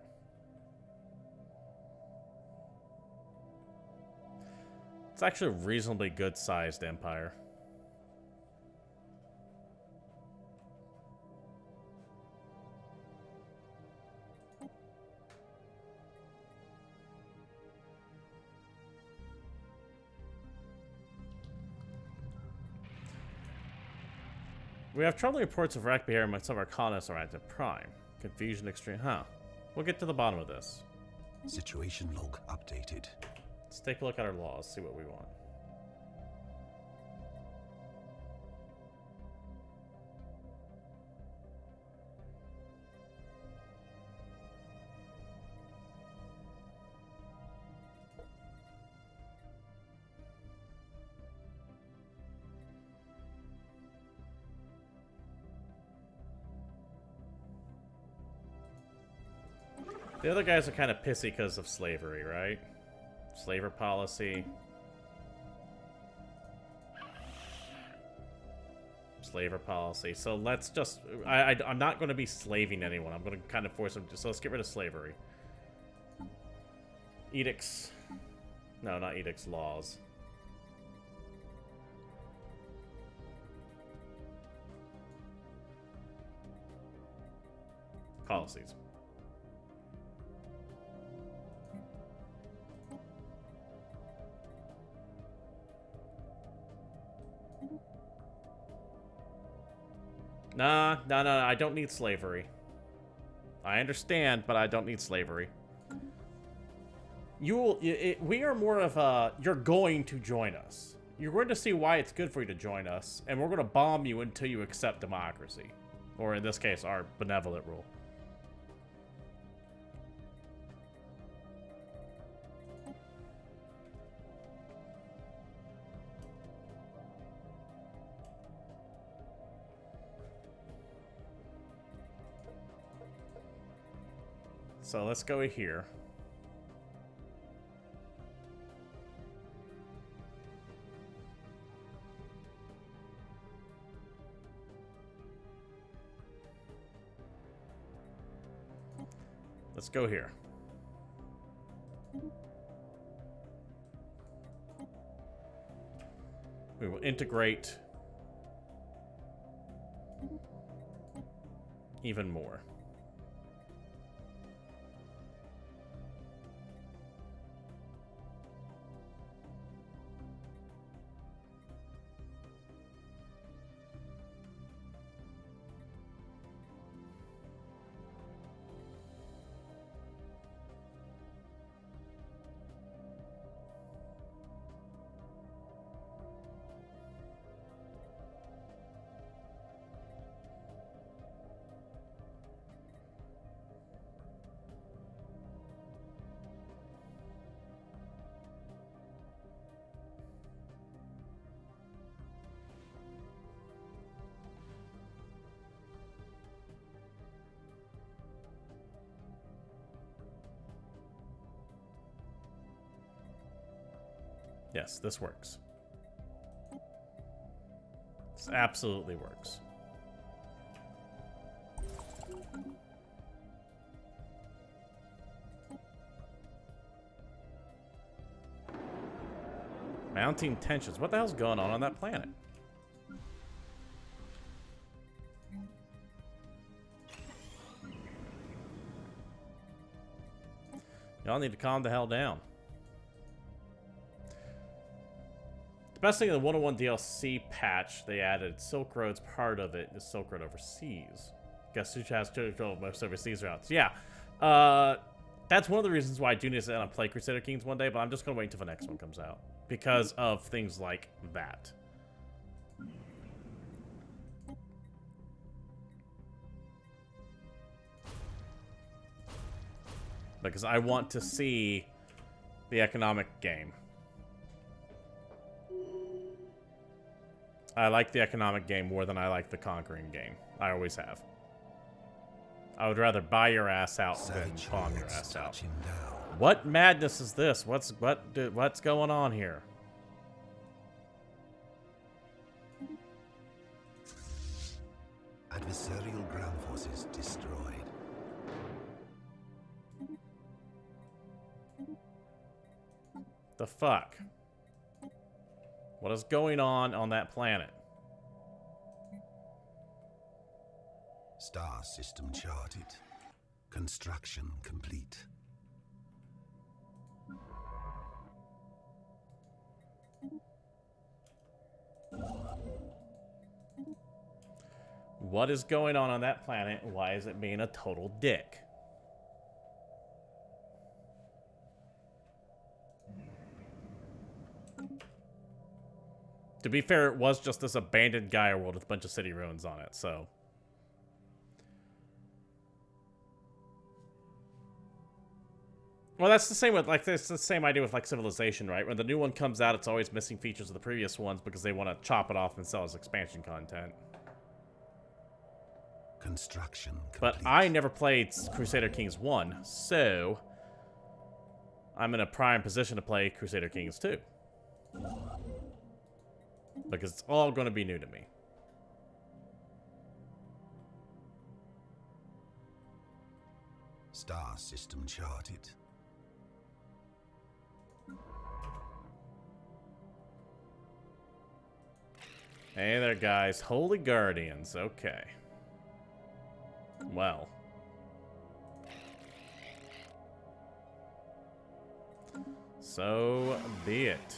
It's actually a reasonably good-sized empire. We have troubling reports of wreck behavior among some of our colonists are active prime. Confusion extreme. Huh. We'll get to the bottom of this. Situation log updated. Let's take a look at our laws, see what we want. The other guys are kind of pissy because of slavery, right? Slaver policy. Slaver policy. So let's just... I'm not going to be slaving anyone. I'm going to kind of force them to... So let's get rid of slavery. Edicts. No, not edicts. Laws. Policies. Nah, I don't need slavery. I understand, but I don't need slavery. We are more of a, you're going to join us. You're going to see why it's good for you to join us, and we're going to bomb you until you accept democracy. Or in this case, our benevolent rule. So let's go here. Let's go here. We will integrate even more. Yes, this works. This absolutely works. Mounting tensions. What the hell's going on that planet? Y'all need to calm the hell down. The best thing in the 101 DLC patch they added, Silk Road's part of it, is Silk Road Overseas. Guess who has control of most overseas routes? Yeah. That's one of the reasons why I do need to sit down and play Crusader Kings one day, but I'm just going to wait until the next one comes out. Because of things like that. Because I want to see the economic game. I like the economic game more than I like the conquering game. I always have. I would rather buy your ass out than pawn your ass out. What madness is this? What's going on here? Adversarial ground forces destroyed. The fuck? What is going on that planet? Star system charted. Construction complete. What is going on that planet? Why is it being a total dick? To be fair, it was just this abandoned Gaia world with a bunch of city ruins on it, so... Well, that's the same with, like, it's the same idea with, like, Civilization, right? When the new one comes out, it's always missing features of the previous ones because they want to chop it off and sell as expansion content. Construction complete. But I never played Crusader Kings 1, so... I'm in a prime position to play Crusader Kings 2. Because it's all going to be new to me. Star system charted. Hey there, guys. Holy Guardians. Okay. Well. So be it.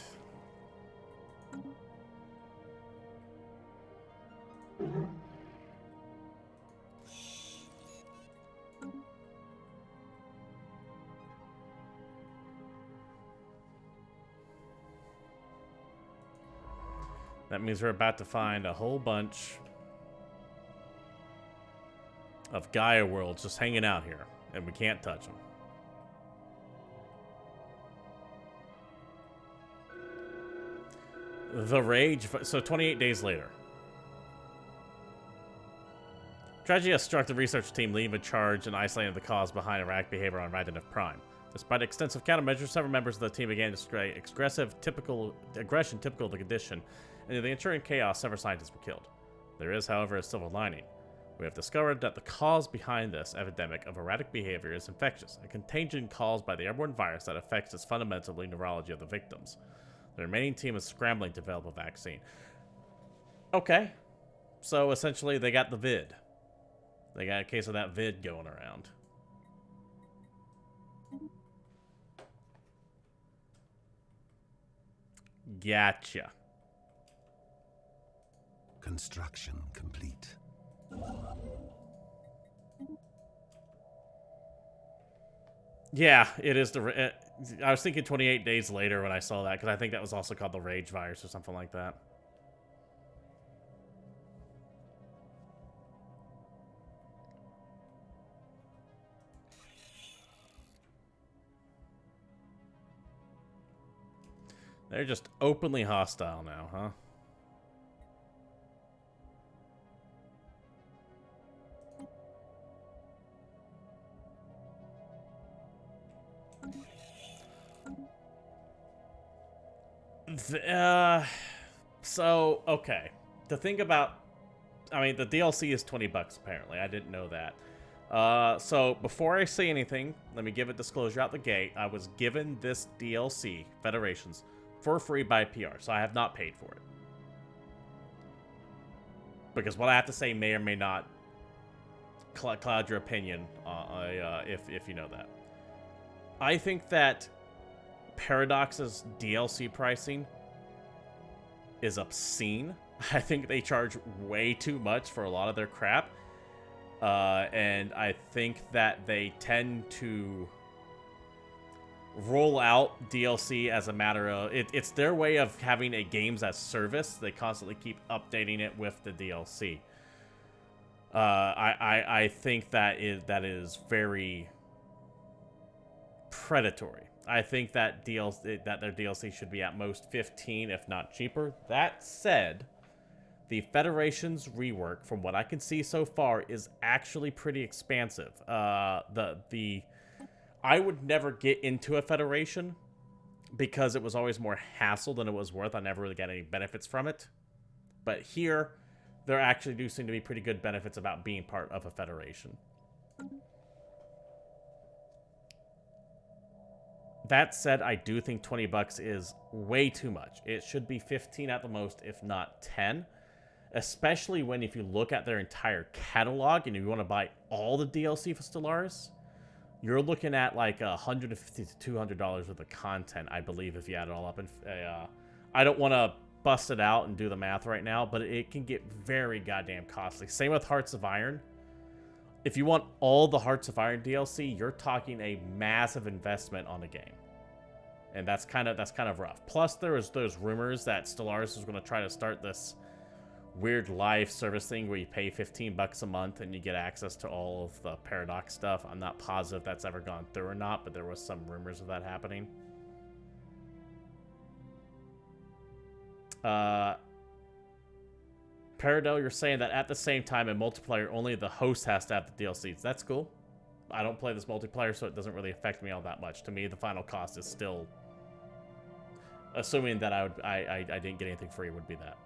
That means we're about to find a whole bunch of Gaia worlds just hanging out here, and we can't touch them. The Rage... So 28 days later. Tragedy has struck the research team leading the charge and isolating the cause behind erratic behavior on Radionov Prime. Despite extensive countermeasures, several members of the team began to display aggression typical of the condition, and in the ensuing chaos, several scientists were killed. There is, however, a silver lining. We have discovered that the cause behind this epidemic of erratic behavior is infectious, a contagion caused by the airborne virus that affects its fundamentally neurology of the victims. The remaining team is scrambling to develop a vaccine. Okay. So, essentially, they got the vid. They got a case of that vid going around. Gotcha. Construction complete. Yeah, it is the... I was thinking 28 days later when I saw that, because I think that was also called the Rage virus or something like that. They're just openly hostile now, huh? So, okay. The thing about... I mean, the DLC is 20 bucks, apparently. I didn't know that. So, before I say anything, let me give a disclosure out the gate. I was given this DLC, Federations, for free by PR, so I have not paid for it. Because what I have to say may or may not cloud your opinion, if you know that. I think that Paradox's DLC pricing is obscene. I think they charge way too much for a lot of their crap. And I think that they tend to roll out DLC as a matter of... It's their way of having a games as service. They constantly keep updating it with the DLC. I think that is very predatory. I think that their DLC should be at most $15, if not cheaper. That said, the Federation's rework, from what I can see so far, is actually pretty expansive. I would never get into a Federation because it was always more hassle than it was worth. I never really got any benefits from it. But here, there actually do seem to be pretty good benefits about being part of a Federation. That said, I do think 20 bucks is way too much. It should be 15 at the most, if not 10. Especially when, if you look at their entire catalog and you want to buy all the DLC for Stellaris, you're looking at like $150 to $200 worth of content, I believe, if you add it all up. And I don't want to bust it out and do the math right now, but it can get very goddamn costly. Same with Hearts of Iron. If you want all the Hearts of Iron DLC, you're talking a massive investment on the game. And that's kind of rough. Plus, there was those rumors that Stellaris was going to try to start this weird live service thing where you pay 15 bucks a month and you get access to all of the Paradox stuff. I'm not positive that's ever gone through or not, but there was some rumors of that happening. Paradel, you're saying that at the same time in multiplayer, only the host has to have the DLCs. That's cool. I don't play this multiplayer, so it doesn't really affect me all that much. To me, the final cost is still, assuming that I didn't get anything free, would be that.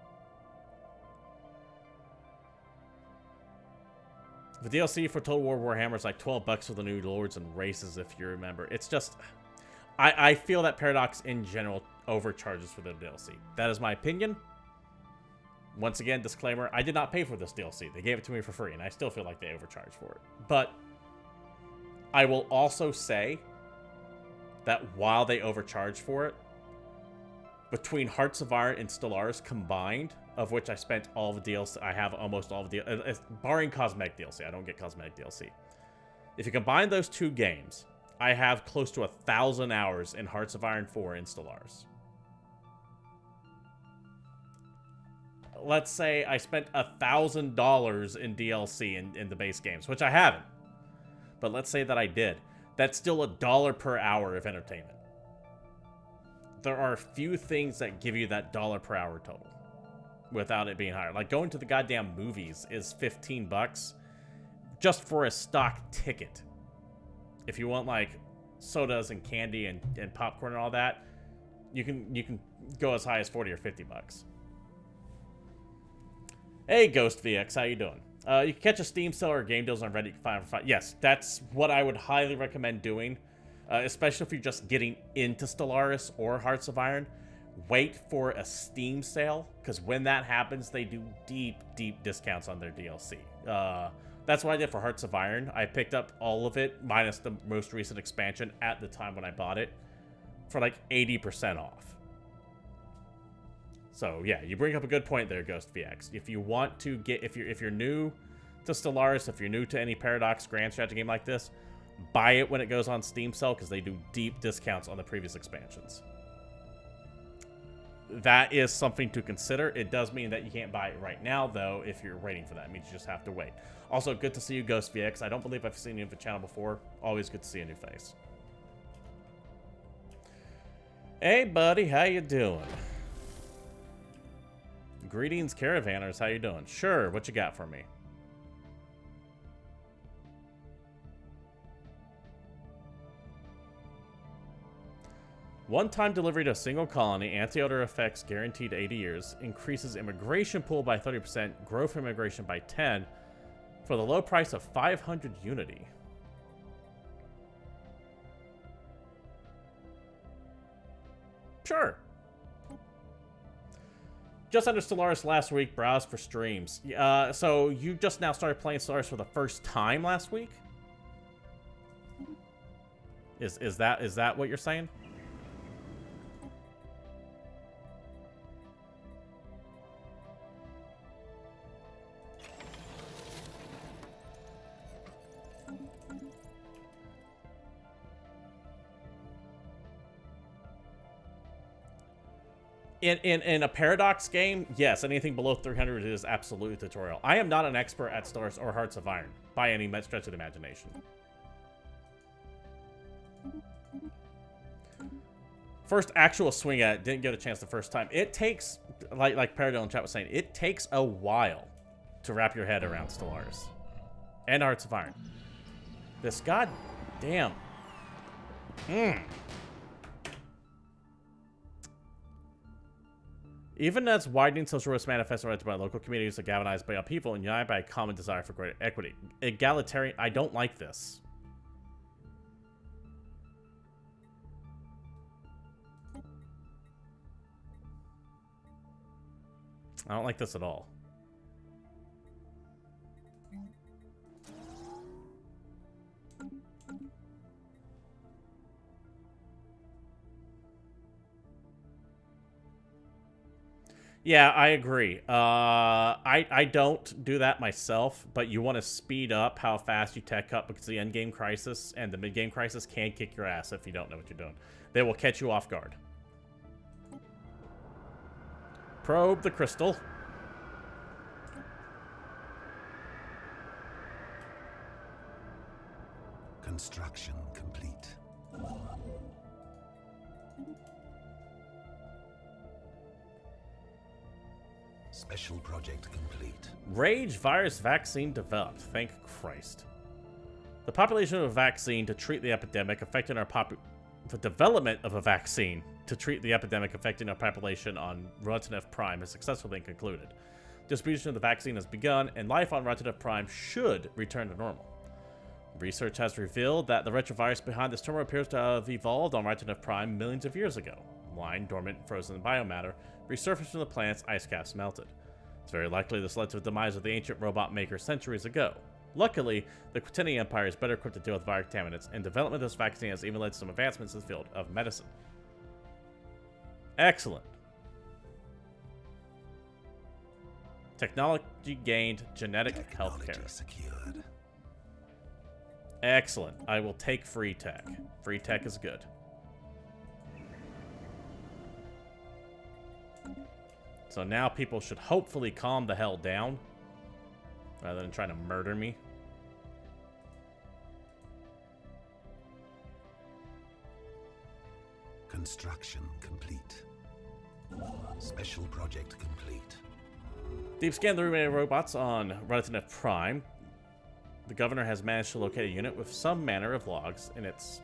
The DLC for Total War Warhammer is like 12 bucks for the new lords and races, if you remember. It's just... I feel that Paradox, in general, overcharges for their DLC. That is my opinion. Once again, disclaimer, I did not pay for this DLC. They gave it to me for free, and I still feel like they overcharged for it. But I will also say that while they overcharged for it, between Hearts of Iron and Stellaris combined, of which I spent all the DLC, I have almost all of the, barring cosmetic DLC. I don't get cosmetic DLC. If you combine those two games, I have close to 1,000 hours in Hearts of Iron 4 and Stellaris. Let's say I spent $1,000 in DLC in the base games, which I haven't. But let's say that I did. That's still $1 per hour of entertainment. There are few things that give you that $1 per hour total without it being higher. Like going to the goddamn movies is 15 bucks just for a stock ticket. If you want like sodas and candy and popcorn and all that, you can go as high as 40 or 50 bucks. Hey Ghost VX, how you doing? You can catch a Steam sale or game deals on Reddit. You can find for $5. Yes, that's what I would highly recommend doing. Especially if you're just getting into Stellaris or Hearts of Iron. Wait for a Steam sale, because when that happens, they do deep discounts on their DLC. That's what I did for Hearts of Iron. I picked up all of it, minus the most recent expansion at the time when I bought it, for like 80% off. So yeah, you bring up a good point there, Ghost VX. If you want to get, if you're new to Stellaris, if you're new to any Paradox Grand Strategy game like this, buy it when it goes on Steam sale because they do deep discounts on the previous expansions. That is something to consider. It does mean that you can't buy it right now, though, if you're waiting for that. It means you just have to wait. Also, good to see you, Ghost VX. I don't believe I've seen you on the channel before. Always good to see a new face. Hey, buddy. How you doing? Greetings, Caravanners. How you doing? Sure. What you got for me? One-time delivery to a single colony, anti-odor effects guaranteed 80 years, increases immigration pool by 30%, growth immigration by 10, for the low price of 500 unity. Sure. Just under Stellaris last week, browse for streams. So you just now started playing Stellaris for the first time last week? Is that what you're saying? In a Paradox game, yes, anything below 300 is absolutely tutorial. I am not an expert at Stellaris or Hearts of Iron, by any stretch of the imagination. First actual swing at it, didn't get a chance the first time. It takes, like Paradil in chat was saying, it takes a while to wrap your head around Stellaris. And Hearts of Iron. This goddamn... Even as widening social risk manifests by local communities are galvanized by upheaval and united by a common desire for greater equity. Egalitarian, I don't like this. I don't like this at all. Yeah, I agree. I don't do that myself, but you want to speed up how fast you tech up because the endgame crisis and the mid-game crisis can kick your ass if you don't know what you're doing. They will catch you off guard. Probe the crystal. Construction complete. Special project complete. Rage virus vaccine developed. Thank Christ. The population of a vaccine to treat the epidemic affecting our the development of a vaccine to treat the epidemic affecting our population on Rotanef Prime has successfully been concluded. Distribution of the vaccine has begun, and life on Rotanef Prime should return to normal. Research has revealed that the retrovirus behind this tumor appears to have evolved on Rotanef Prime millions of years ago. Lying dormant, frozen biomatter resurfaced from the planet's ice caps melted. It's very likely this led to the demise of the ancient robot maker centuries ago. Luckily, the Quintini Empire is better equipped to deal with virus contaminants, and development of this vaccine has even led to some advancements in the field of medicine. Excellent. Technology gained, genetic healthcare. Secured. Excellent. I will take free tech. Free tech is good. So now people should hopefully calm the hell down rather than trying to murder me. Construction complete. Special project complete. Deep scan the remaining robots on Rotanef Prime. The governor has managed to locate a unit with some manner of logs in its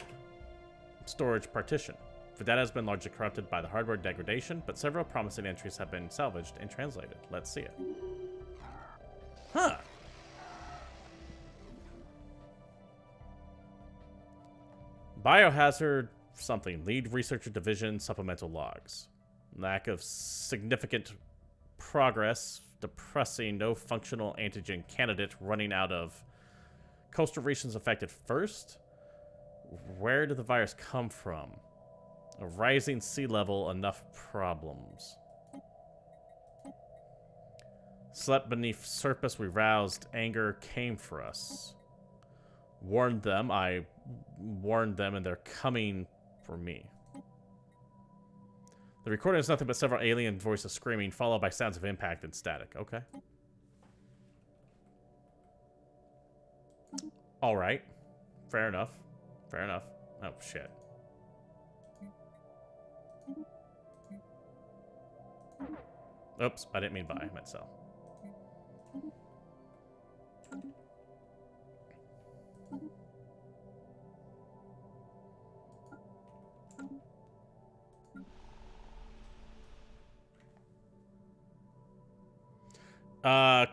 storage partition. The data has been largely corrupted by the hardware degradation, but several promising entries have been salvaged and translated. Let's see it. Huh. Biohazard something. Lead researcher division supplemental logs. Lack of significant progress. Depressing. No functional antigen candidate running out of Coastal regions affected first. Where did the virus come from? A rising sea level, enough problems. Slept beneath surface, we roused. Anger came for us. Warned them, I warned them, and they're coming for me. The recording is nothing but several alien voices screaming, followed by sounds of impact and static. Okay. Alright. Fair enough. Fair enough. Oh, shit. Oops, I didn't mean buy. I meant sell.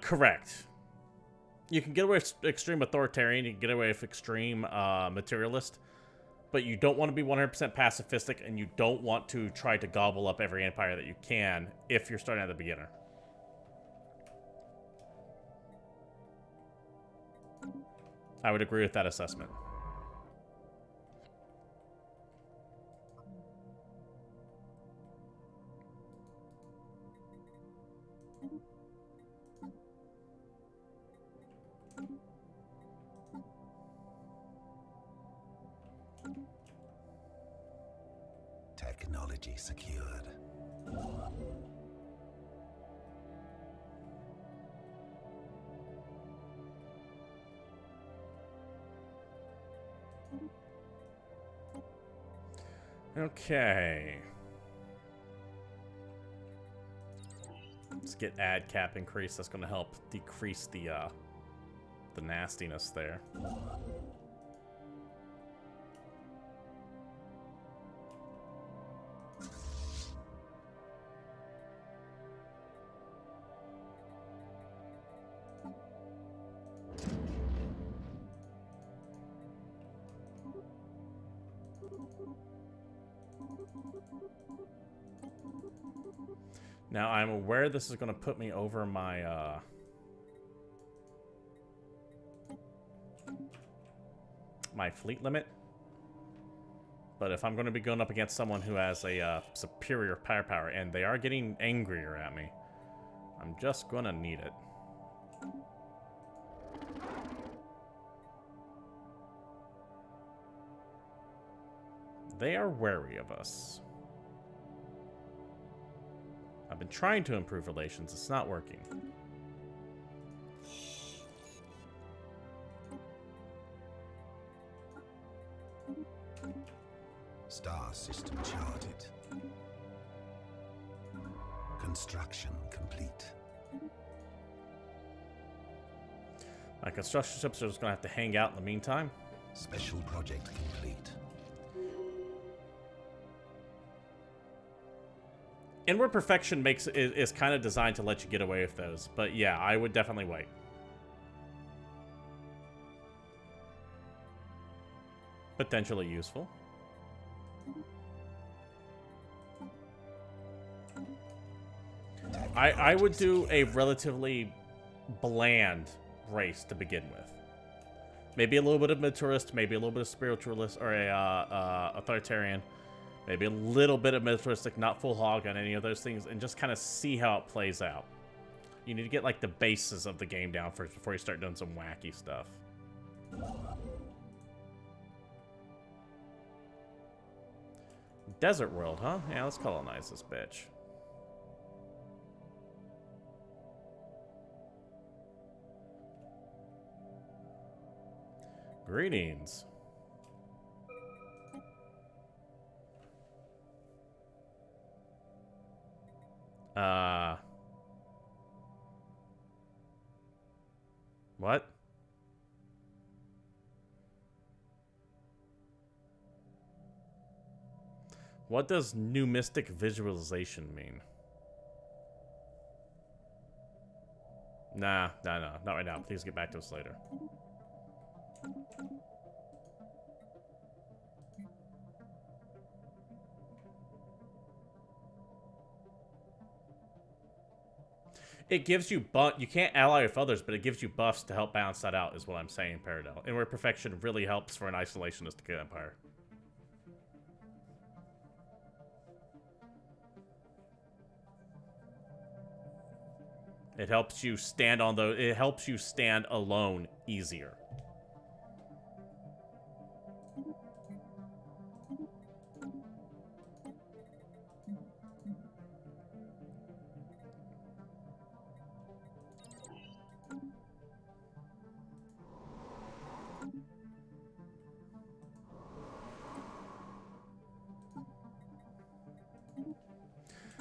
Correct. You can get away with extreme authoritarian, you can get away with extreme materialist, but you don't want to be 100% pacifistic, and you don't want to try to gobble up every empire that you can if you're starting at the beginner. I would agree with that assessment. Technology secured. Okay. Let's get ad cap increase. That's going to help decrease the nastiness there. Now, I'm aware this is going to put me over my, my fleet limit. But if I'm going to be going up against someone who has a superior firepower, and they are getting angrier at me, I'm just going to need it. They are wary of us. I've been trying to improve relations. It's not working. Star system charted. Construction complete. My construction ships are just going to have to hang out in the meantime. Special project complete. Inward Perfection is kind of designed to let you get away with those. But yeah, I would definitely wait. Potentially useful. I would do a relatively bland race to begin with. Maybe a little bit of militarist, maybe a little bit of spiritualist, or a authoritarian. Maybe a little bit of militaristic, not full hog on any of those things, and just kind of see how it plays out. You need to get, like, the basis of the game down first before you start doing some wacky stuff. Desert world, huh? Yeah, let's colonize this bitch. Greetings. What? What does numistic visualization mean? Nah, not right now. Please get back to us later. It gives you you can't ally with others, but it gives you buffs to help balance that out, is what I'm saying, Paradel. And where perfection really helps for an isolationist empire. It helps you stand on it helps you stand alone easier.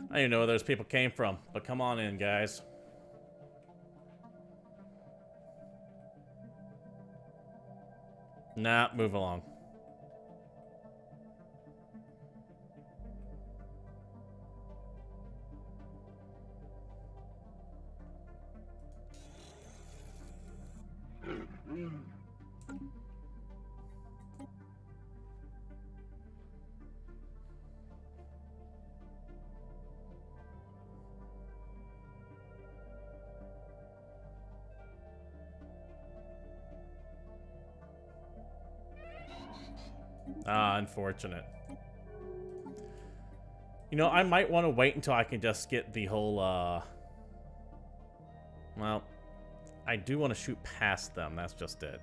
I don't even know where those people came from, but come on in, guys. Nah, move along. Ah, unfortunate. You know, I might want to wait until I can just get the whole, well, I do want to shoot past them, that's just it.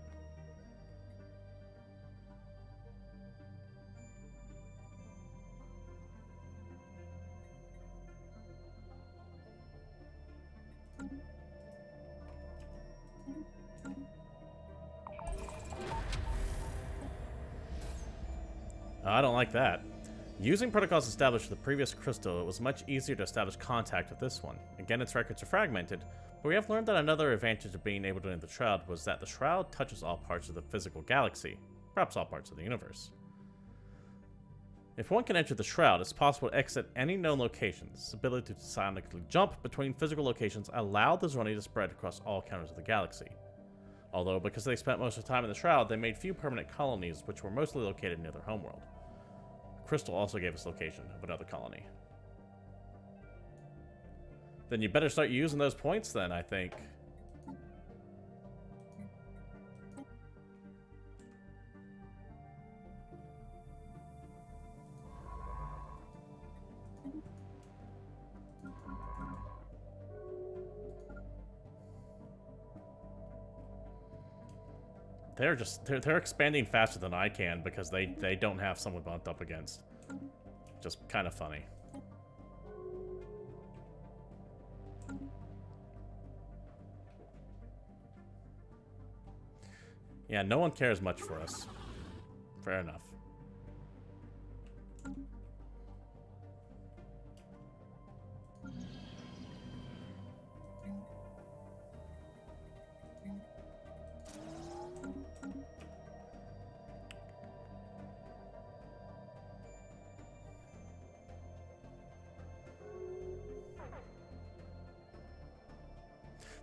I don't like that. Using protocols established with the previous crystal, it was much easier to establish contact with this one. Again, its records are fragmented, but we have learned that another advantage of being able to enter the Shroud was that the Shroud touches all parts of the physical galaxy, perhaps all parts of the universe. If one can enter the Shroud, it's possible to exit any known location. This ability to sonically jump between physical locations allowed the Zoni to spread across all corners of the galaxy. Although, because they spent most of the time in the Shroud, they made few permanent colonies, which were mostly located near their homeworld. Crystal also gave us location of another colony. Then you better start using those points then, I think. They're expanding faster than I can because they don't have someone bumped up against. Just kind of funny. Yeah, no one cares much for us. Fair enough.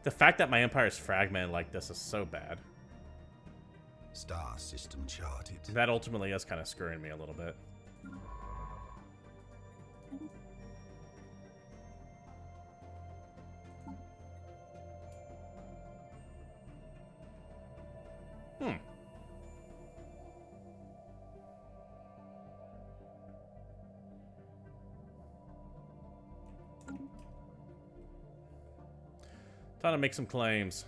The fact that my empire is fragmented like this is so bad. Star system charted. That ultimately is kind of screwing me a little bit. Time to make some claims.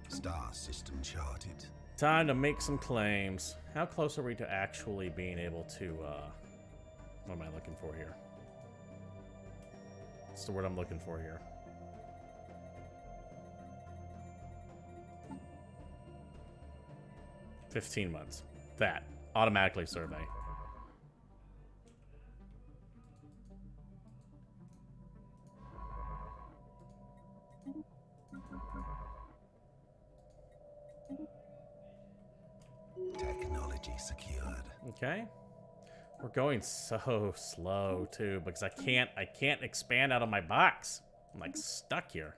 Star system charted. Time to make some claims. How close are we to actually being able to, what am I looking for here? What's the word I'm looking for here? 15 months. That. Automatically survey. Technology secured. Okay. We're going so slow too because I can't expand out of my box. I'm like stuck here.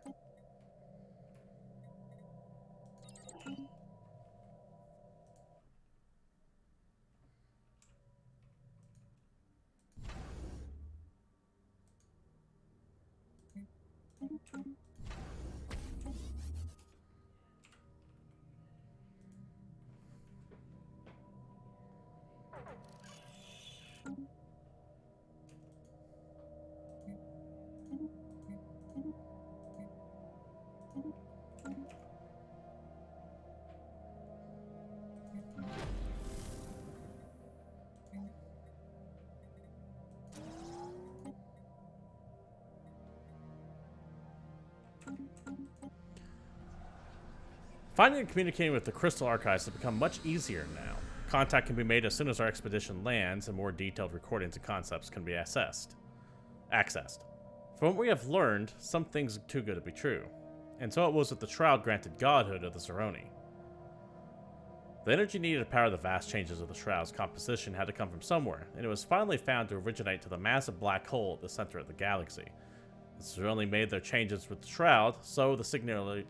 Finding and communicating with the Crystal Archives has become much easier now. Contact can be made as soon as our expedition lands, and more detailed recordings and concepts can be accessed. From what we have learned, some things are too good to be true. And so it was that the Shroud granted godhood of the Zeroni. The energy needed to power the vast changes of the Shroud's composition had to come from somewhere, and it was finally found to originate to the massive black hole at the center of the galaxy. The Zeroni made their changes with the Shroud, so the singularity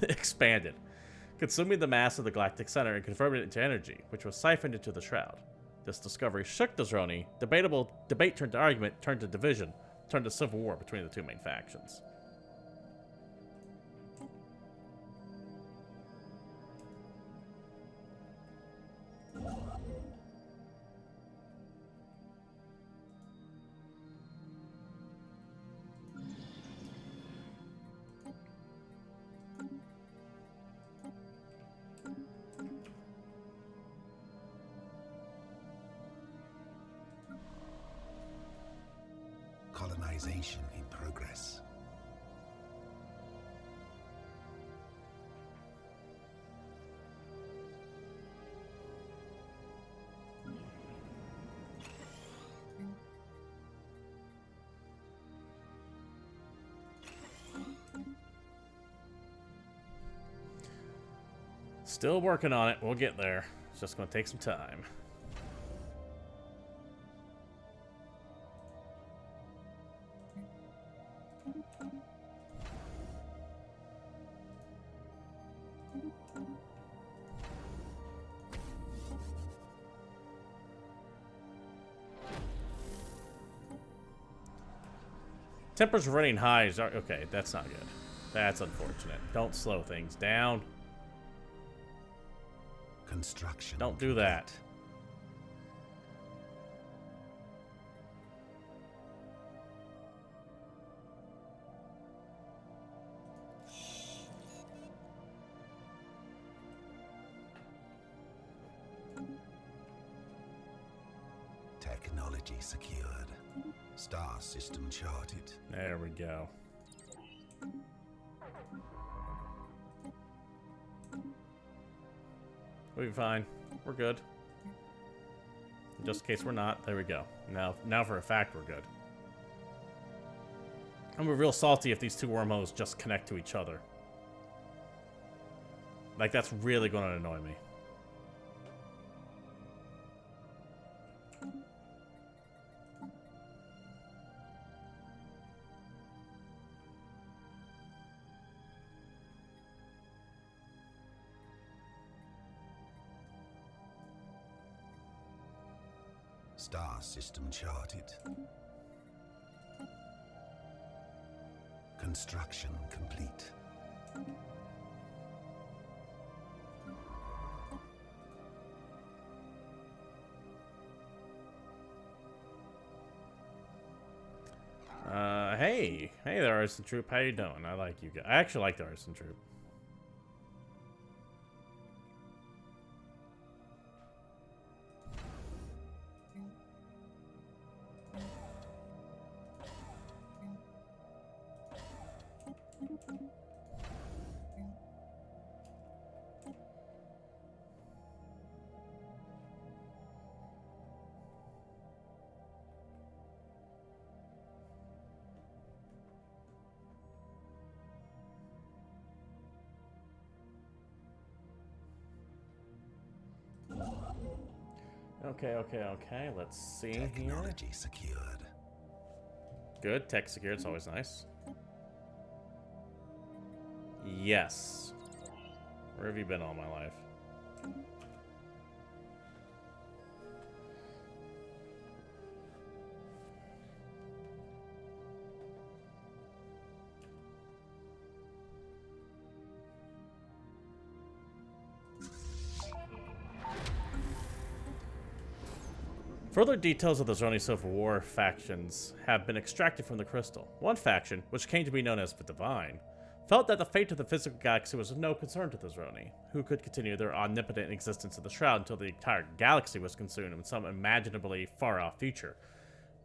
expanded, consuming the mass of the galactic center and converting it into energy, which was siphoned into the Shroud. This discovery shook the Zeroni. Debate turned to argument, turned to division, turned to civil war between the two main factions. Colonization in progress. Still working on it. We'll get there. It's just going to take some time. Tempers running high. Okay, that's not good. That's unfortunate. Don't slow things down. Construction. Don't do that. Technology secured. Star system charted. There we go. We'll be fine. We're good. Just in case we're not, there we go. Now for a fact we're good. I'm real salty if these two wormholes just connect to each other. Like, that's really going to annoy me. Star system charted. Construction complete. Hey there, Artisan Troop. How you doing? I like you guys. I actually like the Artisan Troop. Okay. Let's see here. Technology secured. Good. Tech secured. It's always nice. Yes. Where have you been all my life? Further details of the Zoni Civil War factions have been extracted from the crystal. One faction, which came to be known as the Divine, felt that the fate of the physical galaxy was of no concern to the Zoni, who could continue their omnipotent existence in the Shroud until the entire galaxy was consumed in some imaginably far-off future.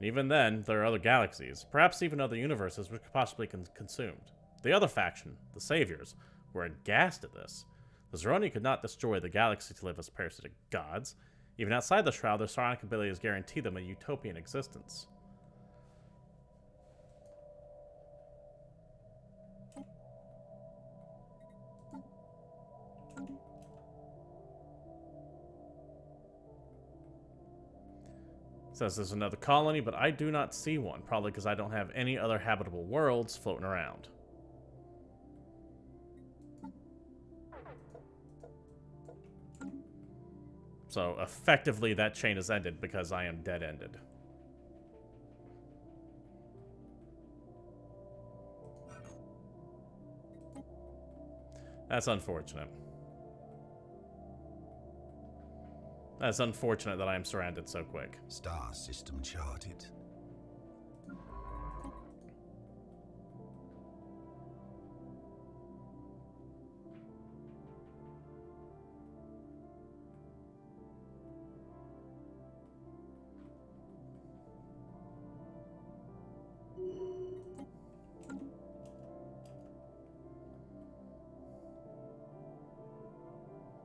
And even then, there are other galaxies, perhaps even other universes, which could possibly be consumed. The other faction, the Saviors, were aghast at this. The Zeroni could not destroy the galaxy to live as parasitic gods. Even outside the Shroud, their psionic abilities guarantee them a utopian existence. Says there's another colony, but I do not see one, probably because I don't have any other habitable worlds floating around. So, effectively, that chain has ended because I am dead-ended. That's unfortunate. That's unfortunate that I am surrounded so quick. Star system charted.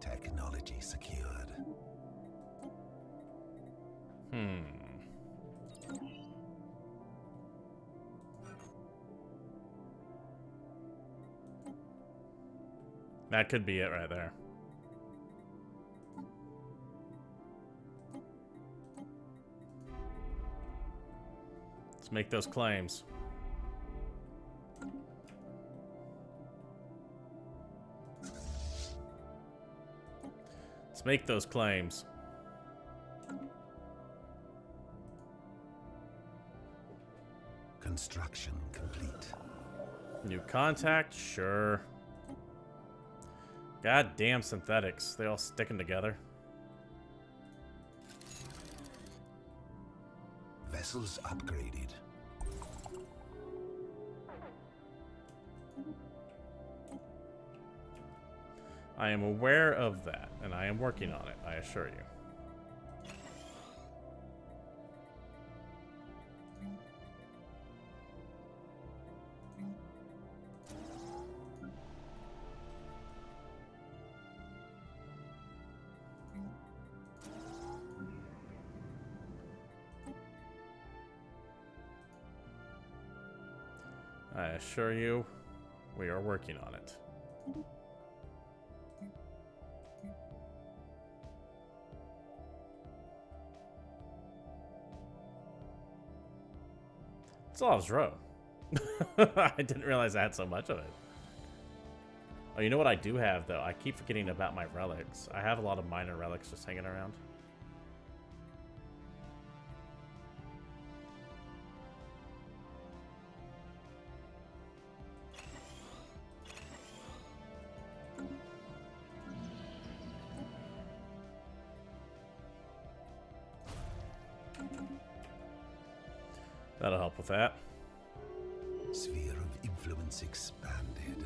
Technology secured. That could be it right there. Let's make those claims. Let's make those claims. Construction complete. New contact? Sure. Goddamn synthetics. They all sticking together. Vessels upgraded. I am aware of that, and I am working on it, I assure you. I assure you, we are working on it. It's Slav's Row. I didn't realize I had so much of it. Oh, you know what I do have, though? I keep forgetting about my relics. I have a lot of minor relics just hanging around. That'll help with that. Sphere of influence expanded.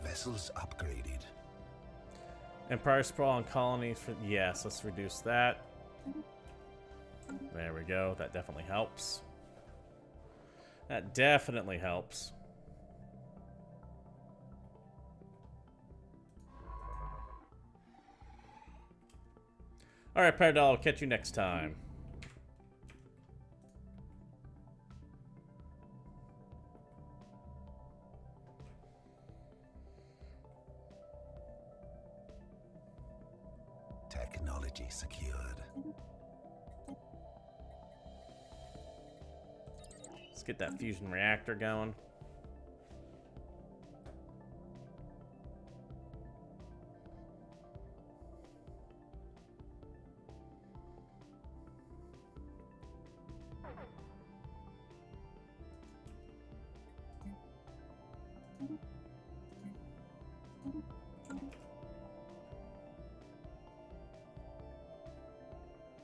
Vessels upgraded. Empire Sprawl and colonies for... Yes, let's reduce that. There we go. That definitely helps. That definitely helps. Alright, Paradol, I'll catch you next time. Technology secured. Let's get that fusion reactor going.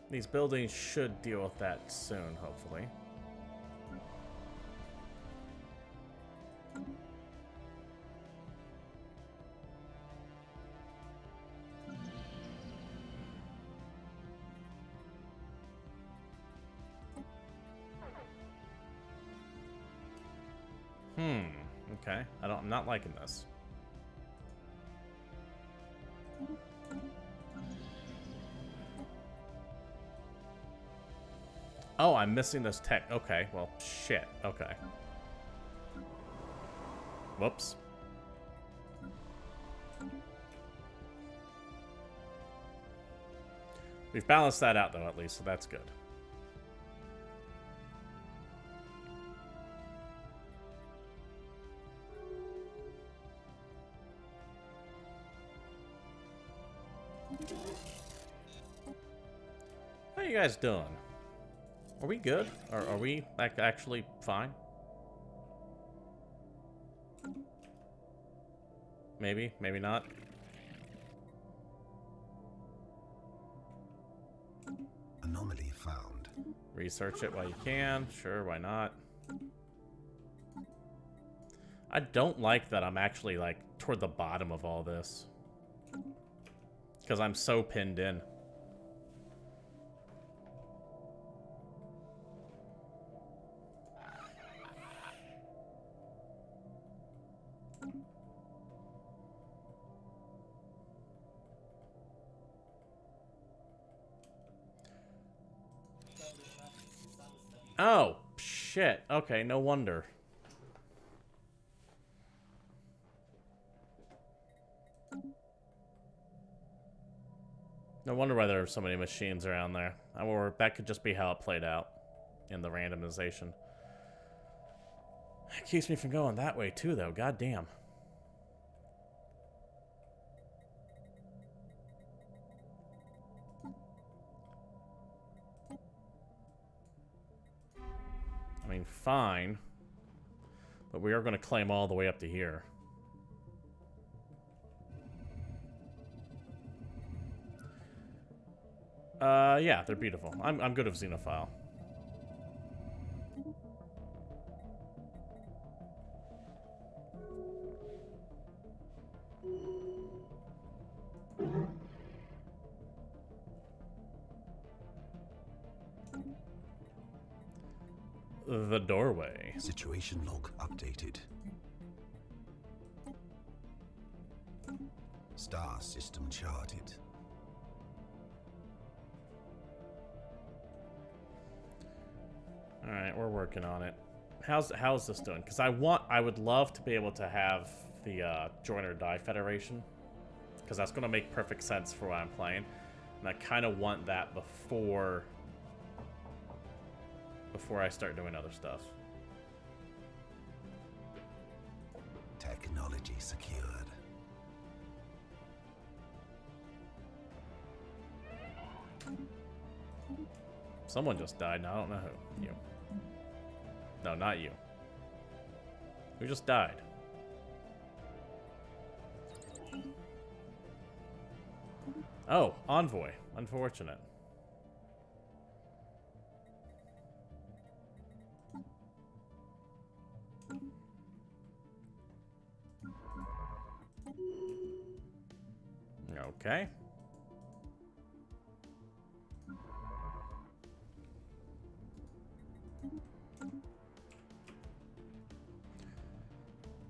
These buildings should deal with that soon, hopefully. Okay. I'm not liking this. Oh, I'm missing this tech. Okay, well, shit. Okay. Whoops. We've balanced that out, though, at least, so that's good. How you guys doing? Are we good? Are we like actually fine? Maybe, maybe not. Anomaly found. Research it while you can. Sure, why not? I don't like that I'm actually like toward the bottom of all this. Because I'm so pinned in. Oh, shit. Okay, no wonder. No wonder why there are so many machines around there. Or that could just be how it played out in the randomization. It keeps me from going that way too, though. God damn. I mean, fine. But we are going to claim all the way up to here. Yeah, they're beautiful. I'm good with Xenophile. The doorway. Situation log updated. Star system charted. All right, we're working on it. How's this doing? Because I would love to be able to have the Join or Die Federation, because that's going to make perfect sense for what I'm playing, and I kind of want that before I start doing other stuff. Technology secured. Someone just died, and I don't know who. You. No, not you. Who just died? Oh, Envoy. Unfortunate. Okay.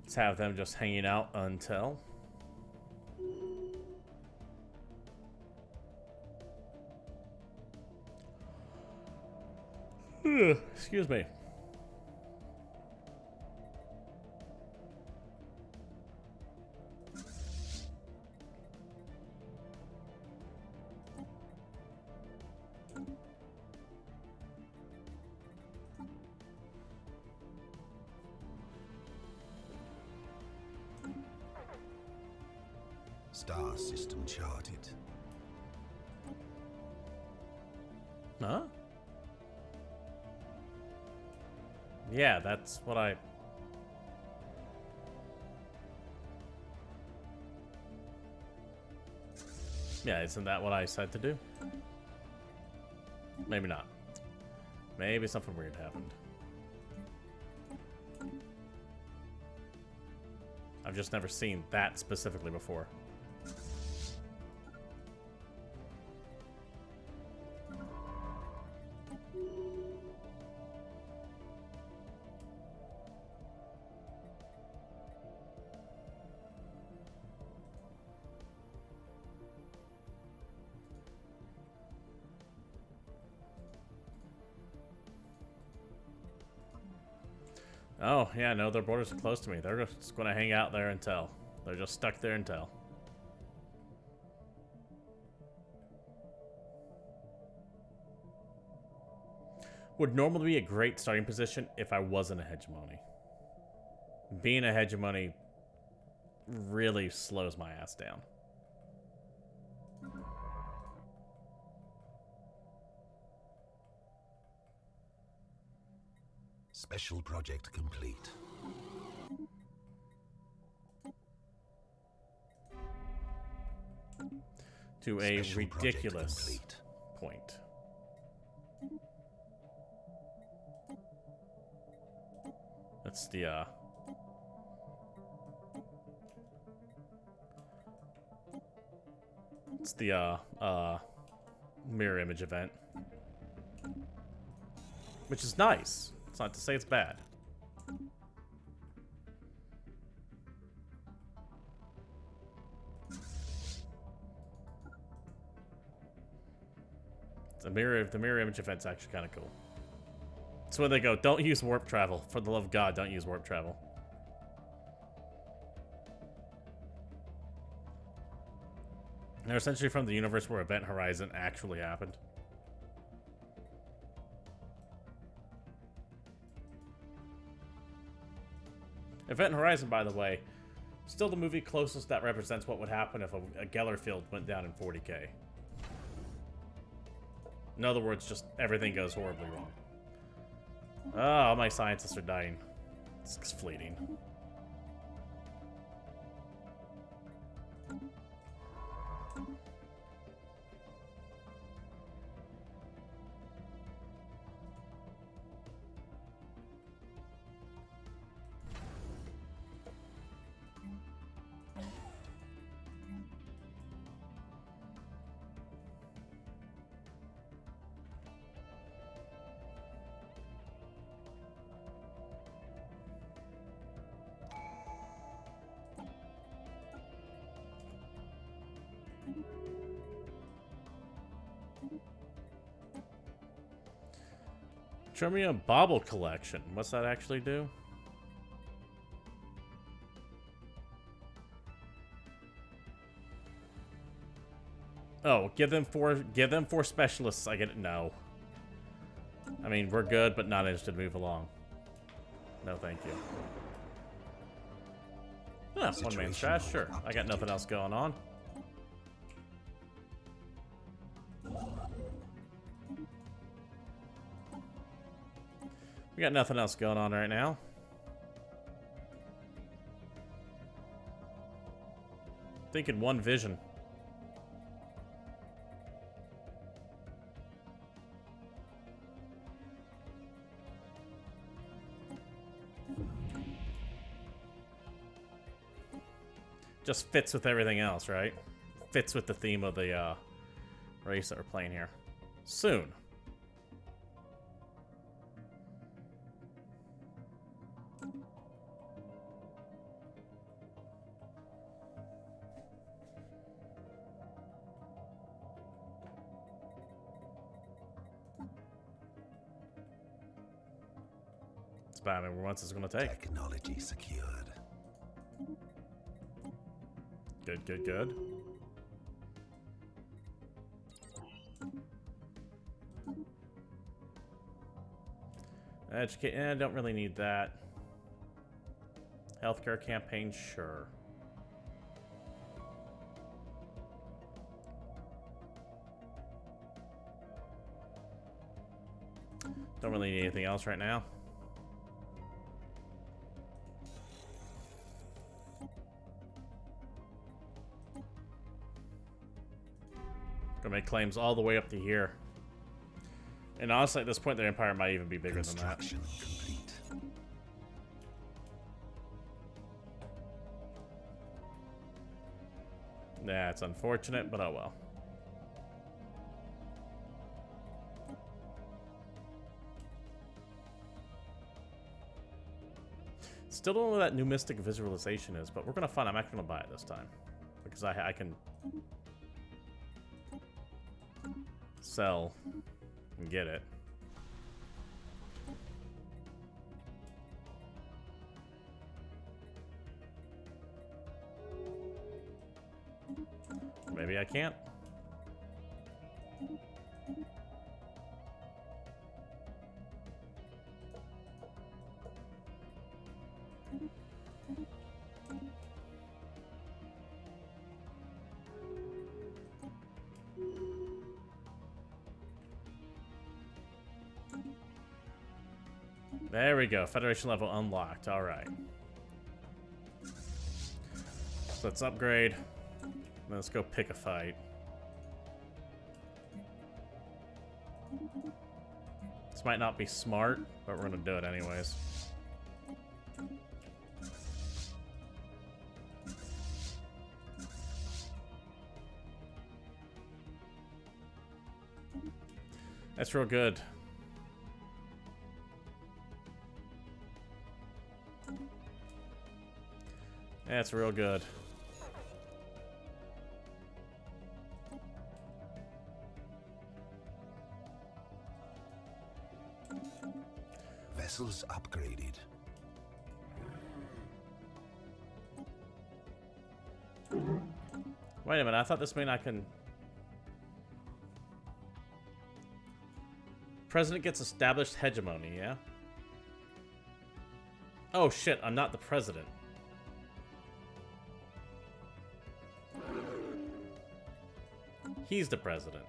Let's have them just hanging out until... Excuse me. Star system charted. Huh? Yeah, that's what I... Yeah, isn't that what I said to do? Maybe not. Maybe something weird happened. I've just never seen that specifically before. Oh, yeah, no, their borders are close to me. They're just going to hang out there until. They're just stuck there until. Would normally be a great starting position if I wasn't a hegemony. Being a hegemony really slows my ass down. Special project complete. To a Special project ridiculous complete. point. That's the, it's the, mirror image event. Which is nice. It's not to say it's bad. The mirror image event's actually kind of cool. It's when they go, don't use warp travel. For the love of God, don't use warp travel. They're essentially from the universe where Event Horizon actually happened. Event Horizon, by the way, still the movie closest that represents what would happen if a Geller field went down in 40K. In other words, just everything goes horribly wrong. Oh, all my scientists are dying. It's fleeting. Show me a bauble collection. What's that actually do? Oh, give them four specialists. I get it. No. I mean, we're good, but not interested to move along. No, thank you. Yeah, one man's trash. Sure. I got nothing else going on. We got nothing else going on right now. Thinking one vision. Just fits with everything else, right? Fits with the theme of the race that we're playing here. Soon. It's about how many months it's going to take. Technology secured. Good, good, good. Educate, don't really need that. Healthcare campaign, sure. Don't really need anything else right now. Gonna make claims all the way up to here. And honestly, at this point, the Empire might even be bigger than that. Construction complete. Yeah, it's unfortunate, but oh well. Still don't know what that new mystic visualization is, but we're gonna find. I'm actually gonna buy it this time because I can sell and get it. Maybe I can't. There we go. Federation level unlocked. All right. So let's upgrade. Let's go pick a fight. This might not be smart, but we're gonna do it anyways. That's real good. That's real good. Vessels upgraded. Wait a minute, I thought this meant I can... President gets established hegemony, yeah? Oh shit, I'm not the president. He's the president.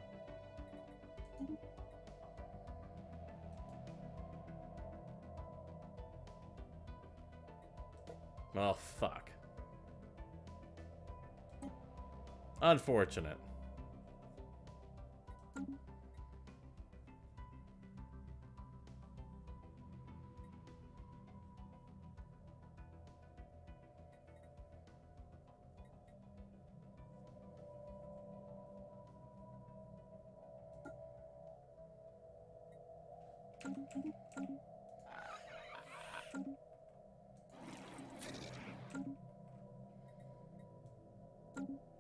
Oh, fuck. Unfortunate.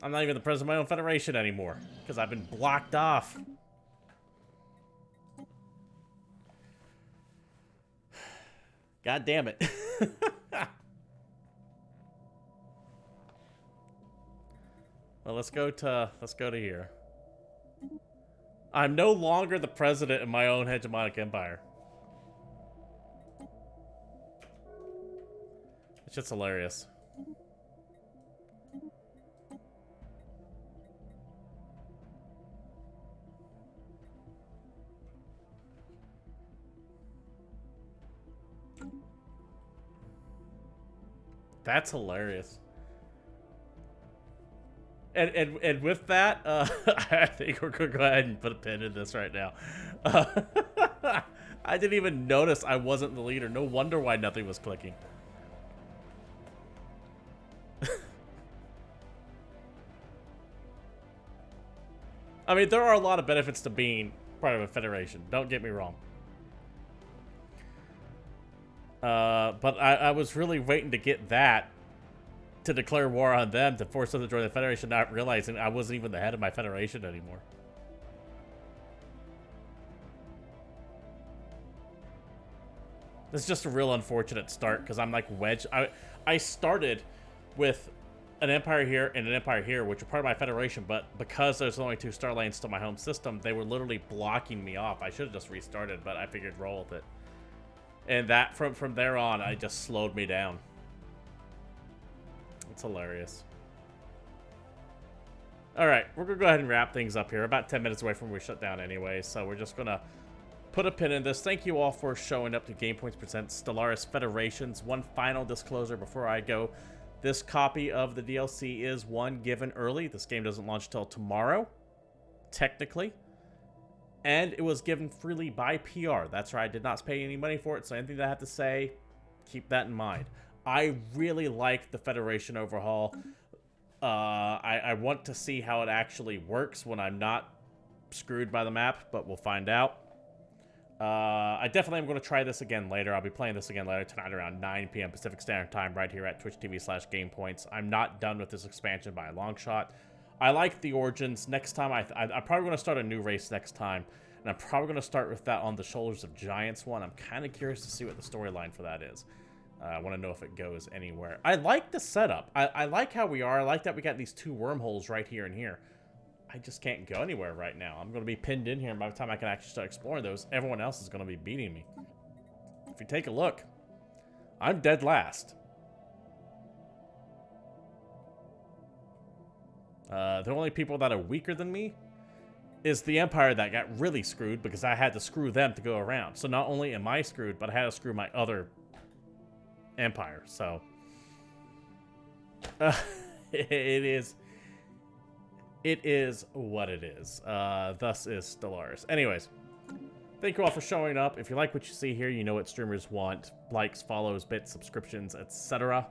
I'm not even the president of my own federation anymore because I've been blocked off. God damn it. Well, let's go to here. I'm no longer the president of my own hegemonic empire. It's just hilarious. That's hilarious. And with that, I think we're gonna go ahead and put a pin in this right now. I didn't even notice I wasn't the leader. No wonder why nothing was clicking. I mean, there are a lot of benefits to being part of a federation. Don't get me wrong. But I was really waiting to get that to declare war on them, to force them to join the Federation, not realizing I wasn't even the head of my Federation anymore. It's just a real unfortunate start because I'm like wedged. I started with an empire here and an empire here, which are part of my federation, but because there's only 2 star lanes to my home system, they were literally blocking me off. I should have just restarted, but I figured roll with it. And that from there on, I just slowed me down. It's hilarious. All right, we're gonna go ahead and wrap things up here. About 10 minutes away from when we shut down anyway, so we're just gonna put a pin in this. Thank you all for showing up to GamePoints Presents Stellaris Federations. One final disclosure before I go. This copy of the DLC is one given early. This game doesn't launch till tomorrow, technically. And it was given freely by PR. That's right, I did not pay any money for it, so anything that I have to say, keep that in mind. I really like the Federation overhaul. I want to see how it actually works when I'm not screwed by the map, but we'll find out. I definitely am going to try this again later. I'll be playing this again later tonight around 9 p.m. Pacific Standard Time right here at twitch.tv/GamePoints. I'm not done with this expansion by a long shot. I like the Origins. Next time, I'm probably going to start a new race next time, and I'm probably going to start with that On the Shoulders of Giants one. I'm kind of curious to see what the storyline for that is. I want to know if it goes anywhere. I like the setup. I like how we are. I like that we got these 2 wormholes right here and here. I just can't go anywhere right now. I'm going to be pinned in here, and by the time I can actually start exploring those, everyone else is going to be beating me. If you take a look, I'm dead last. The only people that are weaker than me is the Empire that got really screwed because I had to screw them to go around. So not only am I screwed, but I had to screw my other Empire. So it is what it is. Thus is Stellaris. Anyways, thank you all for showing up. If you like what you see here, you know what streamers want. Likes, follows, bits, subscriptions, etc.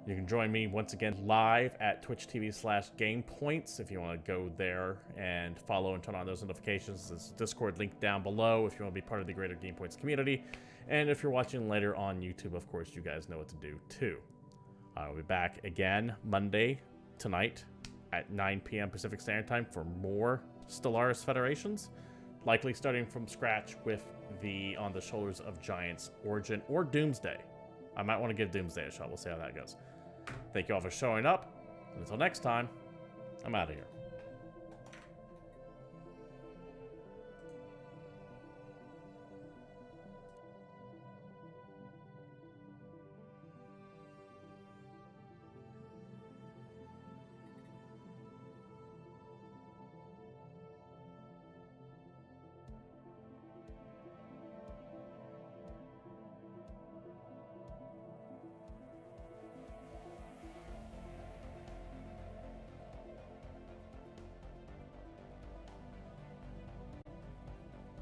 You can join me once again live at twitch.tv/GamePoints if you want to go there and follow and turn on those notifications. There's a Discord link down below if you want to be part of the greater GamePoints community. And if you're watching later on YouTube, of course, you guys know what to do too. I'll be back again Monday tonight at 9 p.m. Pacific Standard Time for more Stellaris Federations, likely starting from scratch with the On the Shoulders of Giants Origin or Doomsday. I might want to give Doomsday a shot. We'll see how that goes. Thank you all for showing up. And until next time, I'm out of here.